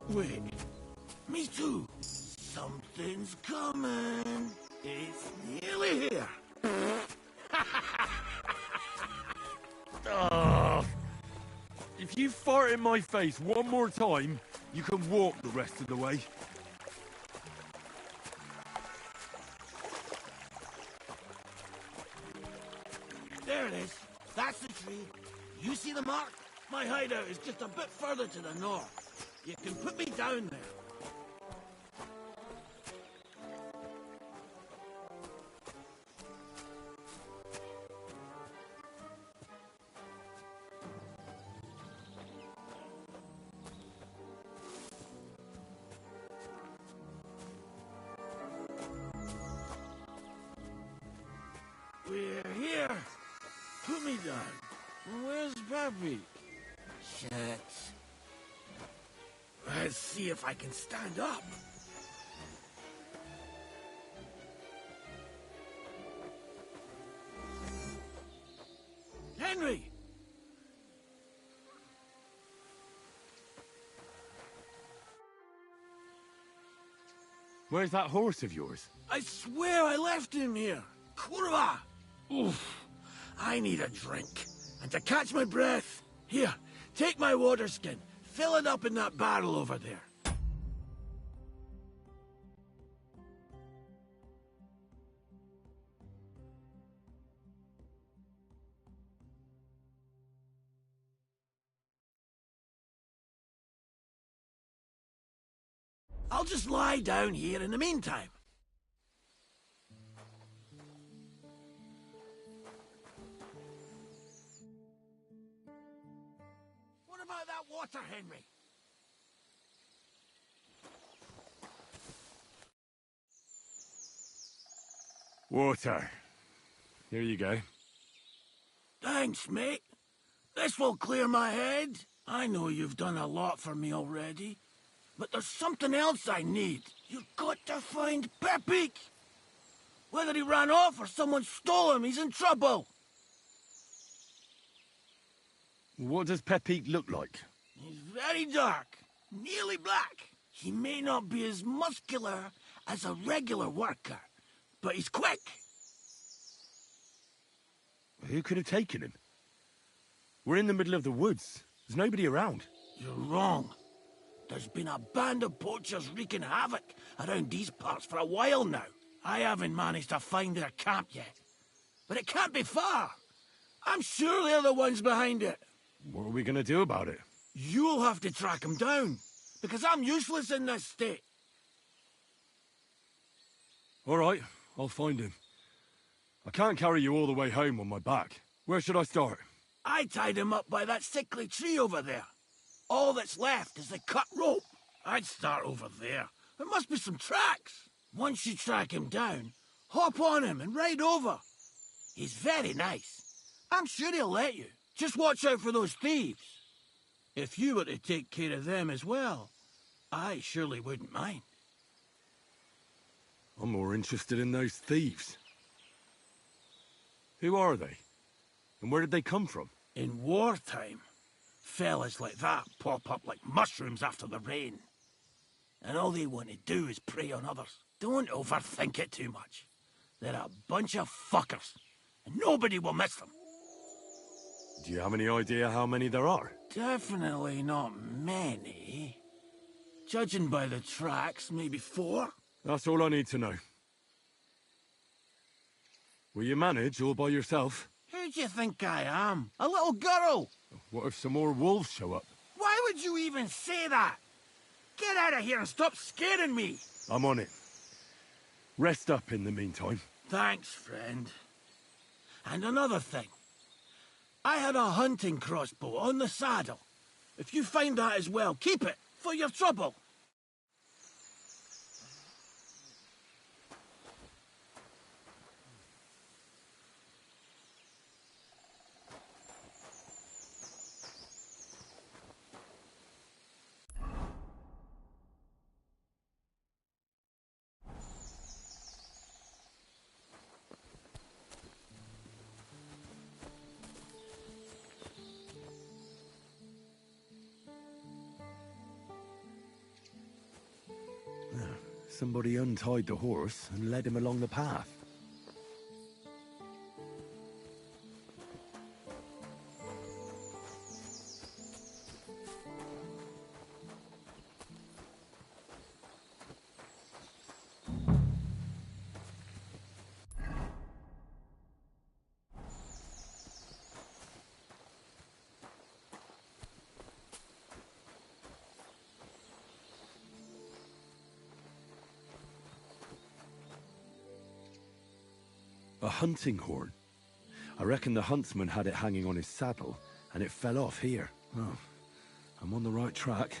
S12: Wait. Me too. Something's coming. It's nearly here.
S1: If you fart in my face one more time, you can walk the rest of the way.
S12: There it is. That's the tree. You see the mark? My hideout is just a bit further to the north. You can put me down there. We're here. Put me down. Where's Pappy? Shit. Let's see if I can stand up. Henry!
S1: Where's that horse of yours?
S12: I swear I left him here. Kurwa! Oof. I need a drink. And to catch my breath, here, take my water skin. Fill it up in that barrel over there. I'll just lie down here in the meantime. What about that water, Henry?
S1: Water. Here you go.
S12: Thanks, mate. This will clear my head. I know you've done a lot for me already. But there's something else I need. You've got to find Pepik. Whether he ran off or someone stole him, he's in trouble.
S1: What does Pepik look like?
S12: He's very dark, nearly black. He may not be as muscular as a regular worker, but he's quick.
S1: Who could have taken him? We're in the middle of the woods. There's nobody around.
S12: You're wrong. There's been a band of poachers wreaking havoc around these parts for a while now. I haven't managed to find their camp yet. But it can't be far. I'm sure they're the ones behind it.
S1: What are we going to do about it?
S12: You'll have to track them down, because I'm useless in this state.
S1: All right, I'll find him. I can't carry you all the way home on my back. Where should I start?
S12: I tied him up by that sickly tree over there. All that's left is the cut rope. I'd start over there. There must be some tracks. Once you track him down, hop on him and ride over. He's very nice. I'm sure he'll let you. Just watch out for those thieves. If you were to take care of them as well, I surely wouldn't mind.
S1: I'm more interested in those thieves. Who are they? And where did they come from?
S12: In wartime, fellas like that pop up like mushrooms after the rain. And all they want to do is prey on others. Don't overthink it too much. They're a bunch of fuckers, and nobody will miss them.
S1: Do you have any idea how many there are?
S12: Definitely not many. Judging by the tracks, maybe 4.
S1: That's all I need to know. Will you manage all by yourself?
S12: Who do you think I am? A little girl?
S1: What if some more wolves show up?
S12: Why would you even say that? Get out of here and stop scaring me!
S1: I'm on it. Rest up in the meantime.
S12: Thanks, friend. And another thing. I had a hunting crossbow on the saddle. If you find that as well, keep it, for your trouble.
S1: Somebody untied the horse and led him along the path. A hunting horn. I reckon the huntsman had it hanging on his saddle, and it fell off here. Oh, I'm on the right track.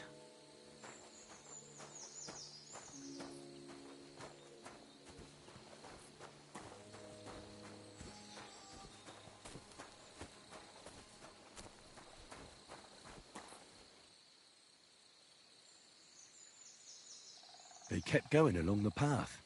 S1: They kept going along the path.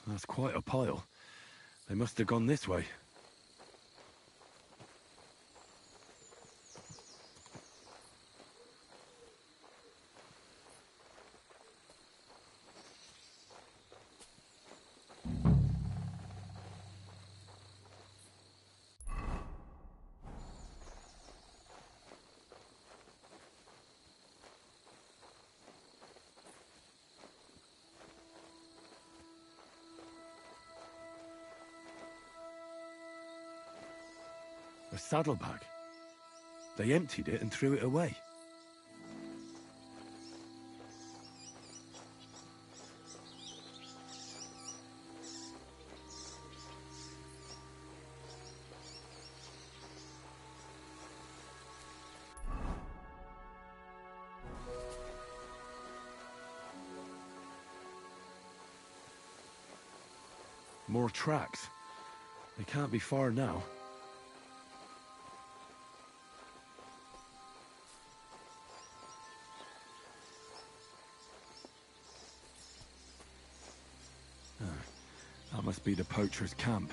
S1: That's quite a pile. They must have gone this way. A saddlebag. They emptied it and threw it away. More tracks. They can't be far now. That must be the poacher's camp.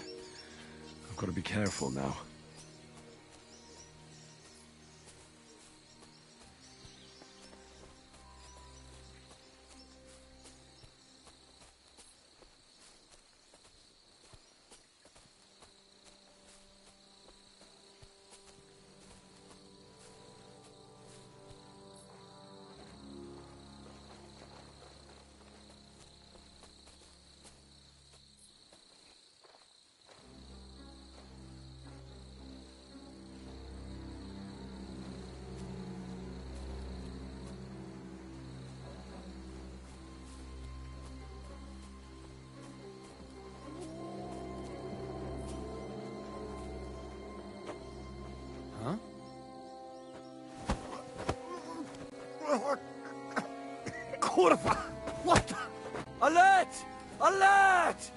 S1: I've got to be careful now.
S12: Kurva! What?
S5: Alert! Alert!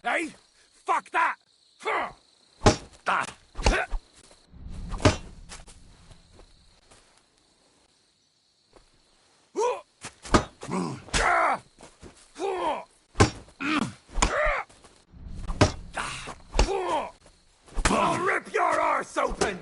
S12: Hey! Fuck that! I'll rip your arse open!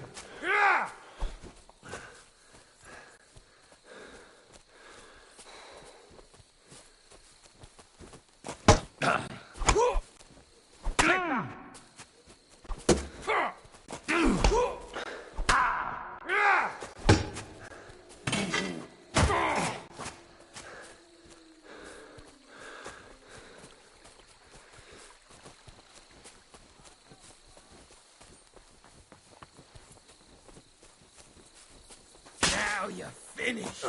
S12: Now you're finished.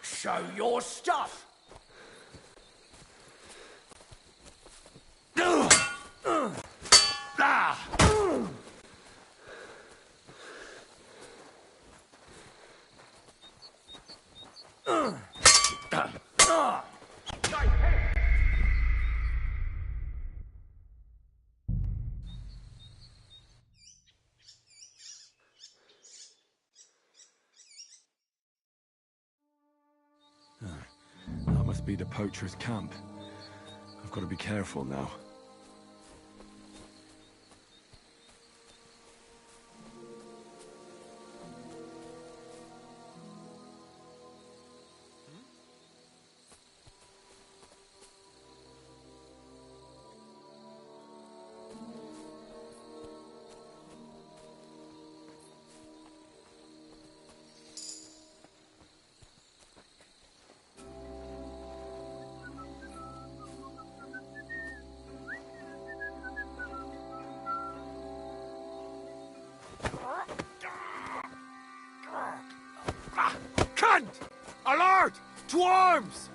S12: Show your stuff.
S1: That must be the poacher's camp. I've got to be careful now.
S3: Cunt! Alert! To arms!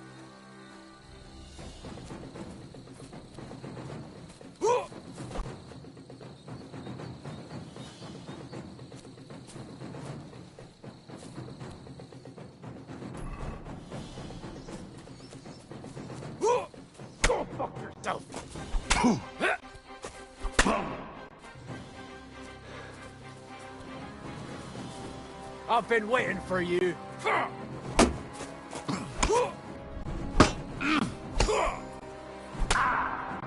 S3: Go fuck yourself! I've been waiting for you.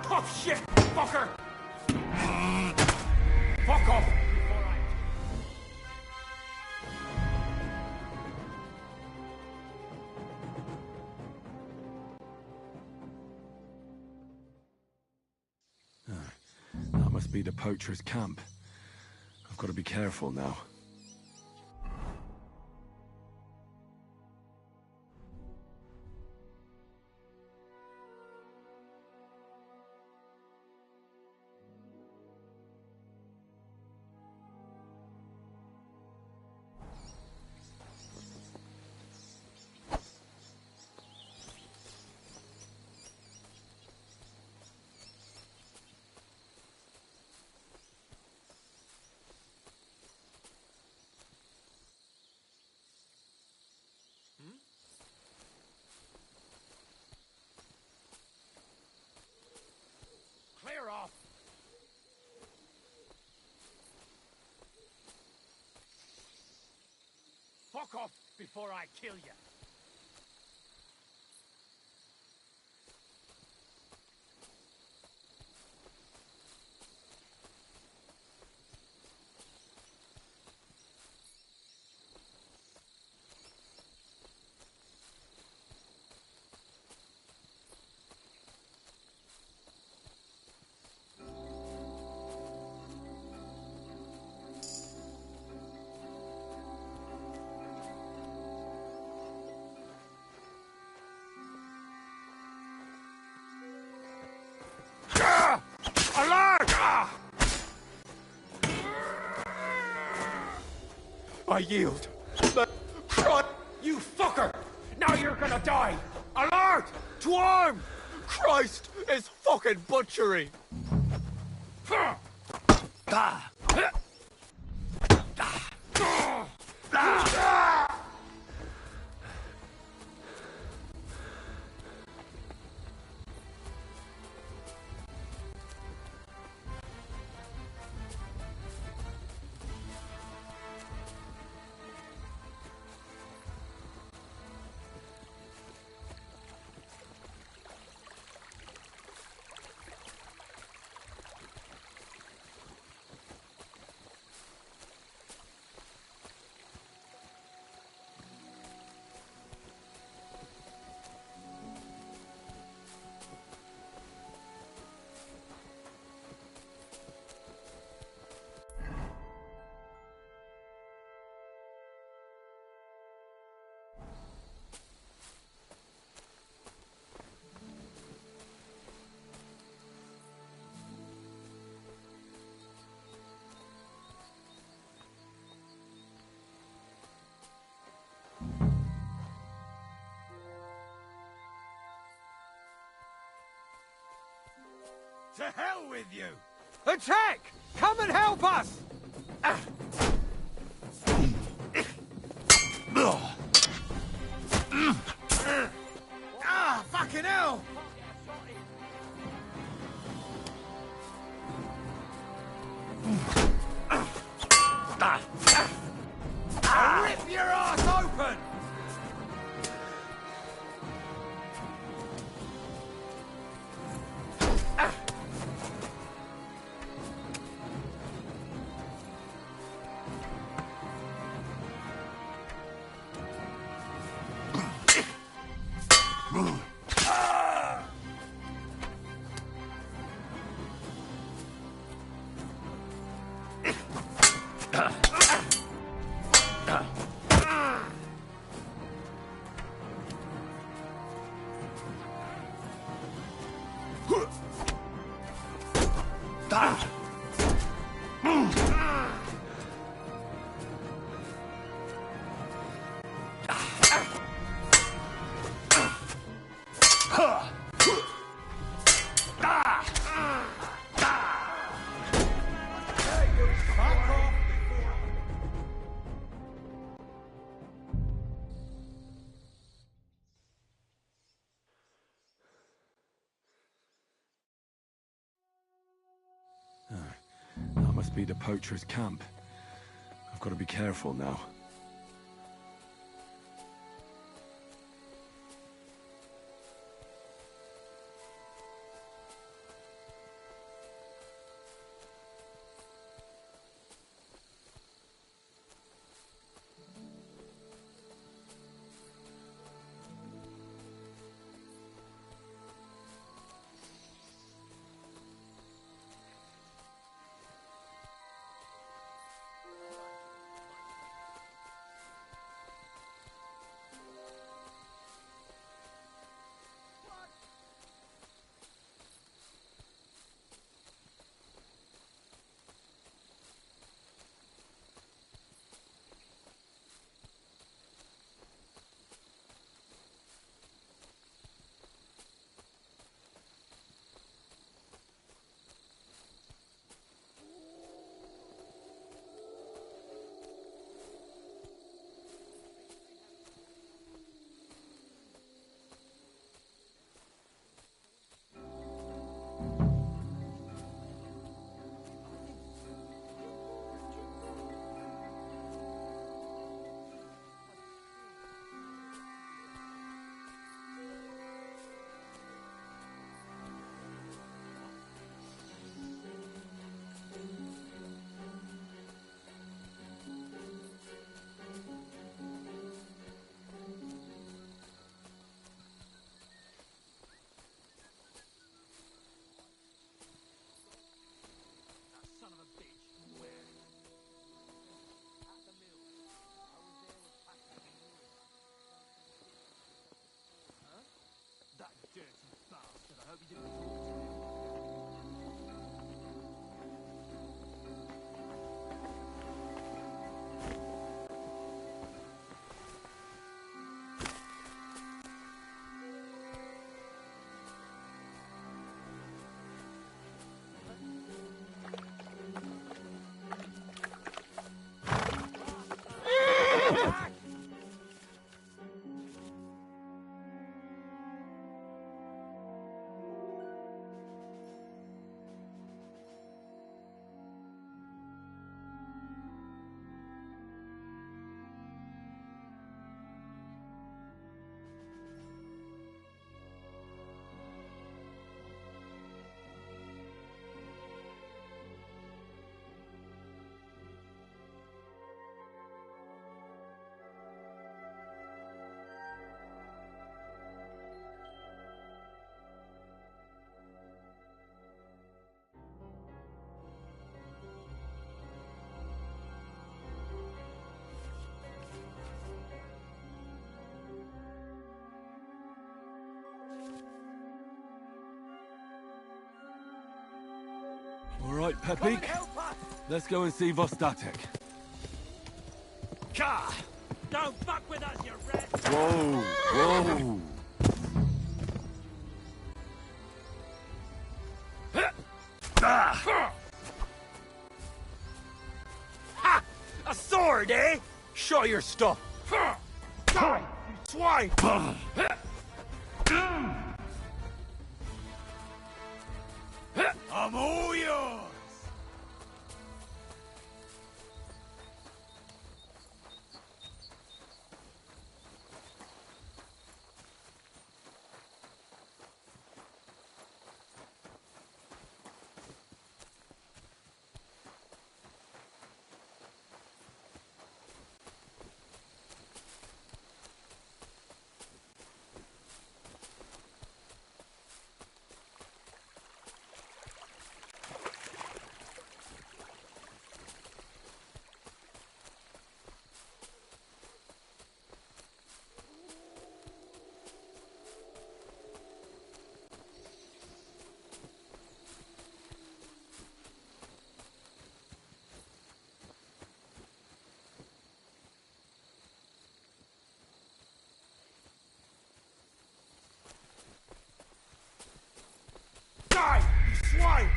S3: Tough shit, fucker! Fuck off!
S1: That must be the poacher's camp. I've got to be careful now.
S3: Clear off! Fuck off before I kill you! Alert! I yield. But... You fucker! Now you're gonna die! Alert! To arm! Christ is fucking butchery!
S15: To hell with you! Attack! Come and help us! Ah, fucking hell! I'll rip your ass open!
S1: That must be the poacher's camp. I've got to be careful now. All right, Pepik. Let's go and see Vostatek.
S15: Ka! Don't fuck with us, you rat!
S1: Whoa, whoa.
S3: Ha! A sword, eh? Show your stuff. Die, you swine!
S12: I'm all yours!
S3: Die, you swine!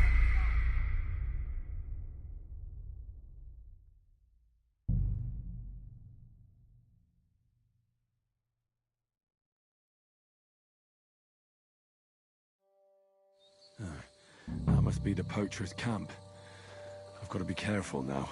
S1: That must be the poacher's camp. I've got to be careful now.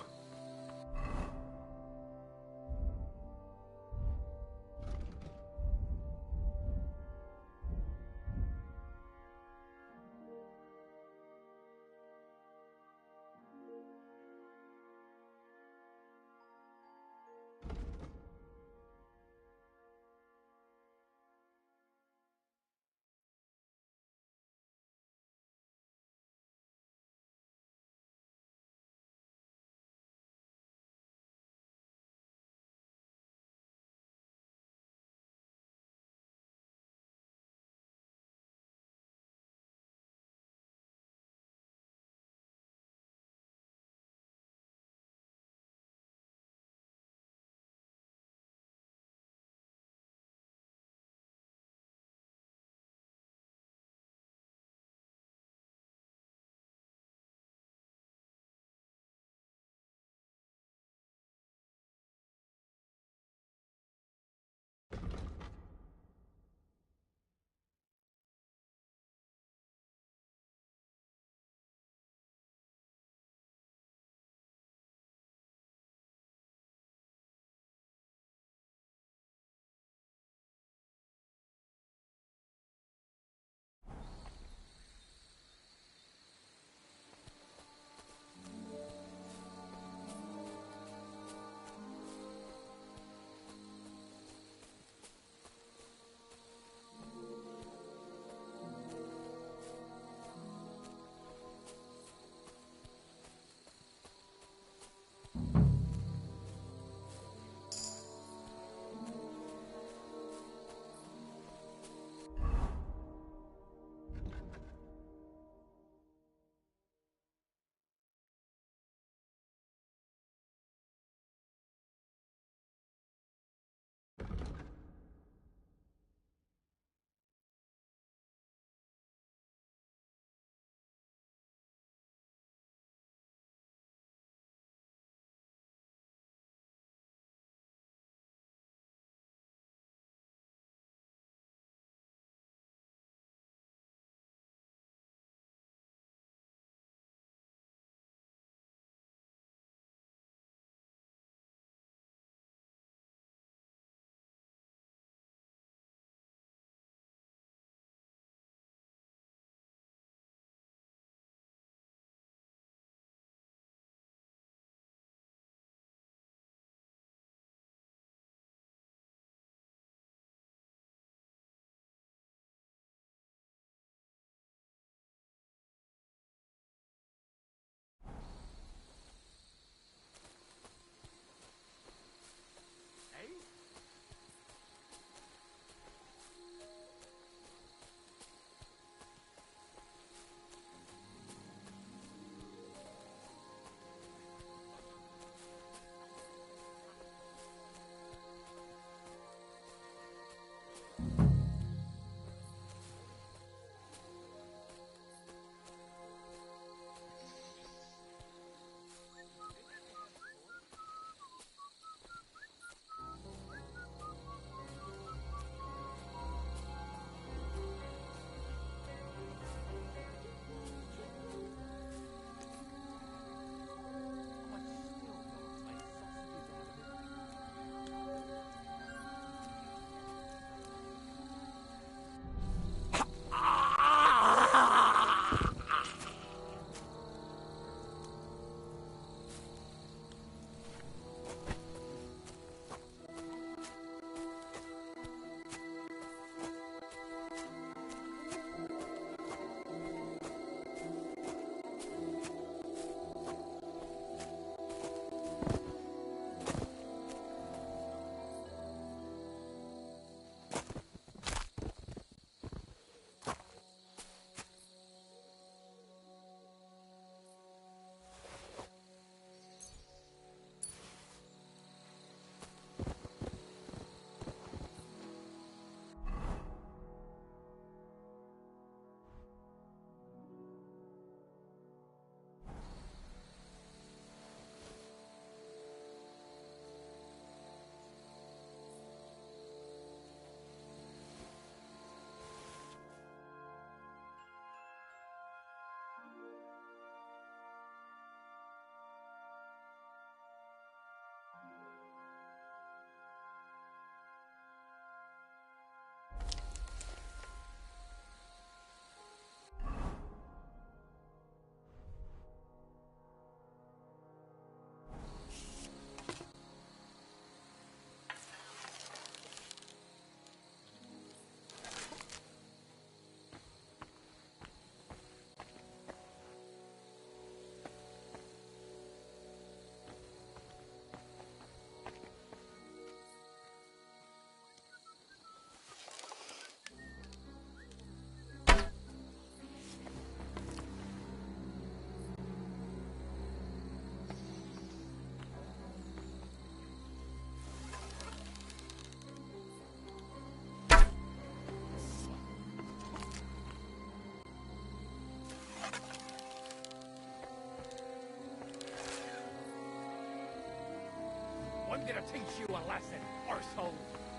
S3: gonna teach you a lesson, arsehole!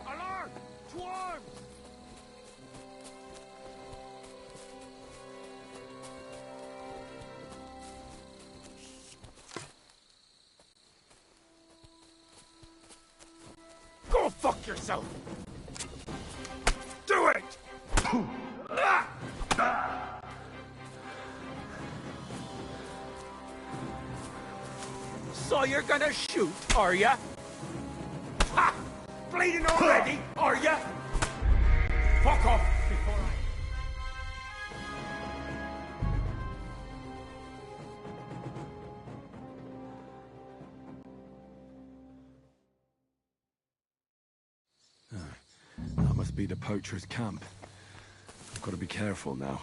S3: Alarm! To arms! Go fuck yourself! Do it! So you're gonna shoot, are ya? Ha! Bleeding already, are ya? Fuck off before I...
S1: That must be the poacher's camp. I've got to be careful now.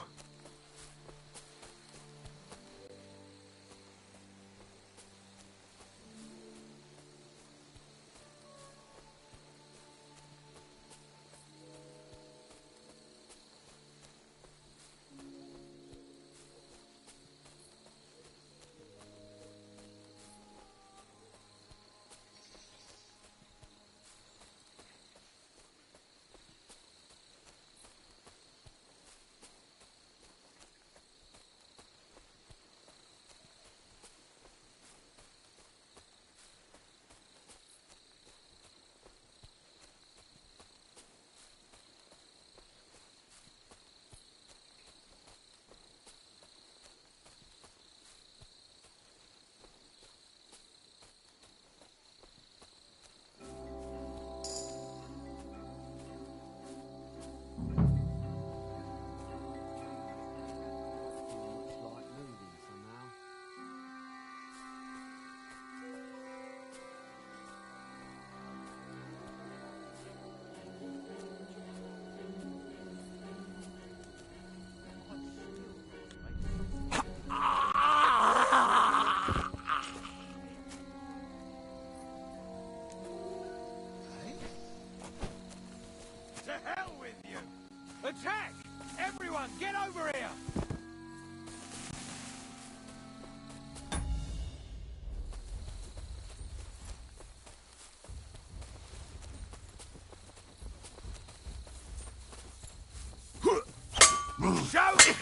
S3: To hell with you! Attack! Everyone, get over here! Shout!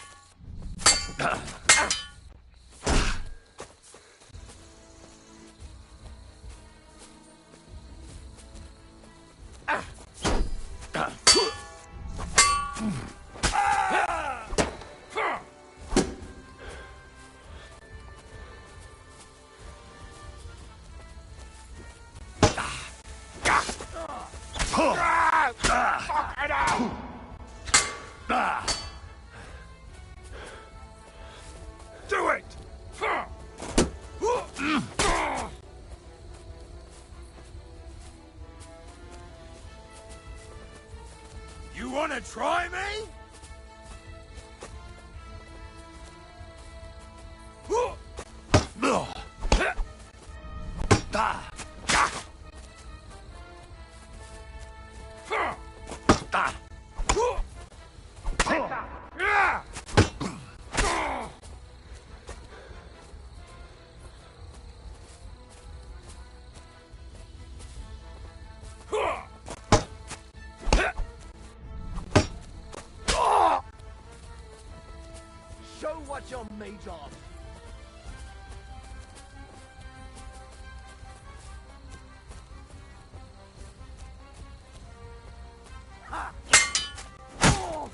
S3: Do it! You wanna try me? Show what you're made of. Ha! Oh!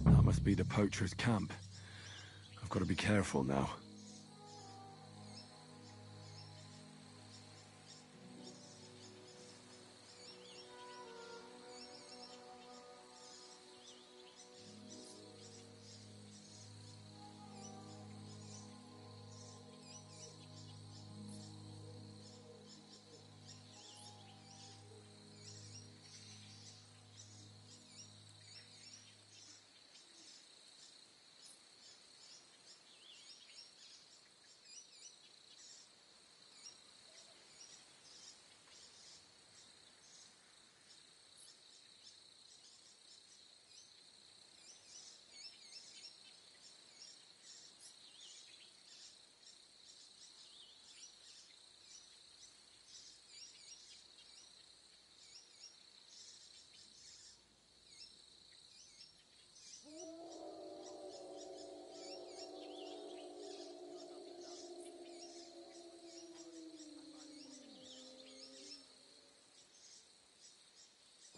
S1: That must be the poacher's camp. I've got to be careful now.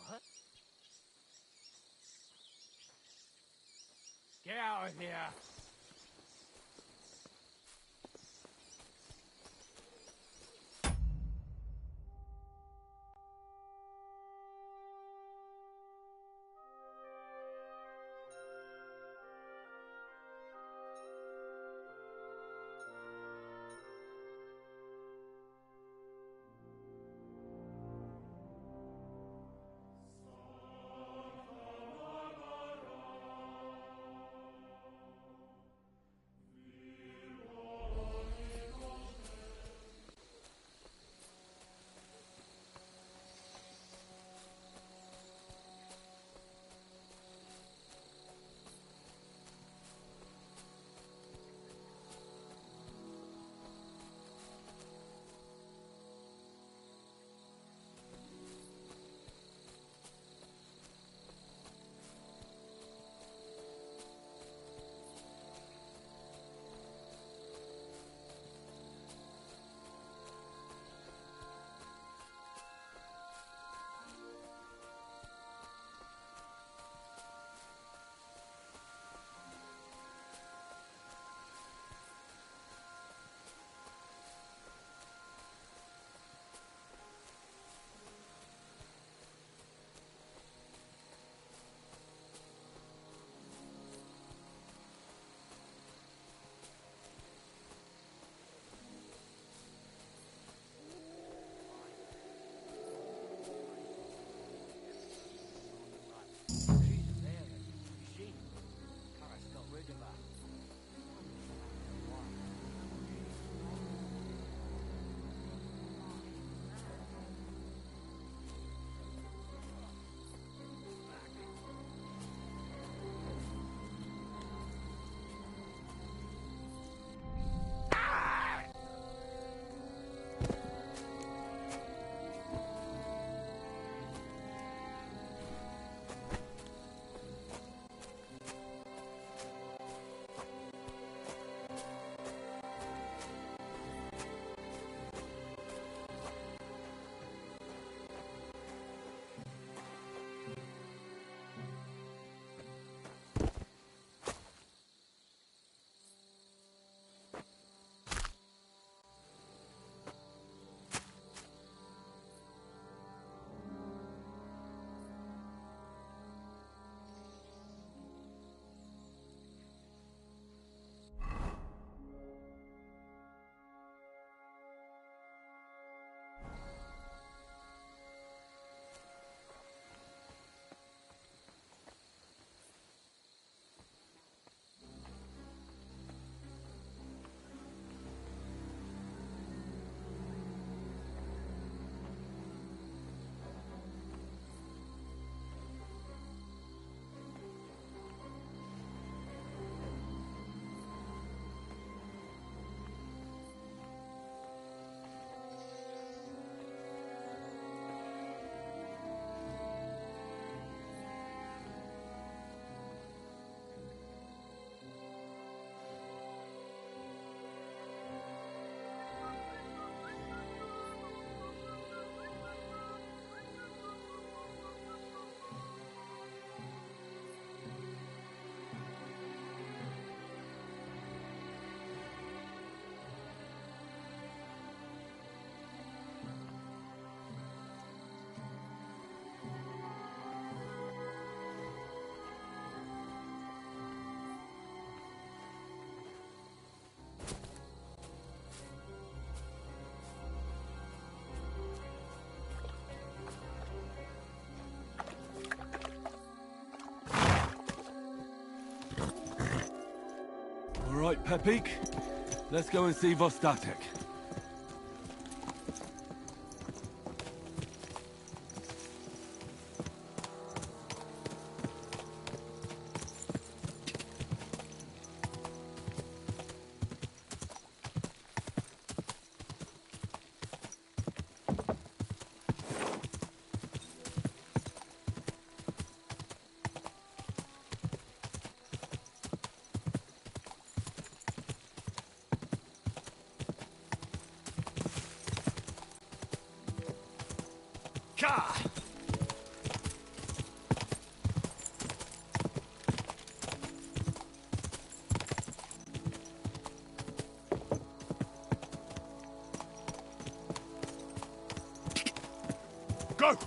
S15: What? Get out of here!
S1: Pepik, let's go and see Vostatek.
S14: Go!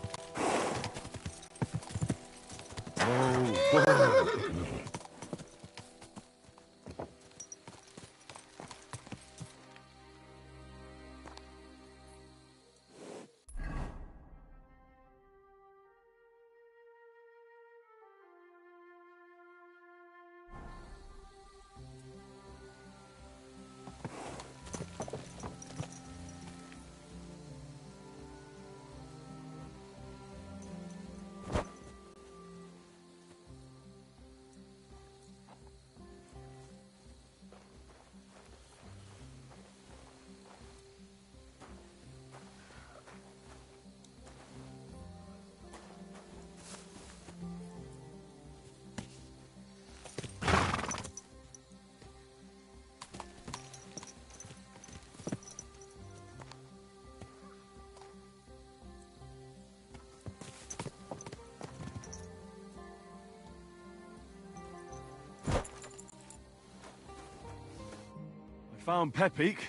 S1: Found Pepik.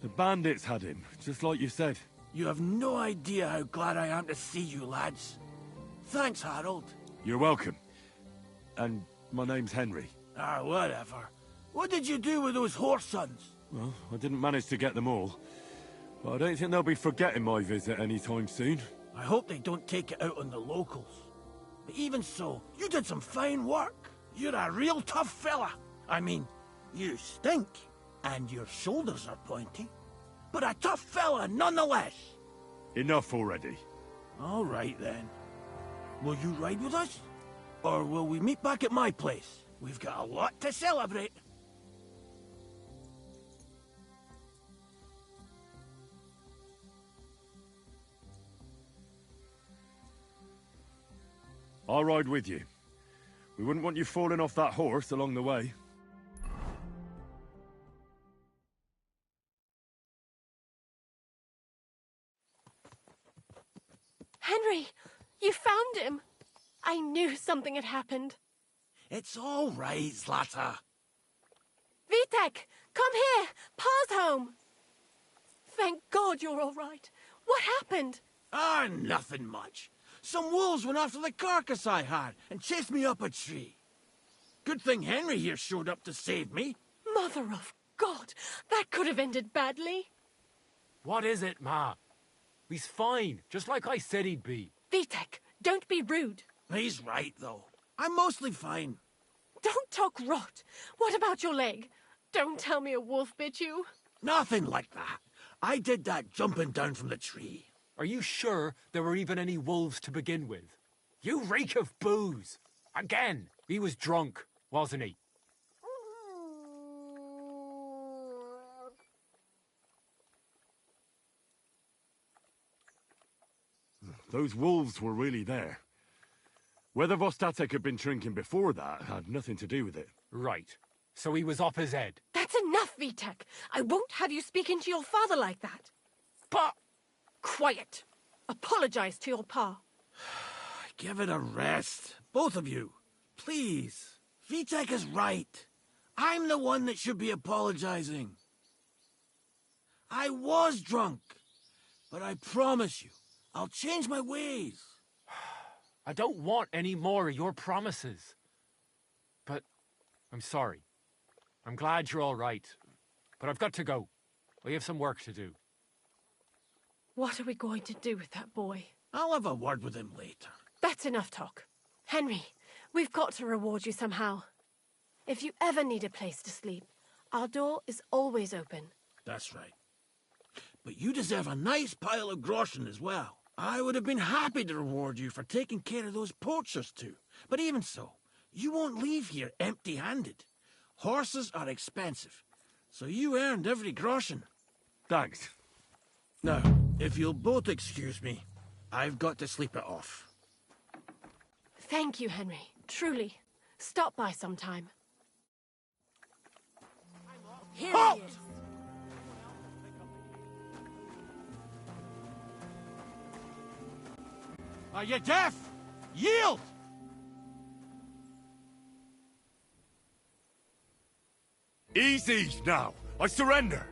S1: The bandits had him, just like you said.
S12: You have no idea how glad I am to see you, lads. Thanks, Harold.
S1: You're welcome. And my name's Henry.
S12: Ah, whatever. What did you do with those horse sons?
S1: Well, I didn't manage to get them all. But I don't think they'll be forgetting my visit anytime soon.
S12: I hope they don't take it out on the locals. But even so, you did some fine work. You're a real tough fella. I mean, you stink. And your shoulders are pointy. But a tough fella nonetheless.
S1: Enough already.
S12: All right then. Will you ride with us? Or will we meet back at my place? We've got a lot to celebrate.
S1: I'll ride with you. We wouldn't want you falling off that horse along the way.
S9: Henry, you found him. I knew something had happened.
S12: It's all right, Zlata.
S9: Vitek, come here. Pa's home. Thank God you're all right. What happened?
S12: Ah, nothing much. Some wolves went after the carcass I had and chased me up a tree. Good thing Henry here showed up to save me.
S9: Mother of God, that could have ended badly.
S3: What is it, Ma? He's fine, just like I said he'd be.
S9: Vitek, don't be rude.
S12: He's right, though. I'm mostly fine.
S9: Don't talk rot. What about your leg? Don't tell me a wolf bit you.
S12: Nothing like that. I did that jumping down from the tree.
S3: Are you sure there were even any wolves to begin with? You reek of booze. Again, he was drunk, wasn't he?
S1: Those wolves were really there. Whether Vostatek had been drinking before that had nothing to do with it.
S3: Right. So he was up his head.
S9: That's enough, Vitek. I won't have you speaking to your father like that.
S12: Pa!
S9: Quiet. Apologize to your pa.
S12: Give it a rest. Both of you. Please. Vitek is right. I'm the one that should be apologizing. I was drunk. But I promise you, I'll change my ways.
S3: I don't want any more of your promises. But I'm sorry. I'm glad you're all right. But I've got to go. We have some work to do.
S9: What are we going to do with that boy?
S12: I'll have a word with him later.
S9: That's enough talk. Henry, we've got to reward you somehow. If you ever need a place to sleep, Our door is always open.
S12: That's right. But you deserve a nice pile of groschen as well. I would have been happy to reward you for taking care of those poachers too. But even so, you won't leave here empty-handed. Horses are expensive, so you earned every groschen.
S1: Thanks.
S12: Now, if you'll both excuse me, I've got to sleep it off.
S9: Thank you, Henry. Truly. Stop by sometime. Here
S12: Halt!
S9: he is.
S12: Are you deaf? Yield!
S1: Easy now. I surrender.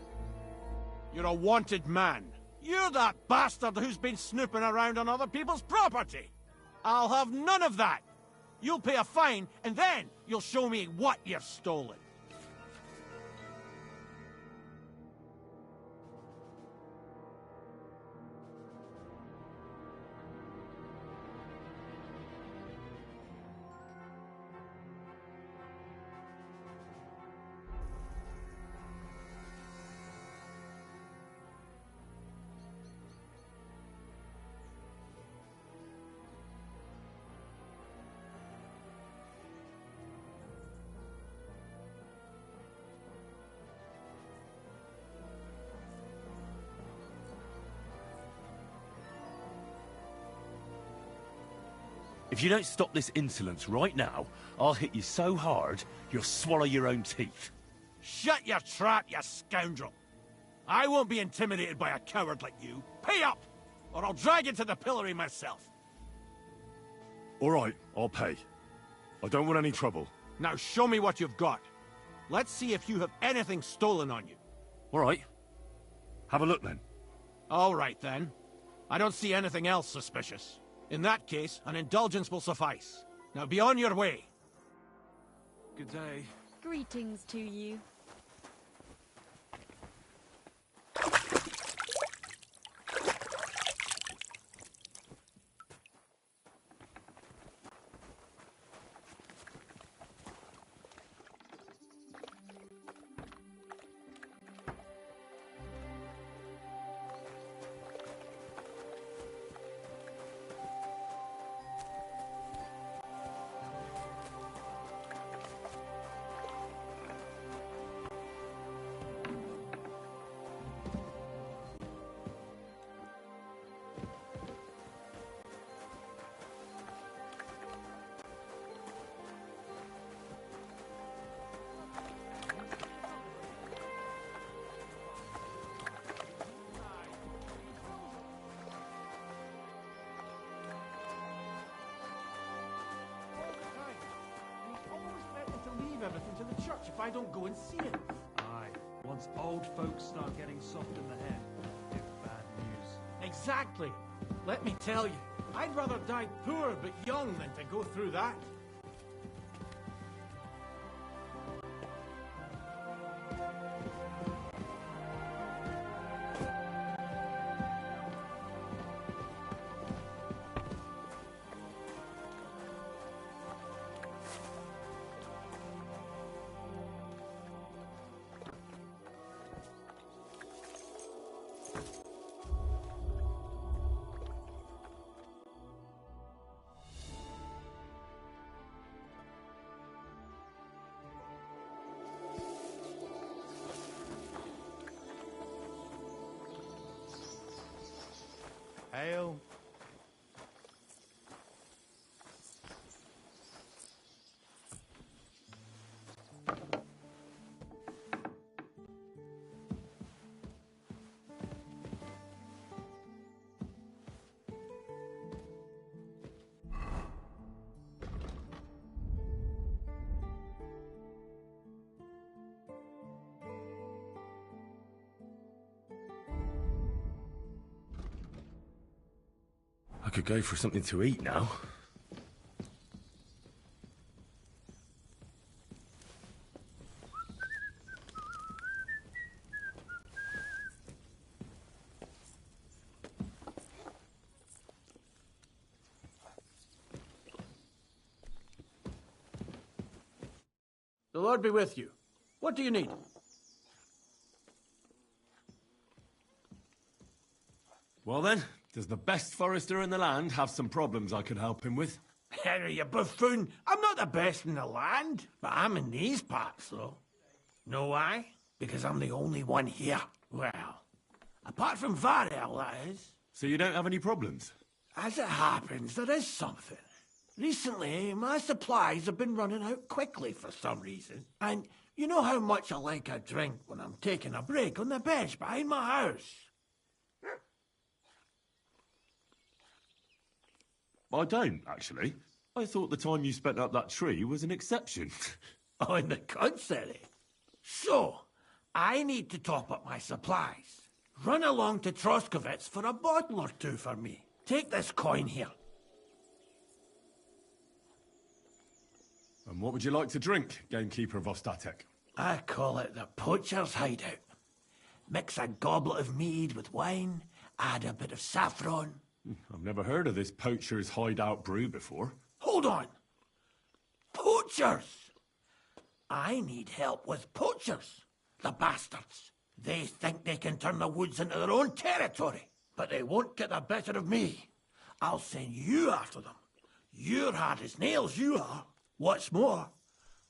S12: You're a wanted man. You're that bastard who's been snooping around on other people's property. I'll have none of that. You'll pay a fine, and then you'll show me what you've stolen.
S1: If you don't stop this insolence right now, I'll hit you so hard, you'll swallow your own teeth.
S12: Shut your trap, you scoundrel! I won't be intimidated by a coward like you. Pay up, or I'll drag you to the pillory myself.
S1: All right, I'll pay. I don't want any trouble.
S12: Now show me what you've got. Let's see if you have anything stolen on you.
S1: All right. Have a look then.
S12: All right then. I don't see anything else suspicious. In that case, an indulgence will suffice. Now be on your way.
S1: Good day.
S17: Greetings to you.
S12: Everything to the church if I don't go and see it.
S18: Aye. Once old folks start getting soft in the head, give bad news.
S12: Exactly. Let me tell you, I'd rather die poor but young than to go through that.
S2: Ale.
S1: I could go for something to eat now.
S12: The Lord be with you. What do you need?
S1: Well then, does the best forester in the land have some problems I could help him with?
S12: Henry, you buffoon. I'm not the best in the land, but I'm in these parts, though. Know why? Because I'm the only one here. Well, apart from Varel, that is.
S1: So you don't have any problems?
S12: As it happens, there is something. Recently, my supplies have been running out quickly for some reason. And you know how much I like a drink when I'm taking a break on the bench behind my house.
S1: I don't, actually. I thought the time you spent up that tree was an exception.
S12: On the contrary. So, I need to top up my supplies. Run along to Troskovitz for a bottle or two for me. Take this coin here.
S1: And what would you like to drink, gamekeeper of Ostatek?
S12: I call it the poacher's hideout. Mix a goblet of mead with wine, add a bit of saffron.
S1: I've never heard of this poacher's hideout brew before.
S12: Hold on! Poachers! I need help with poachers. The bastards. They think they can turn the woods into their own territory, but they won't get the better of me. I'll send you after them. You're hard as nails, you are. What's more,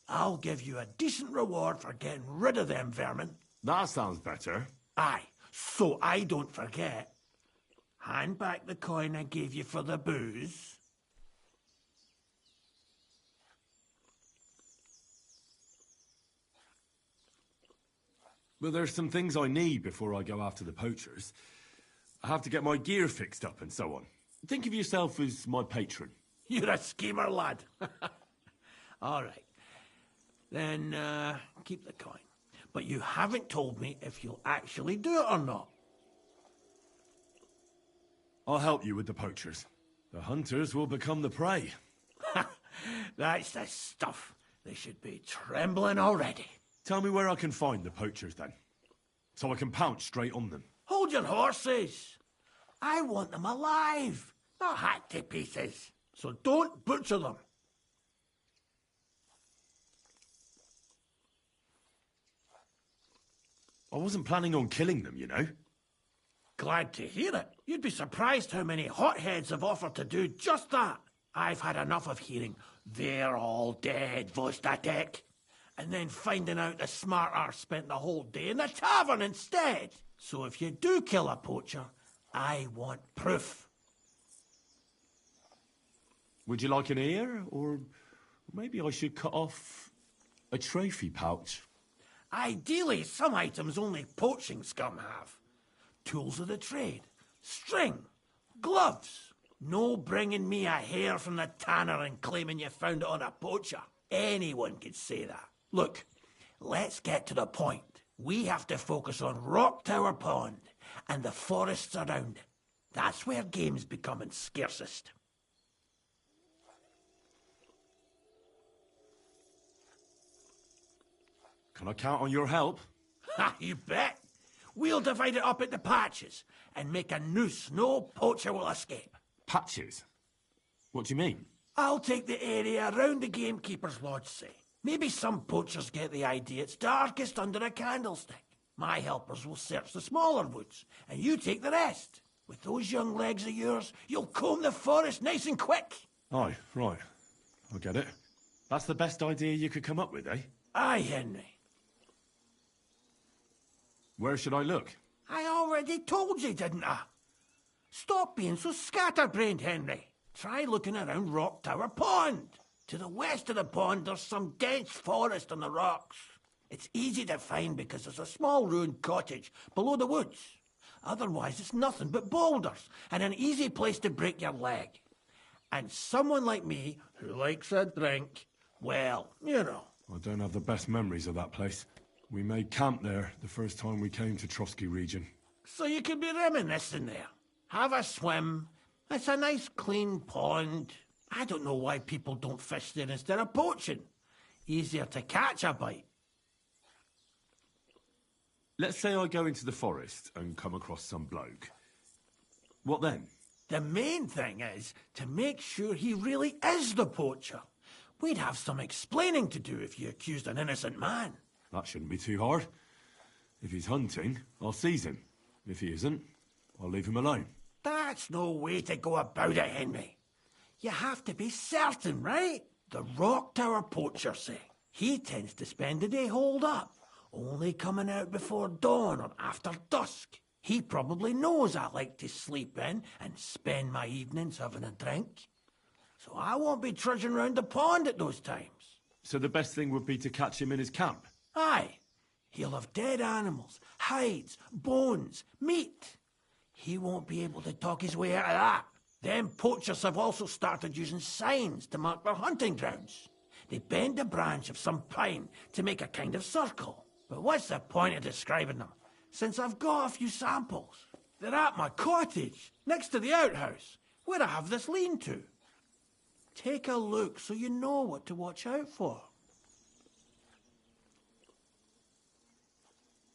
S12: I'll give you a decent reward for getting rid of them vermin.
S1: That sounds better.
S12: Aye, so I don't forget. Hand back the coin I gave you for the booze.
S1: Well, there's some things I need before I go after the poachers. I have to get my gear fixed up and so on. Think of yourself as my patron.
S12: You're a schemer, lad. All right. Then, keep the coin. But you haven't told me if you'll actually do it or not.
S1: I'll help you with the poachers. The hunters will become the prey.
S12: That's the stuff. They should be trembling already.
S1: Tell me where I can find the poachers, then. So I can pounce straight on them.
S12: Hold your horses. I want them alive, not hacked to pieces. So don't butcher them.
S1: I wasn't planning on killing them, you know.
S12: Glad to hear it. You'd be surprised how many hotheads have offered to do just that. I've had enough of hearing, "They're all dead, Vostatek," and then finding out the smart arse spent the whole day in the tavern instead. So if you do kill a poacher, I want proof.
S1: Would you like an ear? Or maybe I should cut off a trophy pouch?
S12: Ideally, some items only poaching scum have. Tools of the trade, string, gloves. No bringing me a hair from the tanner and claiming you found it on a poacher. Anyone could say that. Look, let's get to the point. We have to focus on Rock Tower Pond and the forests around it. That's where game's becoming scarcest.
S1: Can I count on your help?
S12: Ha, you bet. We'll divide it up into patches and make a noose no poacher will escape.
S1: Patches? What do you mean?
S12: I'll take the area around the gamekeeper's lodge, say. Maybe some poachers get the idea it's darkest under a candlestick. My helpers will search the smaller woods, and you take the rest. With those young legs of yours, you'll comb the forest nice and quick.
S1: Aye, right. I get it. That's the best idea you could come up with, eh?
S12: Aye, Henry.
S1: Where should I look?
S12: I already told you, didn't I? Stop being so scatterbrained, Henry. Try looking around Rock Tower Pond. To the west of the pond, there's some dense forest on the rocks. It's easy to find because there's a small ruined cottage below the woods. Otherwise, it's nothing but boulders and an easy place to break your leg. And someone like me, who likes a drink, well, you know.
S1: I don't have the best memories of that place. We made camp there the first time we came to Trotsky region.
S12: So you could be reminiscing there. Have a swim. It's a nice clean pond. I don't know why people don't fish there instead of poaching. Easier to catch a bite.
S1: Let's say I go into the forest and come across some bloke. What then?
S12: The main thing is to make sure he really is the poacher. We'd have some explaining to do if you accused an innocent man.
S1: That shouldn't be too hard. If he's hunting, I'll seize him. If he isn't, I'll leave him alone.
S12: That's no way to go about it, Henry. You have to be certain, right? The Rock Tower poacher, say. He tends to spend the day holed up, only coming out before dawn or after dusk. He probably knows I like to sleep in and spend my evenings having a drink. So I won't be trudging round the pond at those times.
S1: So the best thing would be to catch him in his camp?
S12: Aye. He'll have dead animals, hides, bones, meat. He won't be able to talk his way out of that. Them poachers have also started using signs to mark their hunting grounds. They bend a branch of some pine to make a kind of circle. But what's the point of describing them, since I've got a few samples? They're at my cottage, next to the outhouse, where I have this lean-to. Take a look so you know what to watch out for.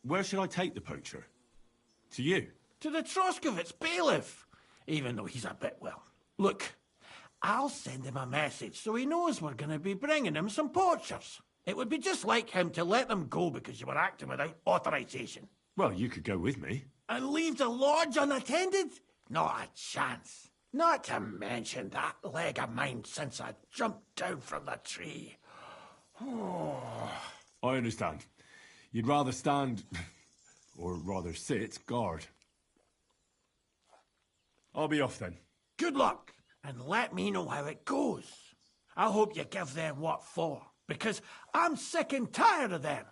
S1: Where should I take the poacher? To you?
S12: To the Troskovitz bailiff, even though he's a bit, well. Look, I'll send him a message so he knows we're going to be bringing him some poachers. It would be just like him to let them go because you were acting without authorization.
S1: Well, you could go with me.
S12: And leave the lodge unattended? Not a chance. Not to mention that leg of mine since I jumped down from the tree.
S1: I understand. You'd rather stand, or rather sit, guard. I'll be off then.
S12: Good luck, and let me know how it goes. I hope you give them what for, because I'm sick and tired of them.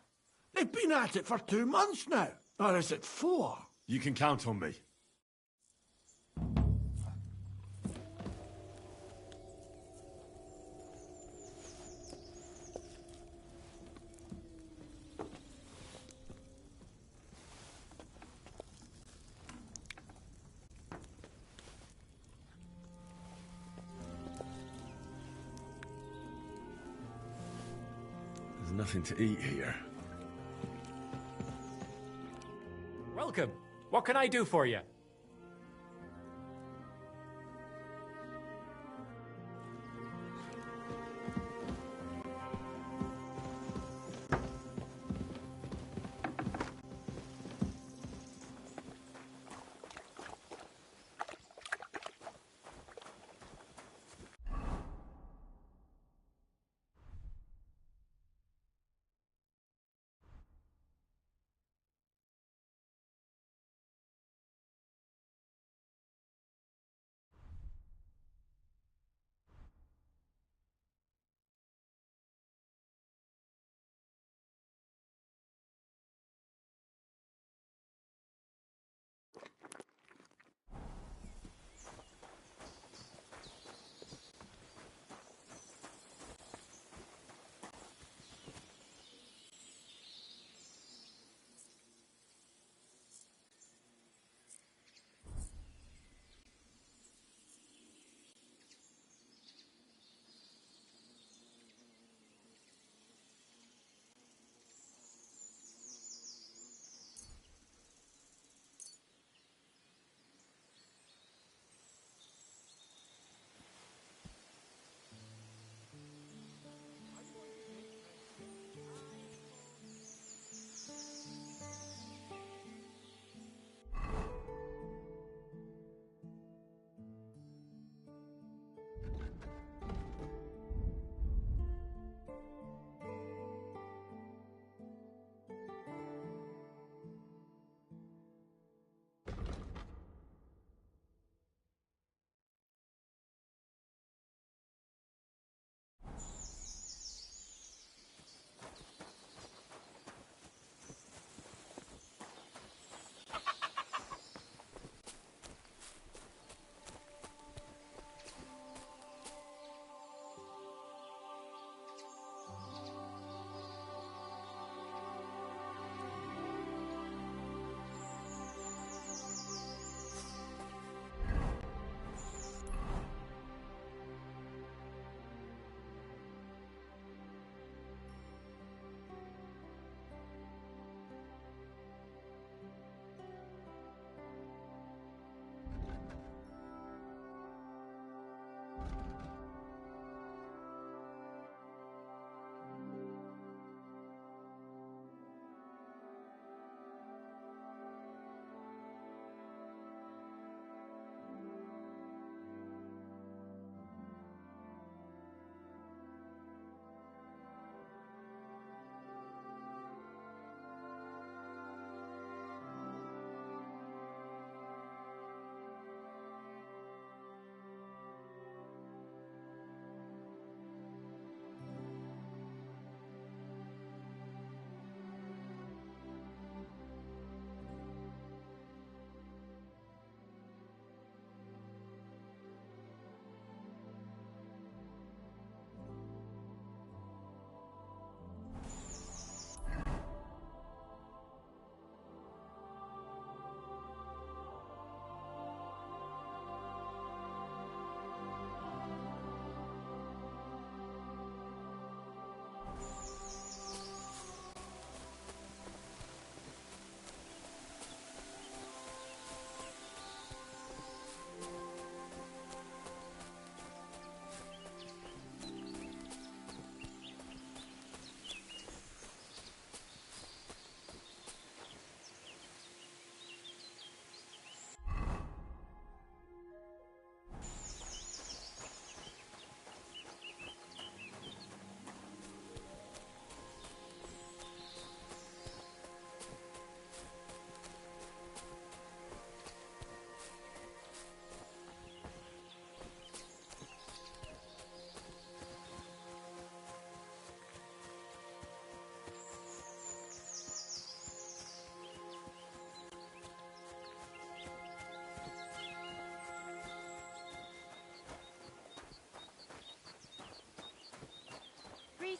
S12: They've been at it for 2 months now, or is it 4?
S1: You can count on me. There's nothing to eat here.
S19: Welcome. What can I do for you?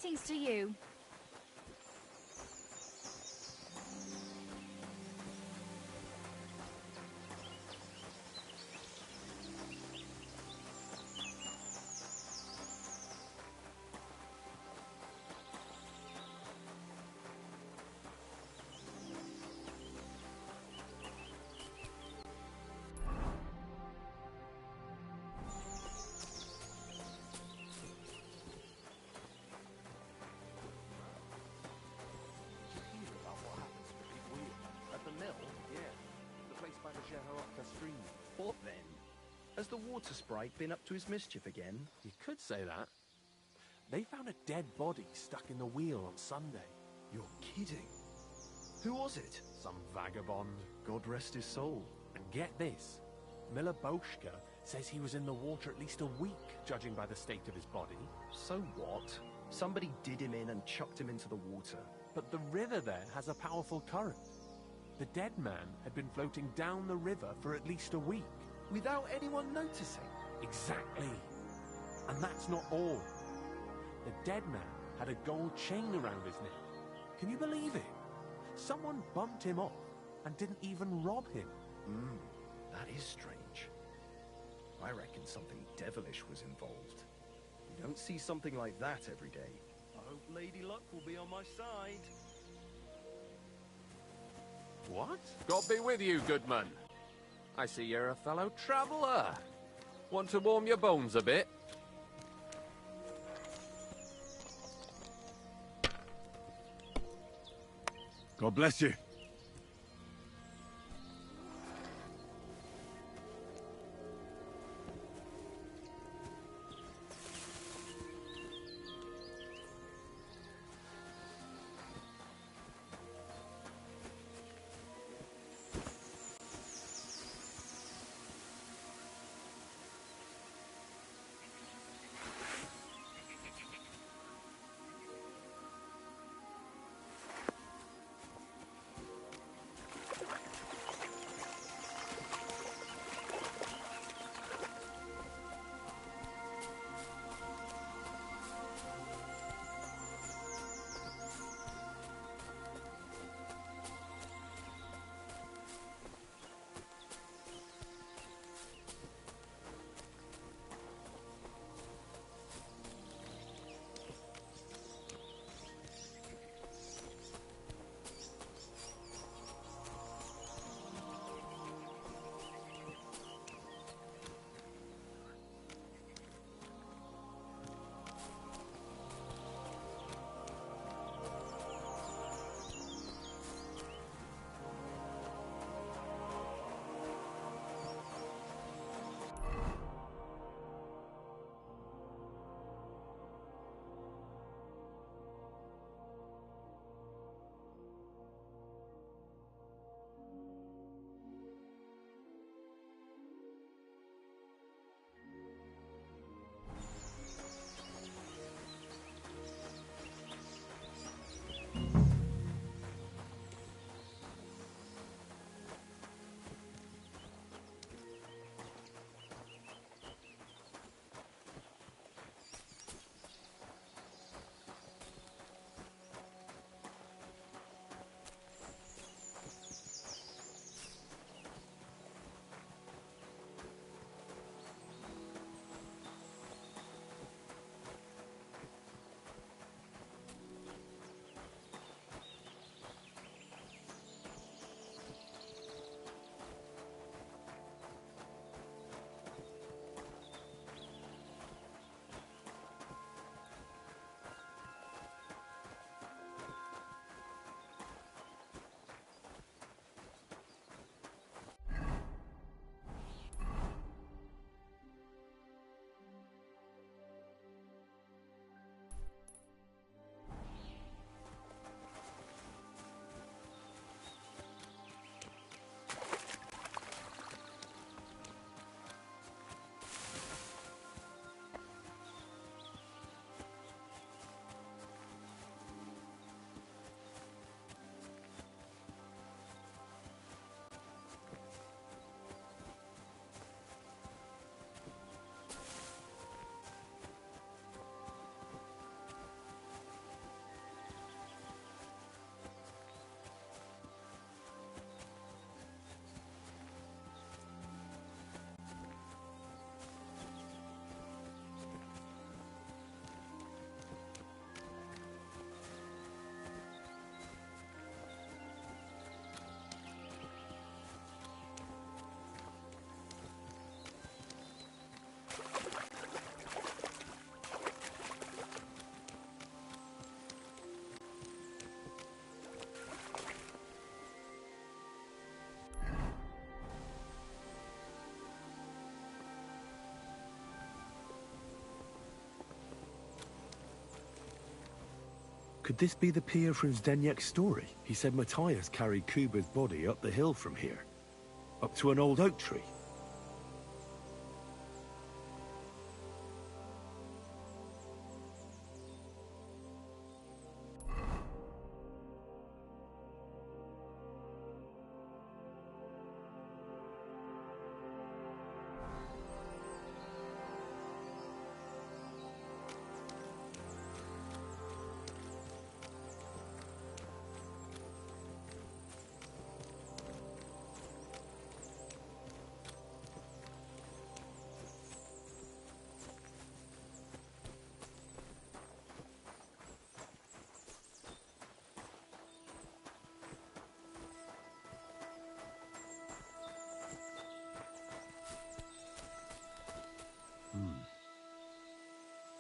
S17: Greetings to you.
S2: At the mill? Yeah. The place by the Jehoropka stream. What then? Has the water sprite been up to his mischief again?
S3: You could say that. They found a dead body stuck in the wheel on Sunday.
S2: You're kidding. Who was it?
S3: Some vagabond.
S2: God rest his soul.
S3: And get this. Miller Boschka says he was in the water at least a week, judging by the state of his body.
S2: So what? Somebody did him in and chucked him into the water.
S3: But the river there has a powerful current. The dead man had been floating down the river for at least a week.
S2: Without anyone noticing?
S3: Exactly. And that's not all. The dead man had a gold chain around his neck. Can you believe it? Someone bumped him off and didn't even rob him.
S2: That is strange. I reckon something devilish was involved. You don't see something like that every day. I hope Lady Luck will be on my side.
S3: What? God be with you, Goodman. I see you're a fellow traveller. Want to warm your bones a bit?
S1: God bless you. Could this be the pier from Zdeněk's story? He said Matthias carried Kuba's body up the hill from here, up to an old oak tree.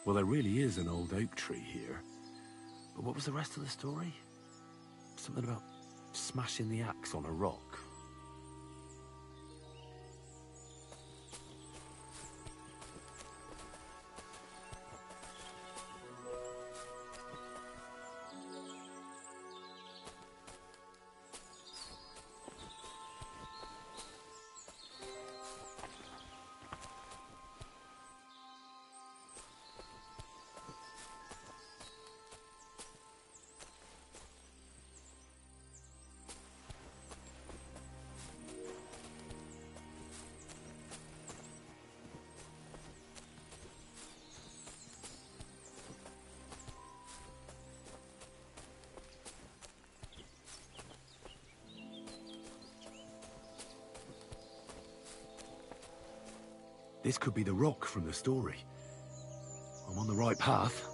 S1: Well, there really is an old oak tree here. But what was the rest of the story? Something about smashing the axe on a rock. This could be the rock from the story. I'm on the right path.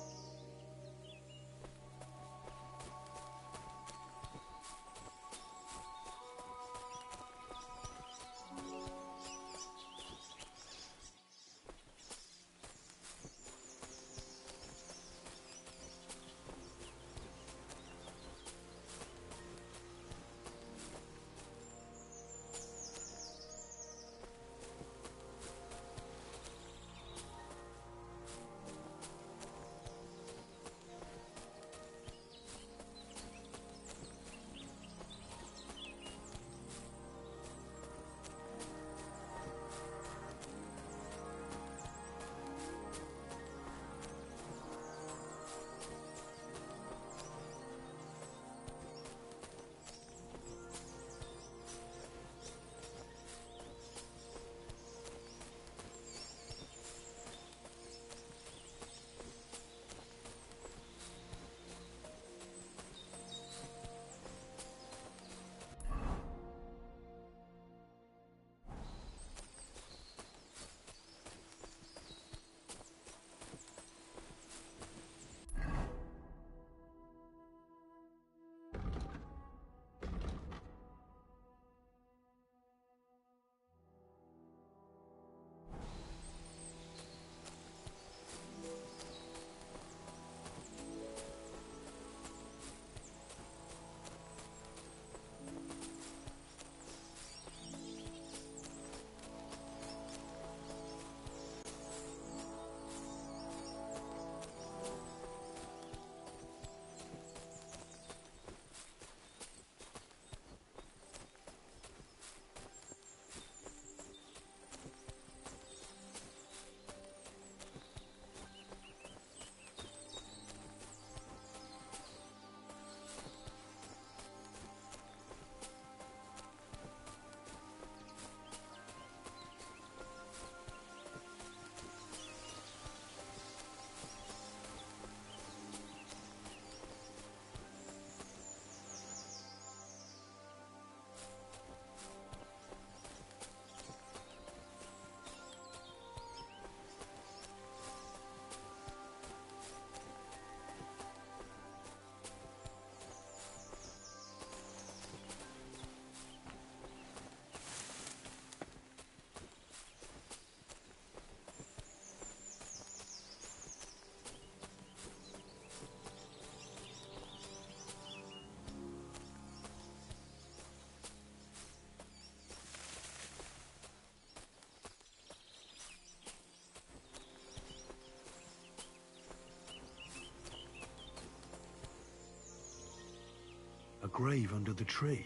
S20: grave under the tree,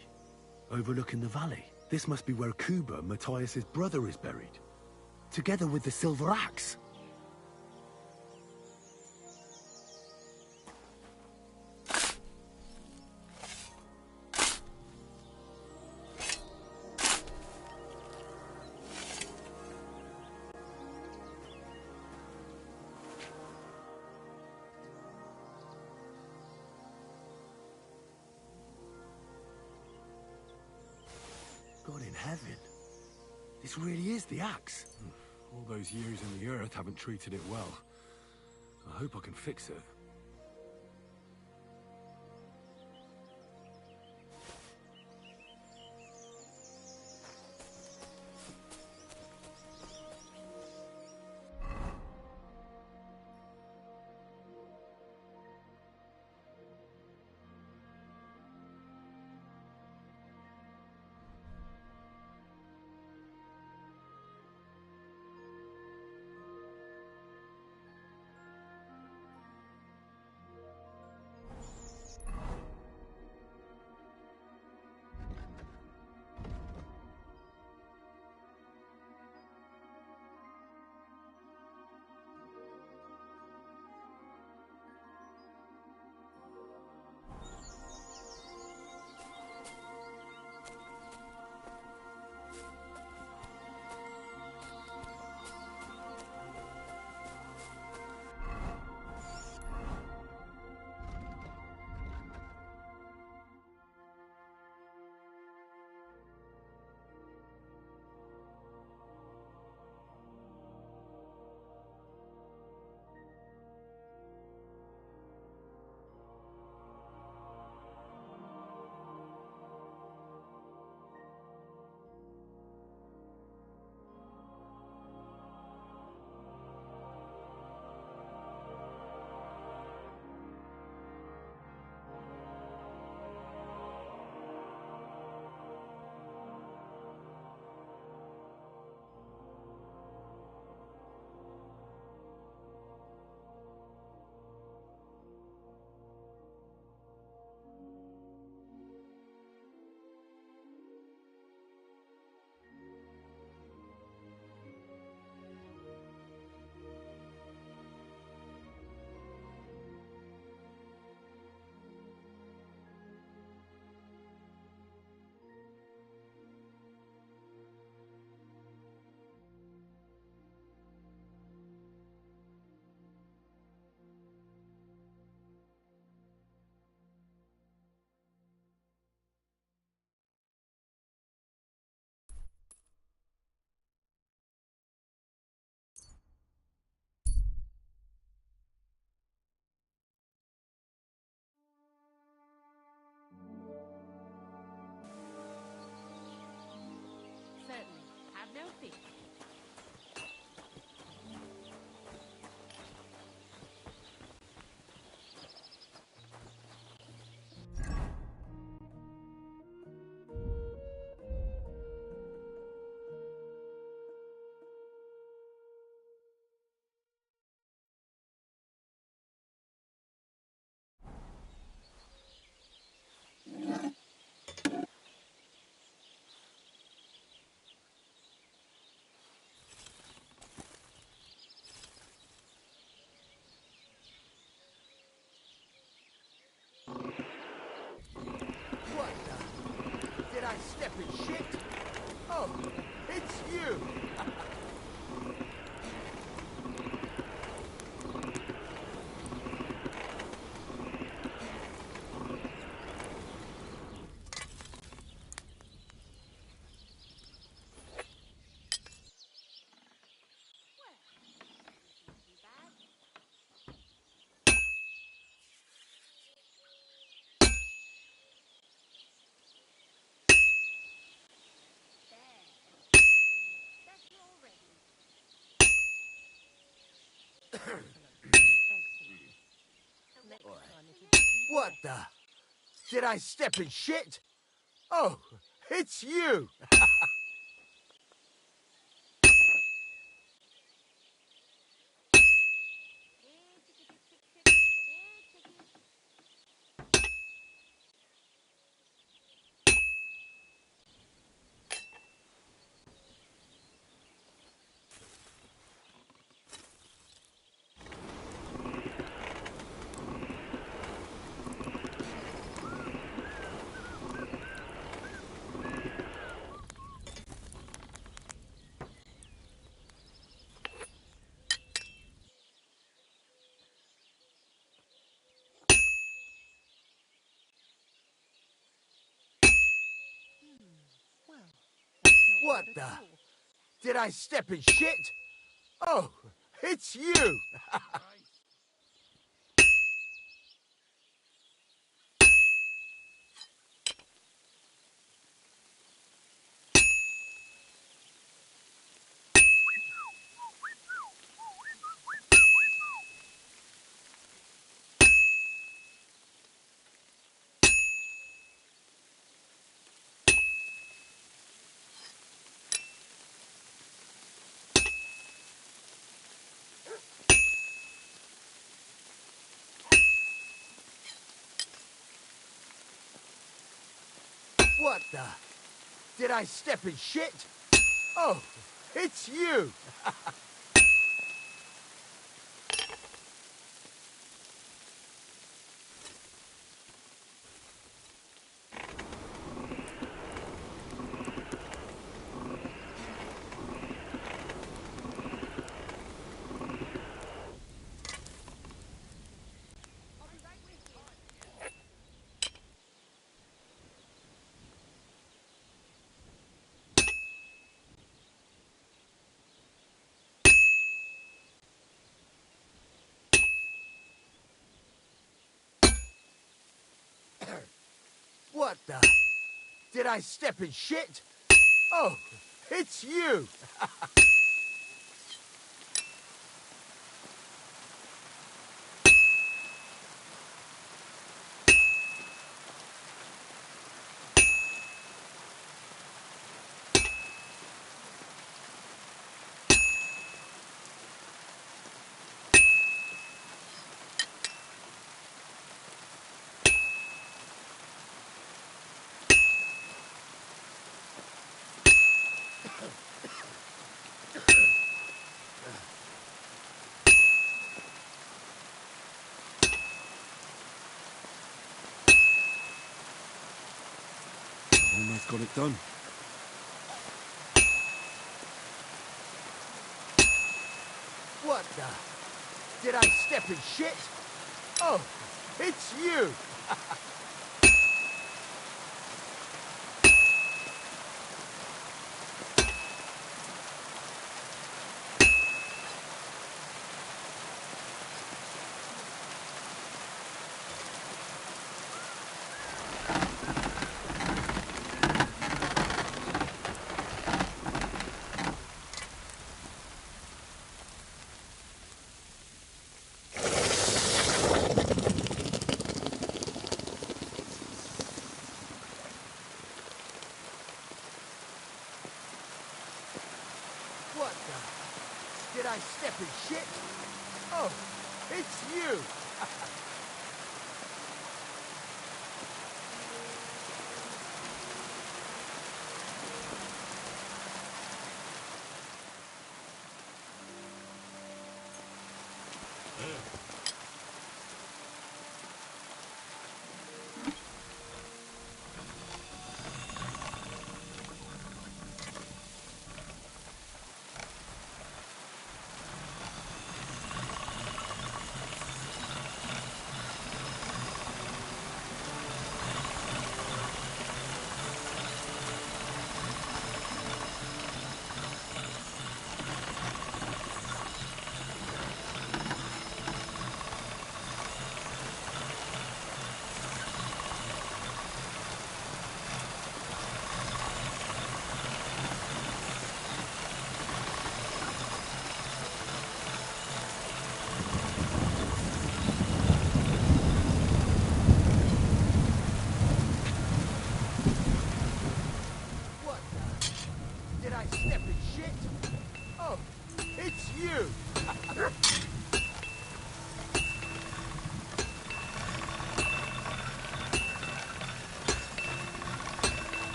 S20: overlooking the valley. This must be where Kuba, Matthias's brother, is buried, together with the silver axe. God in heaven. This really is the axe.
S1: All those years in the earth haven't treated it well. I hope I can fix it.
S9: Certainly. Have no fear.
S10: What the? Did I step in shit? Oh, it's you! What the? Did I step in shit? Oh, it's you! What the? Did I step in shit? Oh, it's you! What the? Did I step in shit? Oh, it's you! What the? Did I step in shit? Oh, it's you!
S20: Almost got it done.
S10: What the? Did I step in shit? Oh, it's you! What the? Did I step in shit? Oh, it's you! What the? Did I step in shit? Oh, it's you!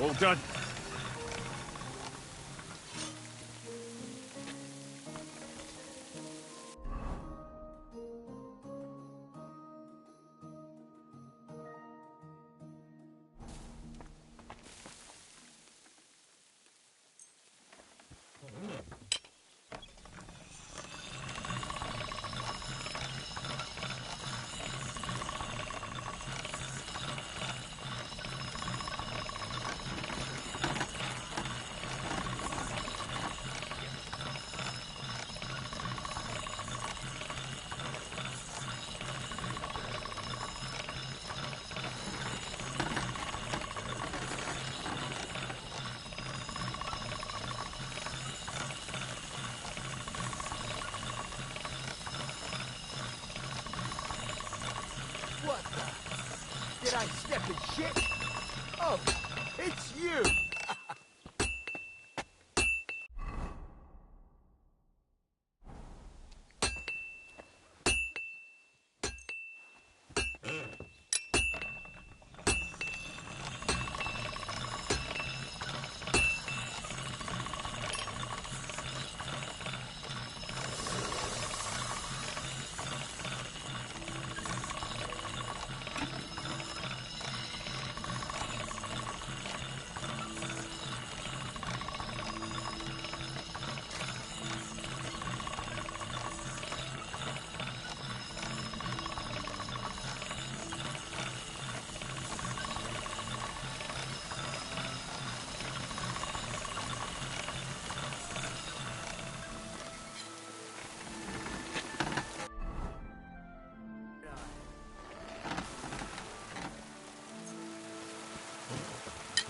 S1: All done.
S10: Did I step in shit? Oh, it's you!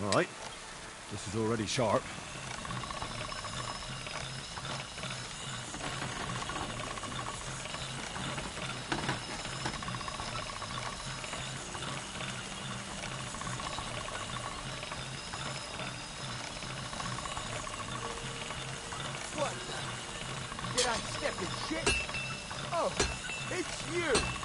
S1: All right. This is already sharp.
S10: What the? Did I step in shit? Oh, it's you!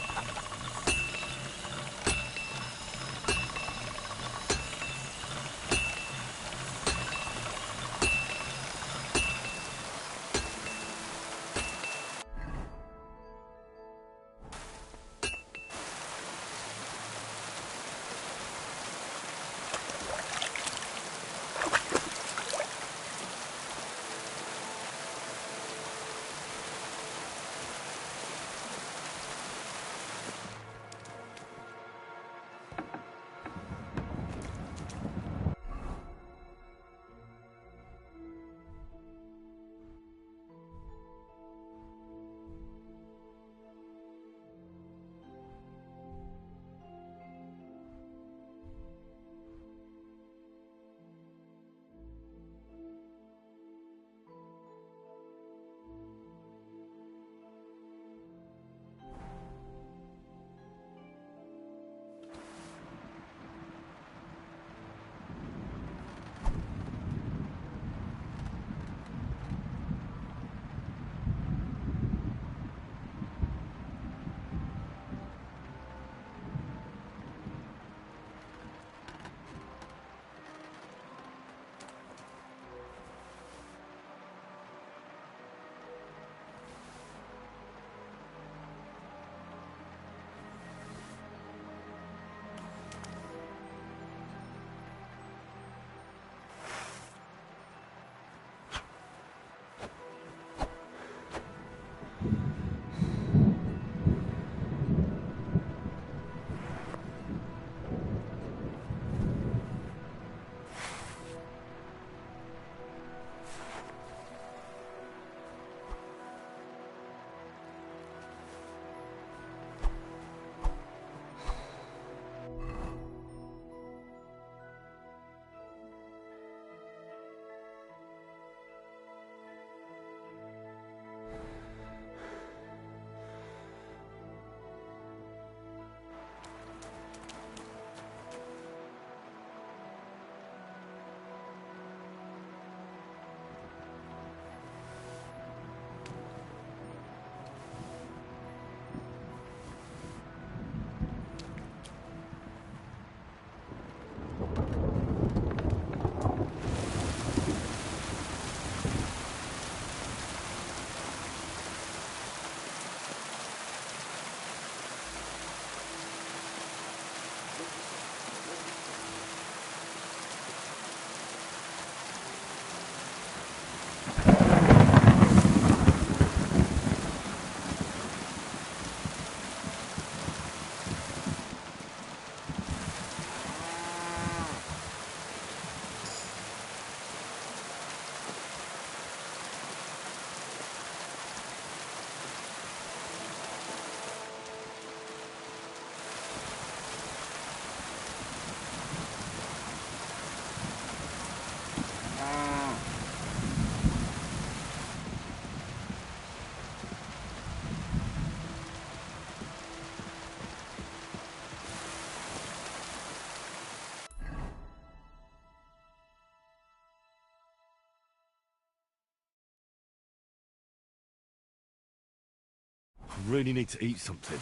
S1: really need to eat something.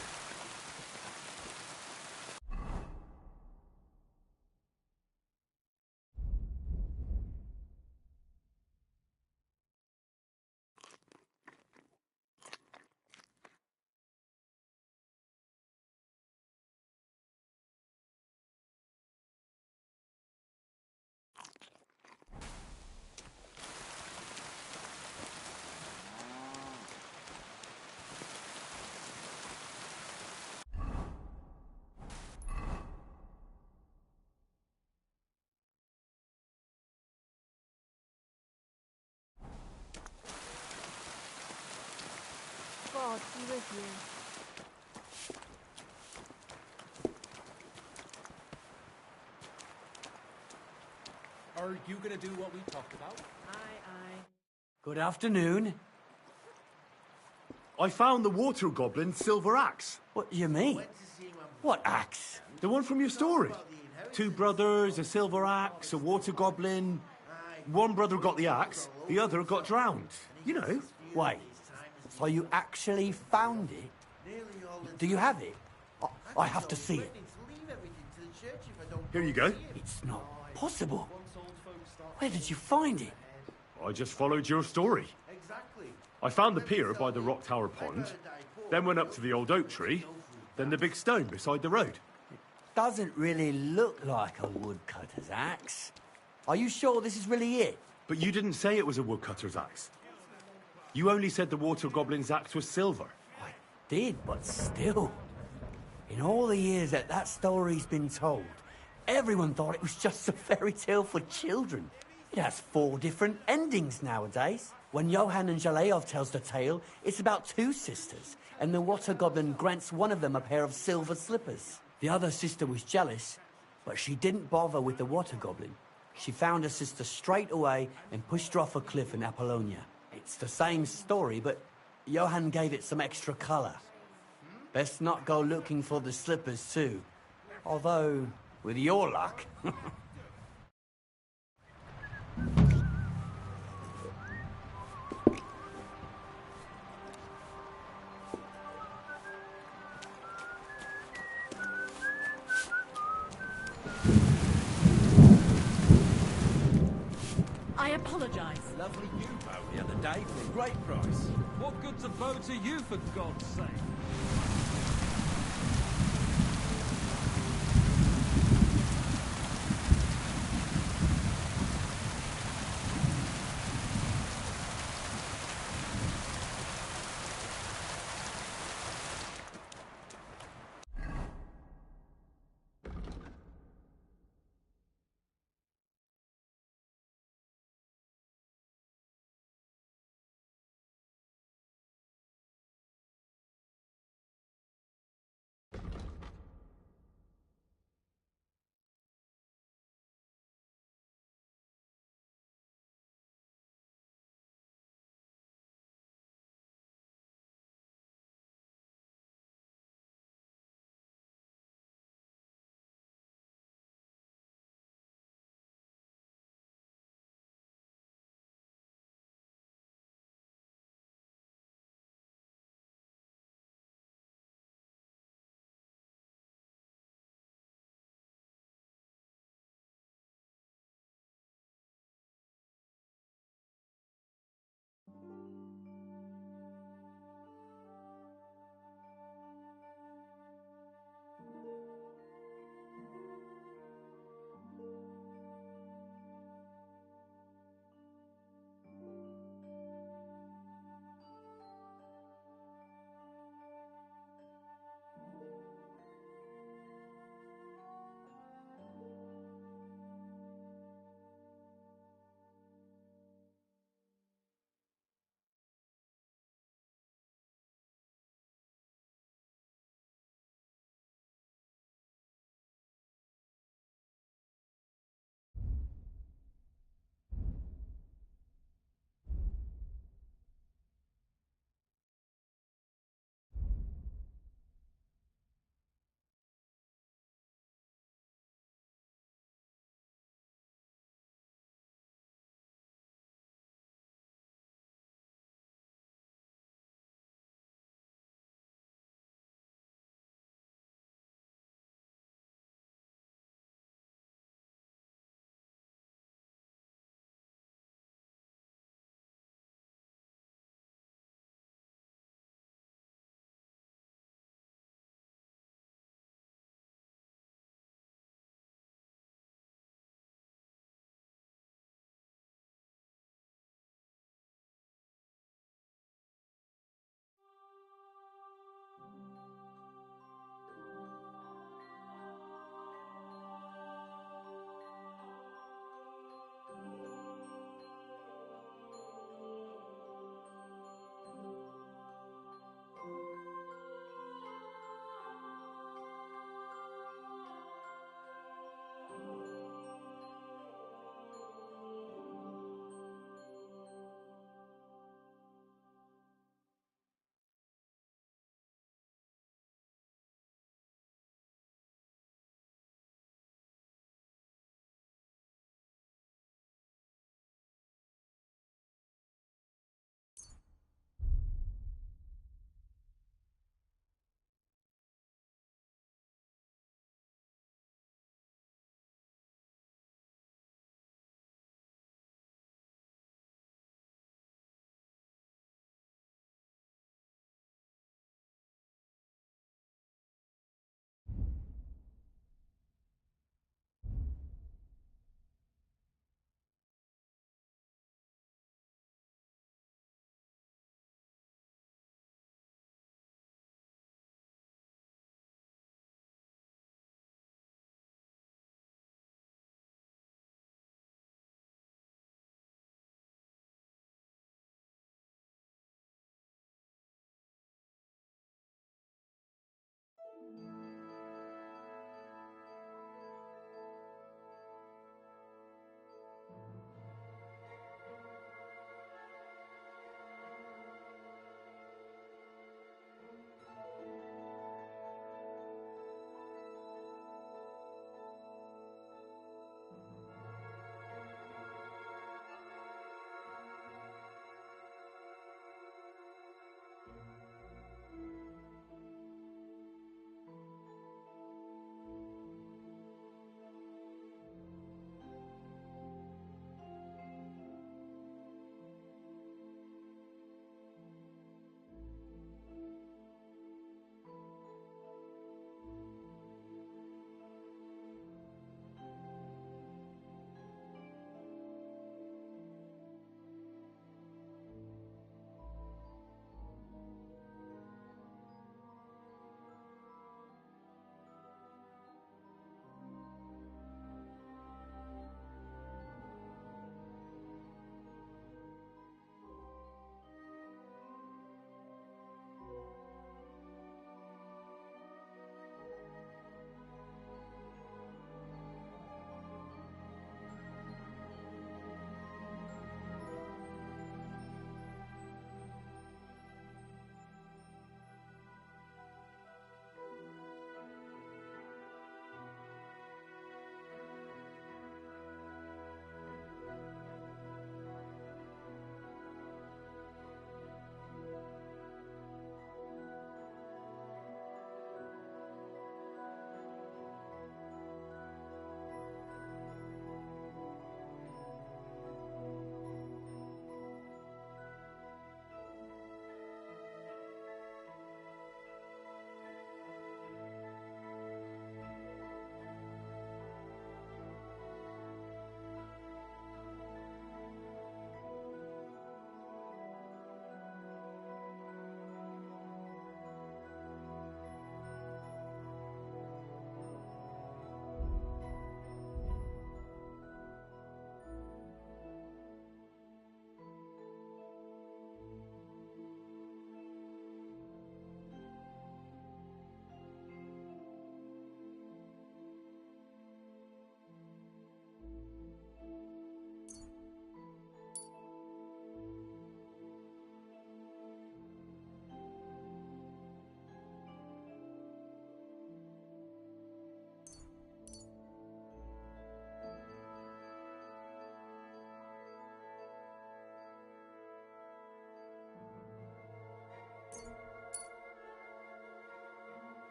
S9: God be with you.
S19: Are you gonna do what we talked about?
S5: Good afternoon.
S20: I found the water goblin silver axe.
S5: What do you mean? What axe?
S20: The one from your story. 2 brothers, a silver axe, a water goblin. One brother got the axe, the other got drowned. You know.
S5: Wait, so you actually found it? Do you have it? I have to see it.
S1: Here you go.
S5: It's not possible. Where did you find it?
S1: I just followed your story. I found the pier by the rock tower pond, then went up to the old oak tree, then the big stone beside the road.
S5: Doesn't really look like a woodcutter's axe. Are you sure this is really it?
S1: But you didn't say it was a woodcutter's axe. You only said the water goblin's axe was silver.
S5: I did, but still. In all the years that story's been told, everyone thought it was just a fairy tale for children. It has 4 different endings nowadays. When Johann and Jaleov tells the tale, it's about 2 sisters, and the water goblin grants one of them a pair of silver slippers. The other sister was jealous, but she didn't bother with the water goblin. She found her sister straight away and pushed her off a cliff in Apollonia. It's the same story, but Johann gave it some extra colour. Best not go looking for the slippers too. Although, with your luck...
S9: I apologize.
S18: Lovely new bow the other day for a great price. What good's a bow to you, for God's sake?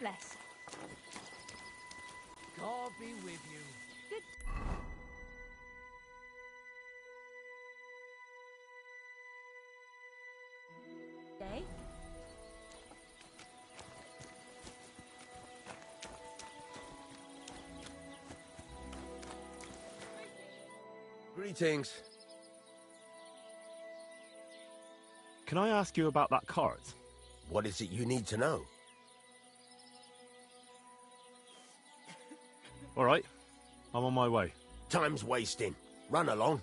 S17: bless.
S18: God be with you.
S17: Good. Day.
S10: Greetings.
S1: Can I ask you about that cart?
S10: What is it you need to know?
S1: All right, I'm on my way.
S10: Time's wasting. Run along.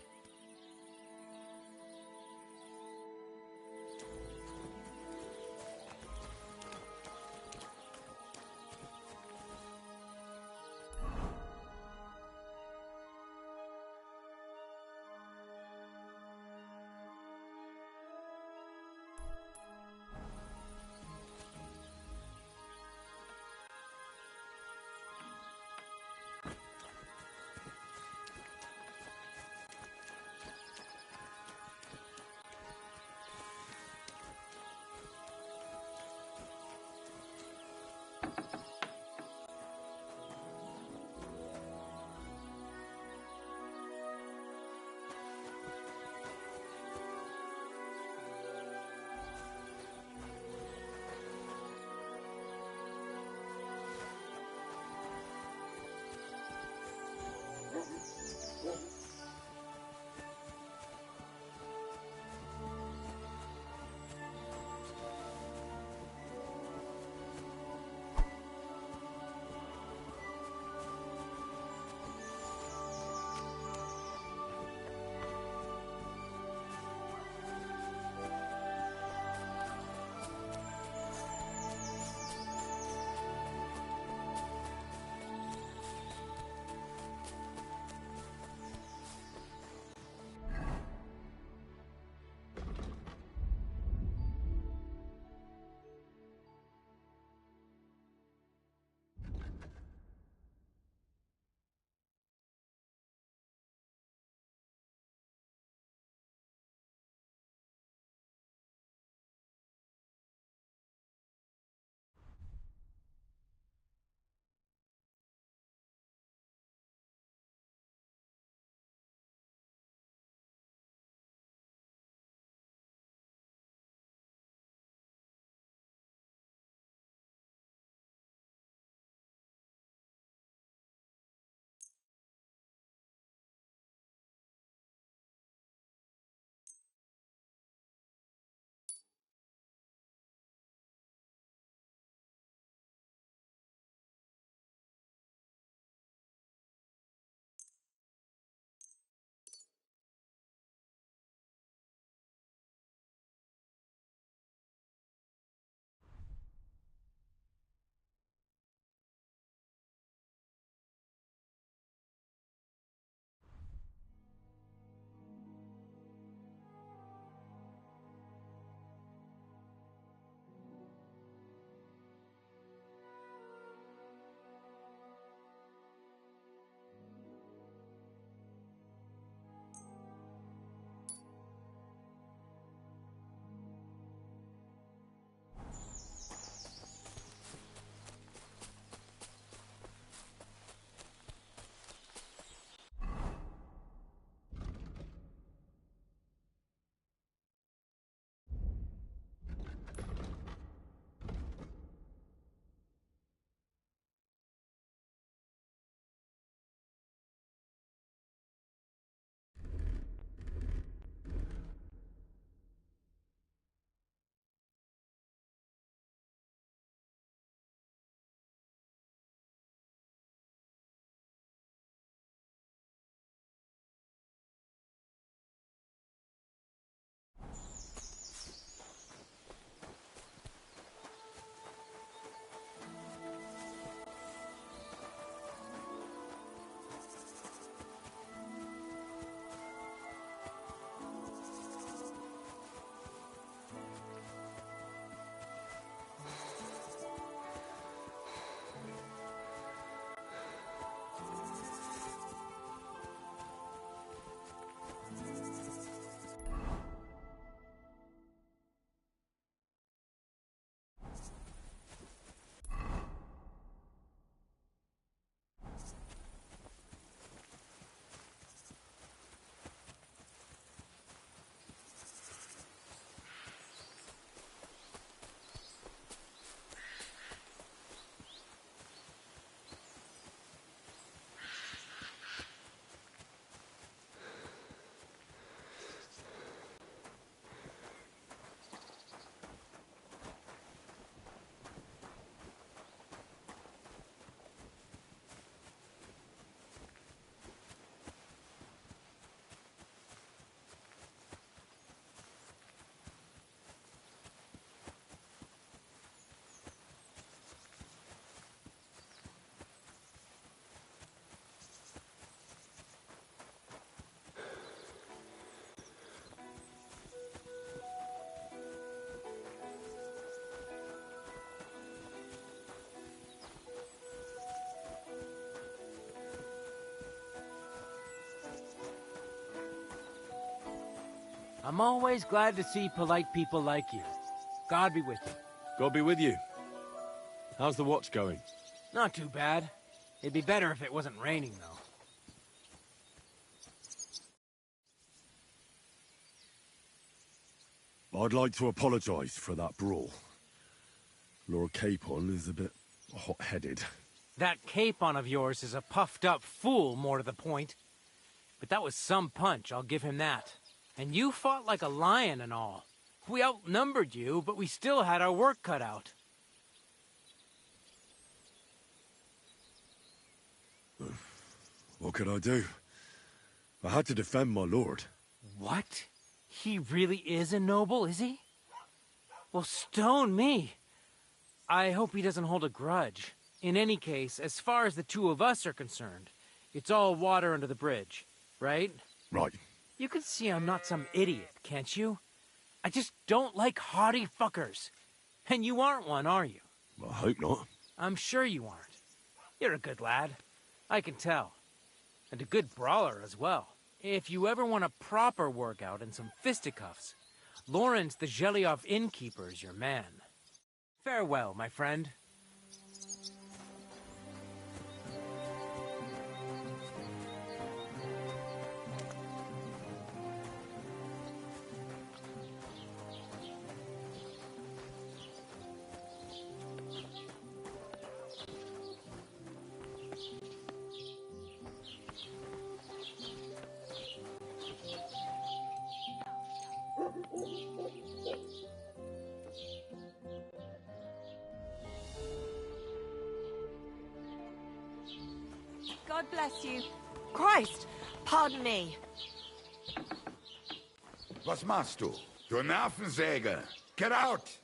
S21: I'm always glad to see polite people like you. God be with you.
S1: God be with you. How's the watch going?
S21: Not too bad. It'd be better if it wasn't raining, though.
S1: I'd like to apologize for that brawl. Lord Capon is a bit hot-headed.
S21: That Capon of yours is a puffed-up fool, more to the point. But that was some punch, I'll give him that. And you fought like a lion and all. We outnumbered you, but we still had our work cut out.
S1: What could I do? I had to defend my lord.
S21: What? He really is a noble, is he? Well, stone me. I hope he doesn't hold a grudge. In any case, as far as the two of us are concerned, it's all water under the bridge, right?
S1: Right.
S21: You can see I'm not some idiot, can't you? I just don't like haughty fuckers. And you aren't one, are you?
S1: I hope not.
S21: I'm sure you aren't. You're a good lad. I can tell. And a good brawler as well. If you ever want a proper workout and some fisticuffs, Lawrence the Zhelyov innkeeper is your man. Farewell, my friend.
S9: God bless you. Christ, pardon me.
S6: Was machst du? Du Nervensäge! Get out!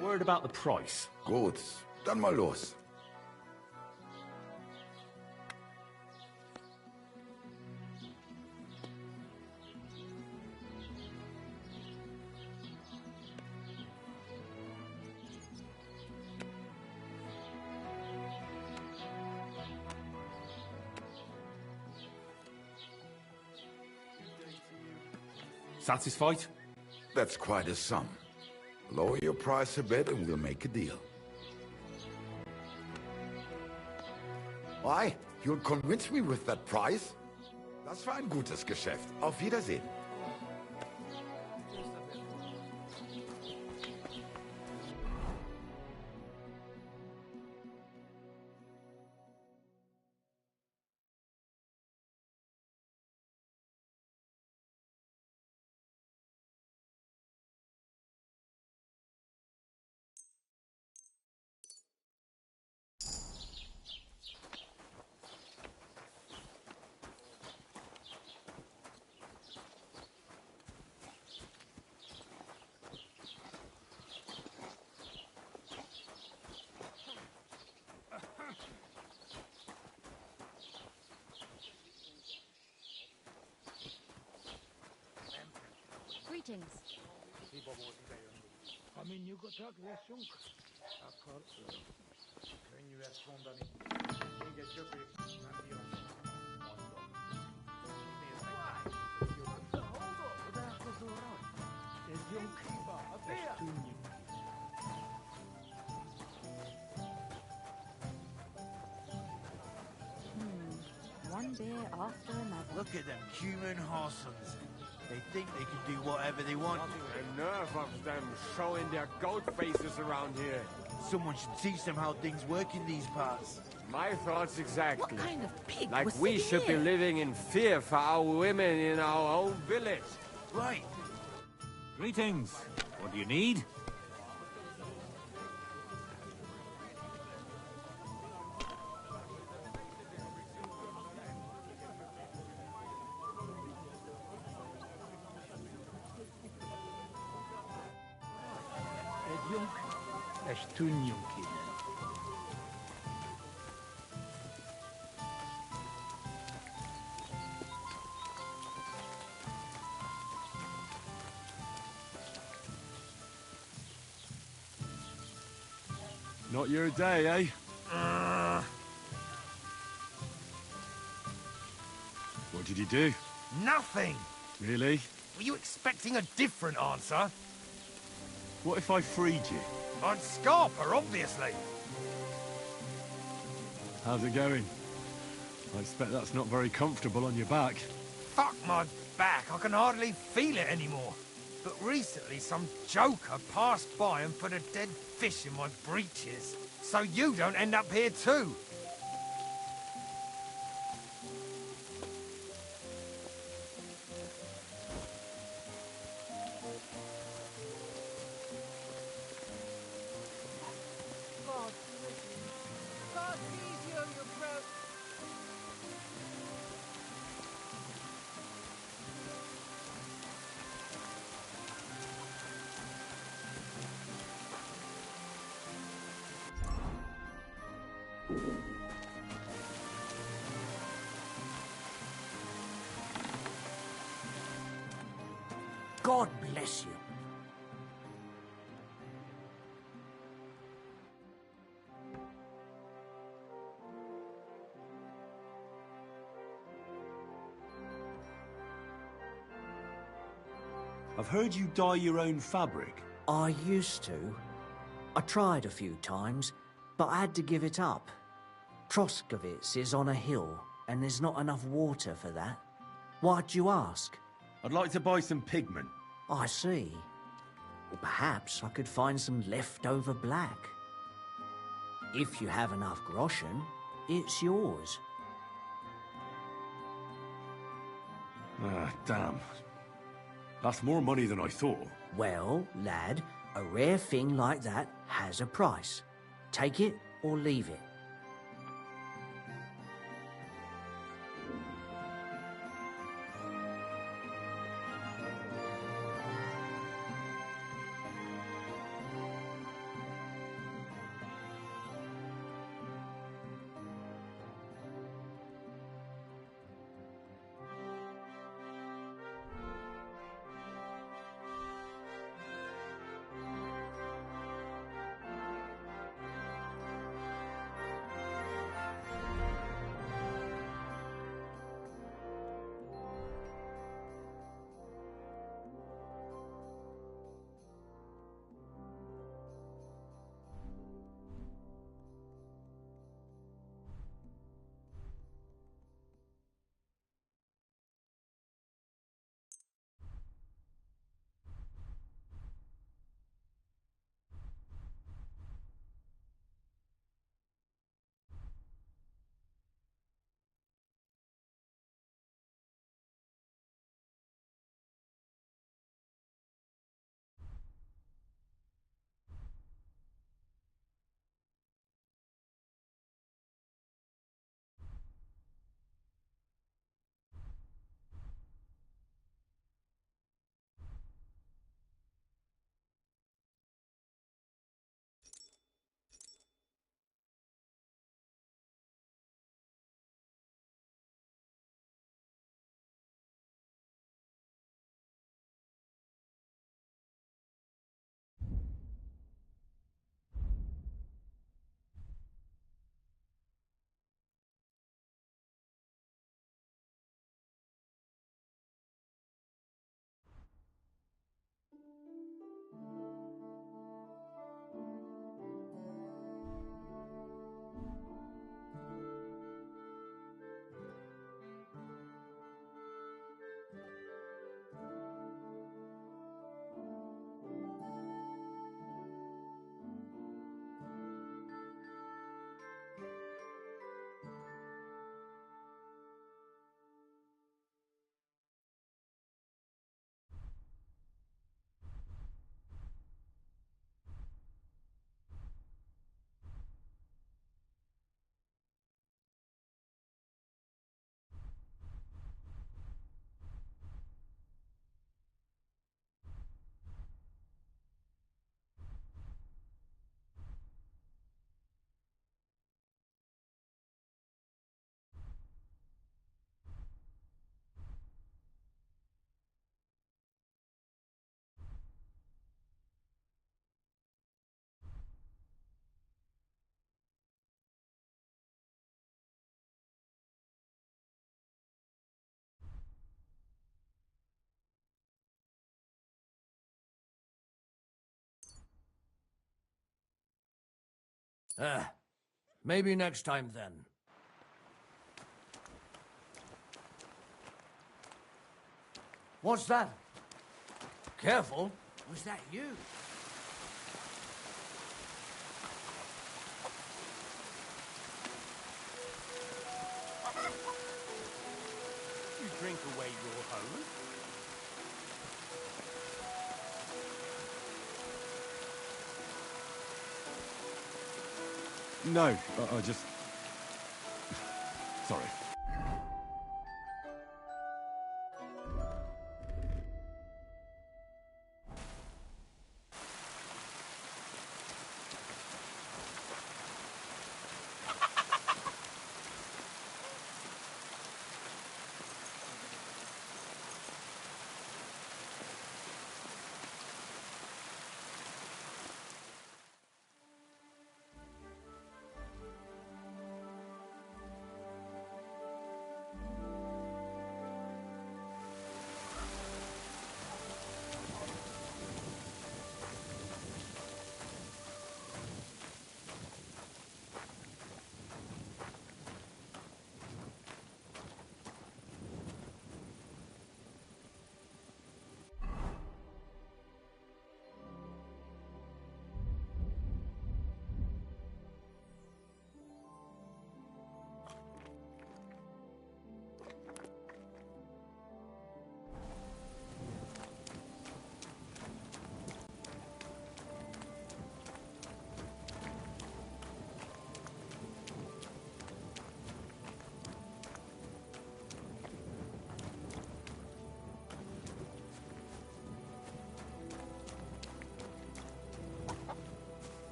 S20: Word about the price.
S6: Gut, dann mal los.
S20: Satisfied?
S6: That's quite a sum. Lower your price a bit and we'll make a deal. Why? You'll convince me with that price? Das war ein gutes Geschäft. Auf Wiedersehen.
S17: Greetings. One beer after another.
S12: Look at them human horsons. They think they can do whatever they want.
S10: The nerve of them showing their goat faces around here.
S12: Someone should teach them how things work in these parts.
S10: My thoughts exactly.
S17: What kind of pig
S10: Like
S17: was
S10: we
S17: sitting
S10: should be
S17: here?
S10: living in fear for our women in our own village.
S12: Right.
S15: Greetings. What do you need?
S1: Not your day, eh? What did you do?
S11: Nothing!
S1: Really?
S11: Were you expecting a different answer?
S1: What if I freed you?
S11: I'd scarp her, obviously.
S1: How's it going? I expect that's not very comfortable on your back.
S11: Fuck my back, I can hardly feel it anymore. But recently some joker passed by and put a dead fish in my breeches. So you don't end up here too.
S12: God bless you.
S20: I've heard you dye your own fabric.
S22: I used to. I tried a few times, but I had to give it up. Troskovitz is on a hill, and there's not enough water for that. Why'd you ask?
S20: I'd like to buy some pigment.
S22: I see. Well, perhaps I could find some leftover black. If you have enough groschen, it's yours.
S1: Ah, damn. That's more money than I thought.
S22: Well, lad, a rare thing like that has a price. Take it or leave it.
S12: Maybe next time then. What's that? Careful.
S11: Was that you?
S2: You drink away your hose?
S1: No, I just... Sorry.